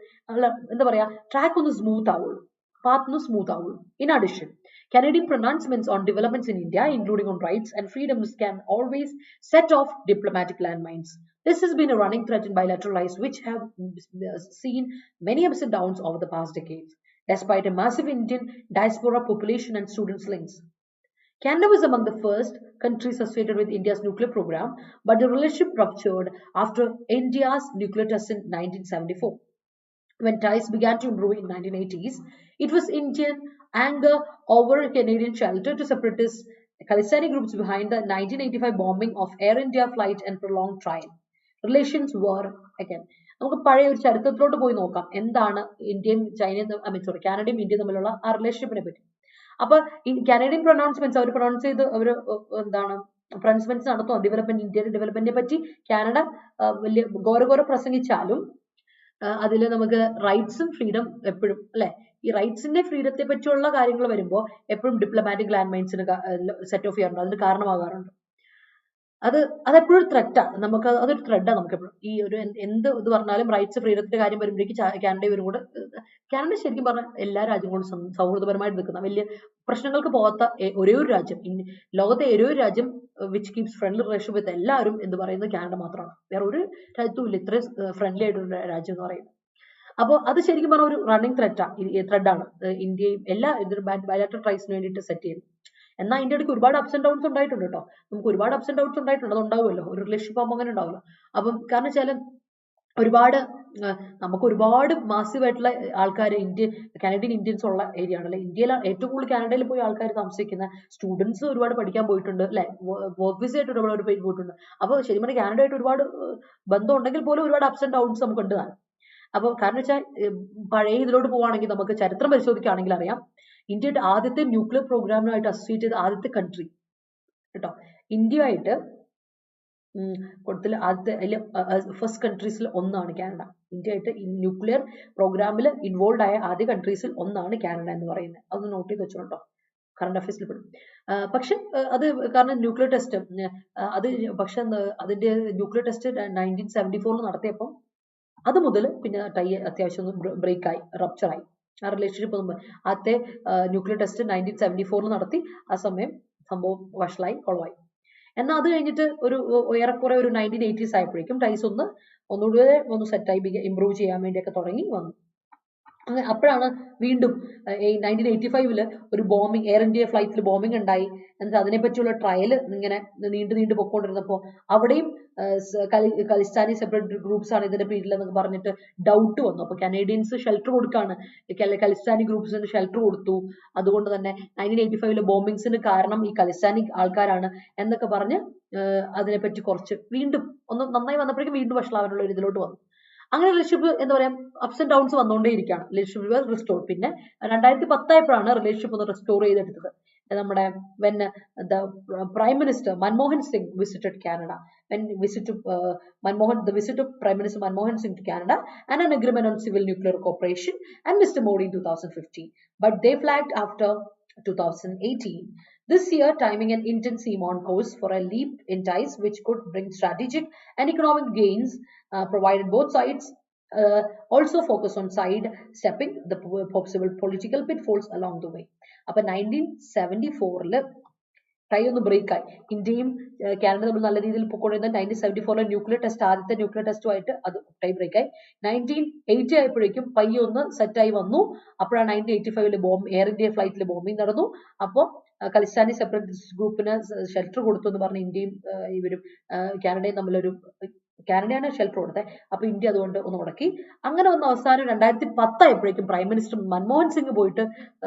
എന്താ പറയാ, ട്രാക്ക് ഒന്ന് സ്മൂത്ത് ആവുള്ളൂ, path no smooth ആവുള്ളൂ. In addition, Canadian pronouncements on developments in India, including on rights and freedoms, can always set off diplomatic landmines. This has been a running thread in bilateral ties, which have seen many ups and downs over the past decades, despite a massive Indian diaspora population and students' links. Canada was among the first countries associated with India's nuclear program, but the relationship ruptured after India's nuclear test in 1974. When ties began to improve in 1980s, it was Indian anger over Canadian shelter to separatist Khalistani groups behind the 1985 bombing of Air India flight and prolonged trial. Relations were again. നമുക്ക് പഴയ ഒരു ചരിത്രത്തിലോട്ട് പോയി നോക്കാം, എന്താണ് ഇന്ത്യയും ചൈനയും കാനഡയും ഇന്ത്യയും തമ്മിലുള്ള ആ റിലേഷൻഷിപ്പിനെ പറ്റി. അപ്പൊ കാനഡിയൻ പ്രൊനൗൺസ്മെന്റ്സ് അവർ പ്രൊനൗൺസ് ചെയ്ത് അവർ എന്താണ് പ്രൊനൗൺസ്മെന്റ്സ് നടത്തും. ഇന്ത്യയുടെ ഡെവലപ്മെന്റിനെ പറ്റി കാനഡ വലിയ ഘോര പ്രസംഗിച്ചാലും അതിൽ നമുക്ക് റൈറ്റ്സും ഫ്രീഡം എപ്പോഴും അല്ലെ, ഈ റൈറ്റ്സിന്റെ ഫ്രീഡത്തെ പറ്റിയുള്ള കാര്യങ്ങൾ വരുമ്പോൾ എപ്പോഴും ഡിപ്ലോമാറ്റിക് ലാൻഡ് മൈൻസിന് സെറ്റ് ഓഫ് ചെയ്യാറുണ്ട്, അതിന് കാരണമാകാറുണ്ട്. അതെപ്പോഴും ത്രെറ്റാണ് നമുക്ക്, അതൊരു ത്രെഡാണ് നമുക്ക് എപ്പോഴും. ഈ ഒരു എന്ത് ഇത് പറഞ്ഞാലും റൈറ്റ്സ് ഫ്രീഡത്തിന്റെ കാര്യം വരുമ്പോഴേക്ക് കാനഡ ഇവരും കൂടെ, കാനഡ ശരിക്കും പറഞ്ഞാൽ എല്ലാ രാജ്യങ്ങളും സൗഹൃദപരമായിട്ട് നിൽക്കുന്ന, വലിയ പ്രശ്നങ്ങൾക്ക് പോകാത്ത ഒരേ ഒരു രാജ്യം, ലോകത്തെ ഒരേ ഒരു രാജ്യം which keeps friendly relation with എല്ലാവരും എന്ന് പറയുന്നത് കാനഡ മാത്രമാണ്. വേറെ ഒരു രാജ്യത്തും ഇല്ല ഇത്രയും ഫ്രണ്ട്ലി ആയിട്ടുള്ള രാജ്യം എന്ന് പറയുന്നത്. അപ്പോൾ അത് ശരിക്കും പറഞ്ഞ ഒരു റണ്ണിങ് ത്രെഡാണ് ഇന്ത്യയും എല്ലാ ബയലാറ്ററൽ ട്രൈസിന് വേണ്ടിയിട്ട് സെറ്റ് ചെയ്യുന്നത്. എന്നാൽ ഇതിന്റെ ഇടയ്ക്ക് ഒരുപാട് അപ്സ് ആൻഡ് ഡൗൺസ് ഉണ്ടായിട്ടുണ്ട് കേട്ടോ. നമുക്ക് ഒരുപാട് അപ്സ് ആൻഡ് ഡൗൺസ് ഉണ്ടായിട്ടുണ്ട്, അത് ഉണ്ടാവുമല്ലോ, ഒരു റിലേഷൻഷിപ്പ് ആകുമ്പോൾ അങ്ങനെ ഉണ്ടാവുമല്ലോ. അപ്പം കാരണം വെച്ചാൽ നമുക്ക് ഒരുപാട് മാസീവായിട്ടുള്ള ആൾക്കാർ കാനഡിയൻ ഇന്ത്യൻസ് ഉള്ള ഏരിയ ആണല്ലേ. ഇന്ത്യയിൽ ഏറ്റവും കൂടുതൽ കാനഡയിൽ പോയി ആൾക്കാർ താമസിക്കുന്ന സ്റ്റുഡൻസ് ഒരുപാട് പഠിക്കാൻ പോയിട്ടുണ്ട് അല്ലെ, വർക്ക് വിസ ആയിട്ട് ഒരുപാട് പേര് പോയിട്ടുണ്ട്. അപ്പോൾ ശരിക്കും പറഞ്ഞാൽ കാനഡയായിട്ട് ഒരുപാട് ബന്ധം ഉണ്ടെങ്കിൽ പോലും ഒരുപാട് അപ്സ് ആൻഡ് ഡൗൺസ് നമുക്ക് ഉണ്ട്. അപ്പോൾ കാരണം വെച്ചാൽ പഴയ ഇതിലോട്ട് പോവുകയാണെങ്കിൽ നമുക്ക് ചരിത്രം പരിശോധിക്കുകയാണെങ്കിൽ അറിയാം, ഇന്ത്യയുടെ ആദ്യത്തെ ന്യൂക്ലിയർ പ്രോഗ്രാമിനായിട്ട് അസോസിയേറ്റ് ചെയ്ത ആദ്യത്തെ കൺട്രി കേട്ടോ ഇന്ത്യയായിട്ട് ആദ്യത്തെ ഫസ്റ്റ് കൺട്രീസിൽ ഒന്നാണ് കാനഡ. ഇന്ത്യയായിട്ട് ന്യൂക്ലിയർ പ്രോഗ്രാമിൽ ഇൻവോൾവ് ആയ ആദ്യ കൺട്രീസിൽ ഒന്നാണ് കാനഡ എന്ന് പറയുന്നത്. അതൊന്ന് നോട്ട് ചെയ്ത് വെച്ചോട്ടോ, കറണ്ട് അഫയേഴ്സിൽ പെടും. പക്ഷെ അത് കാരണം ന്യൂക്ലിയർ ടെസ്റ്റ് പക്ഷെ അതിന്റെ ന്യൂക്ലിയർ ടെസ്റ്റ് 1974 നടത്തിയപ്പോൾ അത് മുതൽ പിന്നെ ടൈ അത്യാവശ്യം ഒന്ന് ബ്രേക്കായി, റപ്ചറായി ആ റിലേഷൻഷിപ്പ്. ആദ്യത്തെ ന്യൂക്ലിയർ ടെസ്റ്റ് 1974 നടത്തി, ആ സമയം സംഭവം വഷളായി, കൊളവായി. എന്നാൽ അത് കഴിഞ്ഞിട്ട് ഏറെക്കുറെ ഒരു 1980s ആയപ്പോഴേക്കും ടൈസ് ഒന്നുകൂടെ സെറ്റായി, ഇംപ്രൂവ് ചെയ്യാൻ വേണ്ടിയൊക്കെ തുടങ്ങി വന്നു. അപ്പോഴാണ് വീണ്ടും 1985 ഒരു ബോംബിങ്, എയർ ഇന്ത്യ ഫ്ലൈറ്റിൽ ബോംബിങ് ഉണ്ടായി. എന്നിട്ട് അതിനെപ്പറ്റിയുള്ള ട്രയൽ ഇങ്ങനെ നീണ്ടു പൊക്കോണ്ടിരുന്നപ്പോൾ അവിടെയും ഖലിസ്ഥാനി സെപ്പറേറ്റ് ഗ്രൂപ്പ്സ് ആണ് ഇതിന്റെ പിന്നിലെന്നൊക്കെ പറഞ്ഞിട്ട് ഡൗട്ട് വന്നു. അപ്പൊ കനേഡിയൻസ് ഷെൽട്ടർ കൊടുക്കാണ്, ഖലിസ്ഥാനി ഗ്രൂപ്പ്സിന് ഷെൽട്ടർ കൊടുത്തു, അതുകൊണ്ട് തന്നെ 1985 ബോംബിങ്സിന് കാരണം ഈ ഖലിസ്ഥാനി ആൾക്കാരാണ് എന്നൊക്കെ പറഞ്ഞ് അതിനെപ്പറ്റി കുറച്ച് വീണ്ടും ഒന്ന് നന്നായി വന്നപ്പോഴേക്കും വീണ്ടും വഷളാവാനുള്ള ഒരു ഇതിലോട്ട് വന്നു. അങ്ങനെ റിലേഷൻഷിപ്പ് എന്താ പറയാ, അപ്സ് ആൻഡ് ഡൗൺസ് വന്നുകൊണ്ടേയിരിക്കുകയാണ്. Relationship restore. പിന്നെ 2010 ആയപ്പോഴാണ് റിലേഷൻഷിപ്പ് ഒന്ന് റിസ്റ്റോർ ചെയ്തെടുത്തത്. നമ്മുടെ when the Prime Minister Manmohan Singh visited Canada, the visit of Prime Minister Manmohan Singh to Canada and an agreement on civil nuclear cooperation, and Mr. Modi in 2015, but they flagged after 2018. This year, timing an Indian seem on course for a leap in ties which could bring strategic and economic gains, provided both sides also focus on side-stepping the possible political pitfalls along the way. അപ്പോൾ 1974 tie ഒന്ന് break ആയി. ഇന്ത്യയും Canada തമ്മിൽ നല്ല രീതിയിൽ പൊക്കോണ്ടിരുന്ന 1974 nuclear test, ആദ്യത്തെ nuclear ടെസ്റ്റുമായിട്ട് അത് tie break ആയി. 1980 ആയപ്പോഴേക്കും പയ്യെ ഒന്ന് സെറ്റായി വന്നു. അപ്പോഴാണ് 1985 എയർ ഇന്ത്യ ഫ്ലൈറ്റിൽ ബോംബിംഗ് നടന്നു. അപ്പോൾ ഖലിസ്ഥാനി സെപ്പറേറ്റിസ്റ്റ് ഗ്രൂപ്പിന് ഷെൽട്ടർ കൊടുത്തു എന്ന് പറഞ്ഞ് ഇന്ത്യയും ഇവരും കാനഡയും തമ്മിലൊരു, കാനഡയാണ് ഷെൽട്ടർ കൊടുത്തത്. അപ്പൊ ഇന്ത്യ അതുകൊണ്ട് ഒന്ന് മുടക്കി. അങ്ങനെ വന്ന അവസാനം 2010 ആയപ്പോഴേക്കും പ്രൈം മിനിസ്റ്റർ മൻമോഹൻ സിംഗ് പോയിട്ട്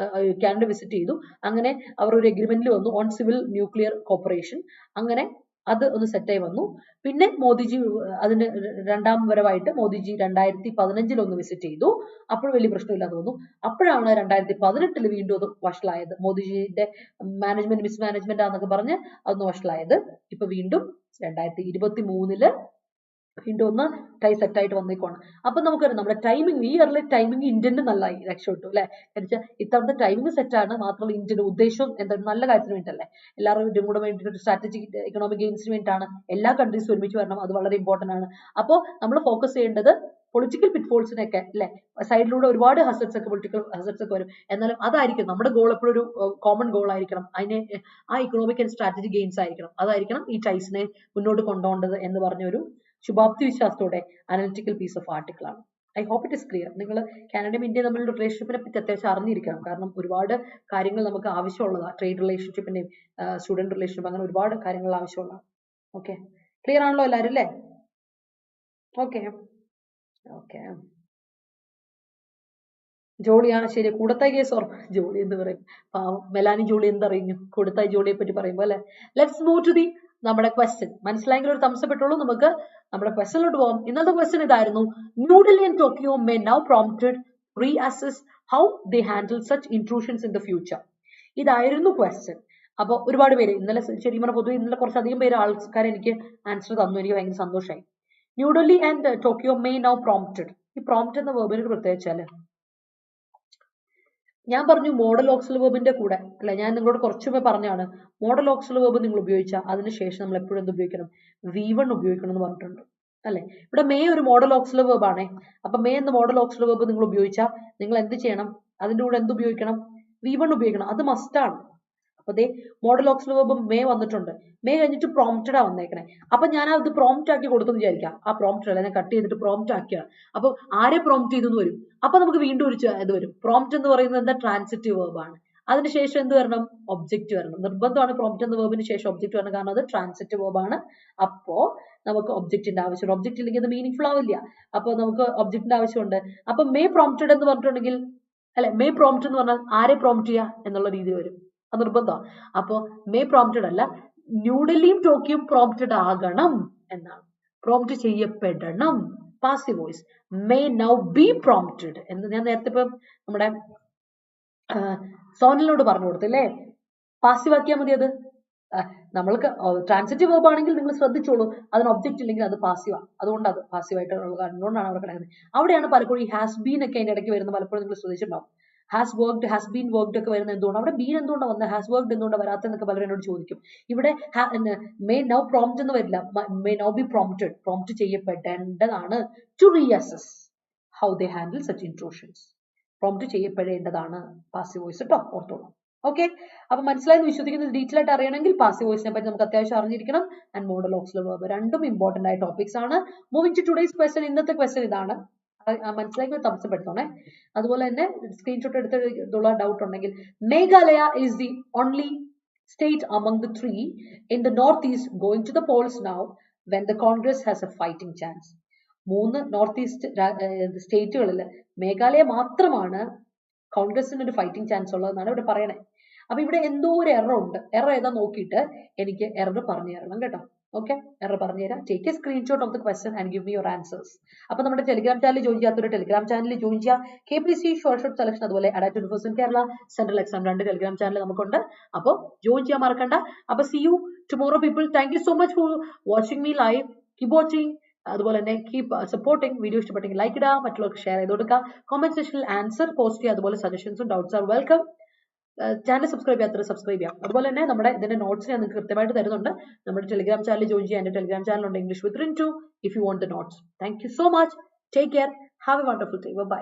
കാനഡ വിസിറ്റ് ചെയ്തു. അങ്ങനെ അവർ ഒരു എഗ്രിമെന്റിൽ വന്നു ഓൺ സിവിൽ ന്യൂക്ലിയർ കോപ്പറേഷൻ. അങ്ങനെ അത് ഒന്ന് സെറ്റായി വന്നു. പിന്നെ മോദിജി അതിന് രണ്ടാം വരവായിട്ട് മോദിജി 2015 ഒന്ന് വിസിറ്റ് ചെയ്തു. അപ്പോൾ വലിയ പ്രശ്നമില്ലാതെ വന്നു. അപ്പോഴാണ് 2018 വീണ്ടും അത് വഷളായത്. മോദിജിയുടെ മാനേജ്മെന്റ് മിസ്മാനേജ്മെന്റ് ആണെന്നൊക്കെ പറഞ്ഞ് അതൊന്ന് വഷളായത്. ഇപ്പൊ വീണ്ടും 2023 വീണ്ടും ഒന്ന് ടൈ സെറ്റായിട്ട് വന്നേക്കുവാണ്. അപ്പൊ നമുക്കറിയാം നമ്മുടെ ടൈമിംഗ്, ഈ ഇയറിലെ ടൈമിംഗ് ഇന്ത്യന്റെ നല്ലതായി, രക്ഷപ്പെട്ടു അല്ലെ. എന്നുവെച്ചാൽ ഇത്തവണത്തെ ടൈമിംഗ് സെറ്റാണ്. മാത്രമല്ല ഇന്ത്യയുടെ ഉദ്ദേശവും എന്താ, നല്ല കാര്യത്തിന് വേണ്ടിയിട്ടല്ലേ, എല്ലാവരും കൂടെ വേണ്ടിയിട്ട് സ്ട്രാറ്റജിക് എക്കണോമിക് ഗെയിംസിന് വേണ്ടിയിട്ടാണ്. എല്ലാ കൺട്രീസും ഒരുമിച്ച് വരണം, അത് വളരെ ഇമ്പോർട്ടന്റ് ആണ്. അപ്പോൾ നമ്മൾ ഫോക്കസ് ചെയ്യേണ്ടത് പൊളിറ്റിക്കൽ പിറ്റ്ഫോൾസിനൊക്കെ അല്ലെ, സൈഡിലൂടെ ഒരുപാട് ഹസറ്റ്സ് ഒക്കെ, പൊളിറ്റിക്കൽ ഹസറ്റ്സ് ഒക്കെ വരും. എന്നാലും അതായിരിക്കും നമ്മുടെ ഗോൾ, എപ്പോഴും ഒരു കോമൺ ഗോൾ ആയിരിക്കണം. അതിനെ ആ ഇക്കണോമിക് ആൻഡ് സ്ട്രാറ്റജിക് ഗെയിംസ് ആയിരിക്കണം, അതായിരിക്കണം ഈ ടൈസിനെ മുന്നോട്ട് കൊണ്ടുപോകേണ്ടത് എന്ന് പറഞ്ഞൊരു ശുഭാപ്തി വിശ്വാസത്തോടെ അനലിറ്റിക്കൽ പീസ് ഓഫ് ആർട്ടിക്കിൾ ആണ്. I hope it is clear. നിങ്ങൾ കാനഡയും ഇന്ത്യയും തമ്മിലുള്ള റിലേഷൻഷിപ്പിനെ പറ്റി അത്യാവശ്യം അറിഞ്ഞിരിക്കണം. കാരണം ഒരുപാട് കാര്യങ്ങൾ നമുക്ക് ആവശ്യമുള്ളതാണ്. ട്രേഡ് റിലേഷൻഷിപ്പിന്റെയും സ്റ്റുഡന്റ് റിലേഷൻഷിപ്പ്, അങ്ങനെ ഒരുപാട് കാര്യങ്ങൾ ആവശ്യമുള്ളതാണ്. ഓക്കെ, ക്ലിയർ ആണല്ലോ എല്ലാവരും അല്ലേ? Okay okay. ജോളിയാണ് ശരി. കൂടത്തായി കേസ് ഓർമ്മ, ജോളി എന്ന് പറയും, പാവം മെലാനി ജോളി എന്തറിഞ്ഞു കൂടത്തായി ജോളിയെ പറ്റി പറയുമ്പോൾ അല്ലെ. ലെറ്റ്സ് മൂവ് ടു ദി നമ്മുടെ ക്വസ്റ്റ്യൻ. മനസ്സിലായെങ്കിൽ ഒരു തംസ് ഇട്ടുള്ളൂ. നമുക്ക് നമ്മുടെ ക്വസ്റ്റ്യനിലോട്ട് പോകാം. ഇന്നത്തെ ക്വസ്റ്റ്യൻ ഇതായിരുന്നു: New Delhi and Tokyo may now prompted reassess how they handle such intrusions in the future. ഇതായിരുന്നു ക്വസ്റ്റ്യൻ. അപ്പൊ ഒരുപാട് പേര് ഇന്നലെ, ശരിക്കും പറഞ്ഞാൽ പൊതുവെ ഇന്നലെ കുറച്ചധികം പേര് ആൾക്കാർ എനിക്ക് ആൻസർ തന്നു. എനിക്ക് ഭയങ്കര സന്തോഷമായി. New Delhi and Tokyo may now prompted. ഈ പ്രോംപ്റ്റ് എന്ന വേർബിന് ഒരു പ്രത്യേകിച്ചാല്, ഞാൻ പറഞ്ഞു മോഡൽ ഓക്സിൽ വേർബിന്റെ കൂടെ അല്ലെ, ഞാൻ നിങ്ങളോട് കുറച്ചുമേ പറഞ്ഞാണ് മോഡൽ ഓക്സിൽ വേർബ് നിങ്ങൾ ഉപയോഗിച്ചാൽ അതിനുശേഷം നമ്മൾ എപ്പോഴും എന്ത് ഉപയോഗിക്കണം, V1 ഉപയോഗിക്കണം എന്ന് പറഞ്ഞിട്ടുണ്ട് അല്ലെ. ഇവിടെ മേ ഒരു മോഡൽ ഓക്സിൽ വേർബ് ആണേ. അപ്പൊ മേ എന്ന മോഡൽ ഓക്സിൽ വേർബ് നിങ്ങൾ ഉപയോഗിച്ചാൽ നിങ്ങൾ എന്ത് ചെയ്യണം, അതിന്റെ കൂടെ എന്ത് ഉപയോഗിക്കണം, V1 ഉപയോഗിക്കണം. അത് മസ്റ്റാണ്. അപ്പൊ ദേ മോഡൽ ഓക്സിൽ വേർബ് മേ വന്നിട്ടുണ്ട്. മേ കഴിഞ്ഞിട്ട് പ്രോംപ്റ്റഡാ വന്നേക്കണേ. അപ്പൊ ഞാൻ അത് പ്രോംപ്റ്റ് ആക്കി കൊടുത്തെന്ന് വിചാരിക്കാം. ആ പ്രോംപ്റ്റ് അല്ല, ഞാൻ കട്ട് ചെയ്തിട്ട് പ്രോംപ്റ്റ് ആക്കിയാണ്. അപ്പൊ ആരെ പ്രോംപ്റ്റ് ചെയ്തെന്ന് വരും. അപ്പൊ നമുക്ക് വീണ്ടും ഒരു ഇത് വരും. പ്രോംപ്റ്റ് എന്ന് പറയുന്നത് എന്താ, ട്രാൻസിറ്റീവ് വേർബ് ആണ്. അതിനുശേഷം എന്ത് വരണം, ഒബ്ജക്റ്റ് വരണം. നിർബന്ധമാണ് പ്രോംപ്റ്റ് എന്ന വേർബിന് ശേഷം ഒബ്ജക്റ്റ് വരണം, കാരണം അത് ട്രാൻസിറ്റീവ് വേർബ് ആണ്. അപ്പോ നമുക്ക് ഒബ്ജക്റ്റിന്റെ ആവശ്യമുണ്ട്. ഒബ്ജക്റ്റ് ഇല്ലെങ്കിൽ അത് മീനിങ് ഫുൾ ആവില്ല. അപ്പൊ നമുക്ക് ഒബ്ജക്റ്റിന്റെ ആവശ്യമുണ്ട്. അപ്പൊ മേ പ്രോംപ്റ്റഡ് എന്ന് പറഞ്ഞിട്ടുണ്ടെങ്കിൽ അല്ലെ, മേ പ്രോംപ്റ്റ് എന്ന് പറഞ്ഞാൽ ആരെ പ്രോംപ്റ്റ് ചെയ്യുക എന്നുള്ള രീതി വരും. അത് നിർബന്ധമാണ്. അപ്പോ മേ പ്രോംപ്റ്റഡ് അല്ല, ന്യൂഡൽഹിയും ടോക്കിയും പ്രോംപ്റ്റഡ് ആകണം എന്നാണ്. പ്രോംപ്റ്റ് ചെയ്യപ്പെടണം, passive voice. May now be prompted എന്ന് ഞാൻ നേരത്തെ ഇപ്പം നമ്മുടെ സോനലിനോട് പറഞ്ഞു കൊടുത്തല്ലേ, പാസീവ് ആക്കിയാൽ മതി. അത് നമ്മൾക്ക് ട്രാൻസിറ്റീവ് വേർബ് ആണെങ്കിൽ നിങ്ങൾ ശ്രദ്ധിച്ചോളൂ, അതിന് ഒബ്ജക്റ്റ് ഇല്ലെങ്കിൽ അത് പാസീവാണ്. അതുകൊണ്ട് അത് പാസീവായിട്ടുള്ള അതുകൊണ്ടാണ് അവിടെ കിടക്കുന്നത്. അവിടെയാണ് പലപ്പോഴും ഈ ഹാസ് ബീൻ ഒക്കെ അതിന്റെ ഇടയ്ക്ക് വരുന്നത്. പലപ്പോഴും നിങ്ങൾ ശ്രദ്ധിച്ചിട്ടുണ്ടാവും. Has worked, has been worked ഒക്കെ വരുന്നത് എന്തുകൊണ്ട്, അവിടെ ബീൻ എന്തുകൊണ്ടാണ് വന്നത്, ഹാസ് വർക്ക്ഡ് എന്തുകൊണ്ടാണ് വരാത്തെന്നൊക്കെ പലരും എന്നോട് ചോദിക്കും. ഇവിടെ മേ നൗ പ്രോംപ്റ്റ് എന്ന് വരില്ല, may now be prompted. Prompt ചെയ്യപ്പെടേണ്ടതാണ്. To reassess how they handle such intrusions. Prompt ചെയ്യപ്പെടേണ്ടതാണ് പാസീവ് വോയിസ് കേട്ടോ, ഓർത്തോളാം. ഓക്കെ, അപ്പൊ മനസ്സിലായെന്ന് വിശ്വസിക്കുന്നത്. ഡീറ്റെയിൽ ആയിട്ട് അറിയണമെങ്കിൽ പാസീവ് വോയിസിനെ പറ്റി നമുക്ക് അത്യാവശ്യം അറിഞ്ഞിരിക്കണം. ആൻഡ് മോഡൽ ഓക്സിലറി വെർബ് രണ്ടും ഇമ്പോർട്ടന്റ് ആയ ടോപ്പിക്സ് ആണ്. Moving to today's question. ഇന്നത്തെ ക്വസ്റ്റ്യൻ ഇതാണ്. മനസ്സിലാക്കി തടസ്സപ്പെടുത്തോണേ. അതുപോലെ തന്നെ സ്ക്രീൻഷോട്ട് എടുത്തുള്ള ഡൗട്ട് ഉണ്ടെങ്കിൽ, Meghalaya is the only state among the 3 in the north east going to the polls now when the Congress has a fighting chance. 3 north east സ്റ്റേറ്റുകളിൽ മേഘാലയ മാത്രമാണ് കോൺഗ്രസിന് ഒരു ഫൈറ്റിംഗ് ചാൻസ് ഉള്ളതെന്നാണ് ഇവിടെ പറയണേ. അപ്പൊ ഇവിടെ എന്തോ ഒരു എറർ ഉണ്ട്. എറർ ഏതാ നോക്കിയിട്ട് എനിക്ക് എറർ പറഞ്ഞു തരണം കേട്ടോ. ഓക്കെ, എറർ പറഞ്ഞു തരാം. Take a screenshot of the question and give me your answers. അപ്പൊ നമ്മുടെ ടെലിഗ്രാം ചാനൽ ജോയിൻ ചെയ്യാത്തൊരു ടെലിഗ്രാം ചാനലിൽ ജോയിൻ ചെയ്യുക. KPSC ഷോർട്ട് ഷോർട്ട് സെലക്ഷൻ, അതുപോലെ adapt university Kerala central exam 2 Telegram channel നമുക്കുണ്ട്. അപ്പോൾ ജോയിൻ ചെയ്യാൻ മറക്കണ്ട. അപ്പൊ see you tomorrow people. Thank you so much for watching me live. Keep watching. അതുപോലെ തന്നെ കീപ് സപ്പോർട്ടിങ്. വീഡിയോ ഇഷ്ടപ്പെട്ടെങ്കിൽ ലൈക്ക് ഇടുക, മറ്റുള്ളവർക്ക് ഷെയർ ചെയ്ത് കൊടുക്കുക. കോമെന്റ് സെക്ഷനിൽ ആൻസർ പോസ്റ്റ് ചെയ്യുക. അതുപോലെ സജഷൻസും doubts are welcome. Channel subscribe ചെയ്യാത്ത സബ്സ്ക്രൈബ് ചെയ്യാം. അതുപോലെ തന്നെ നമ്മുടെ ഇതിന്റെ നോട്ട്സ് ഞാൻ നിങ്ങൾക്ക് കൃത്യമായിട്ട് തരുന്നുണ്ട്. നമ്മുടെ ടെലിഗ്രാം ചാനൽ ജോയിൻ ചെയ്യാൻ. എന്റെ ടെലിഗ്രാം ചാനൽ ഉണ്ട്, ഇംഗ്ലീഷ് വിത്ത് റിൻ 2, if you want the notes. Thank you so much. Take care. Have a wonderful day. By.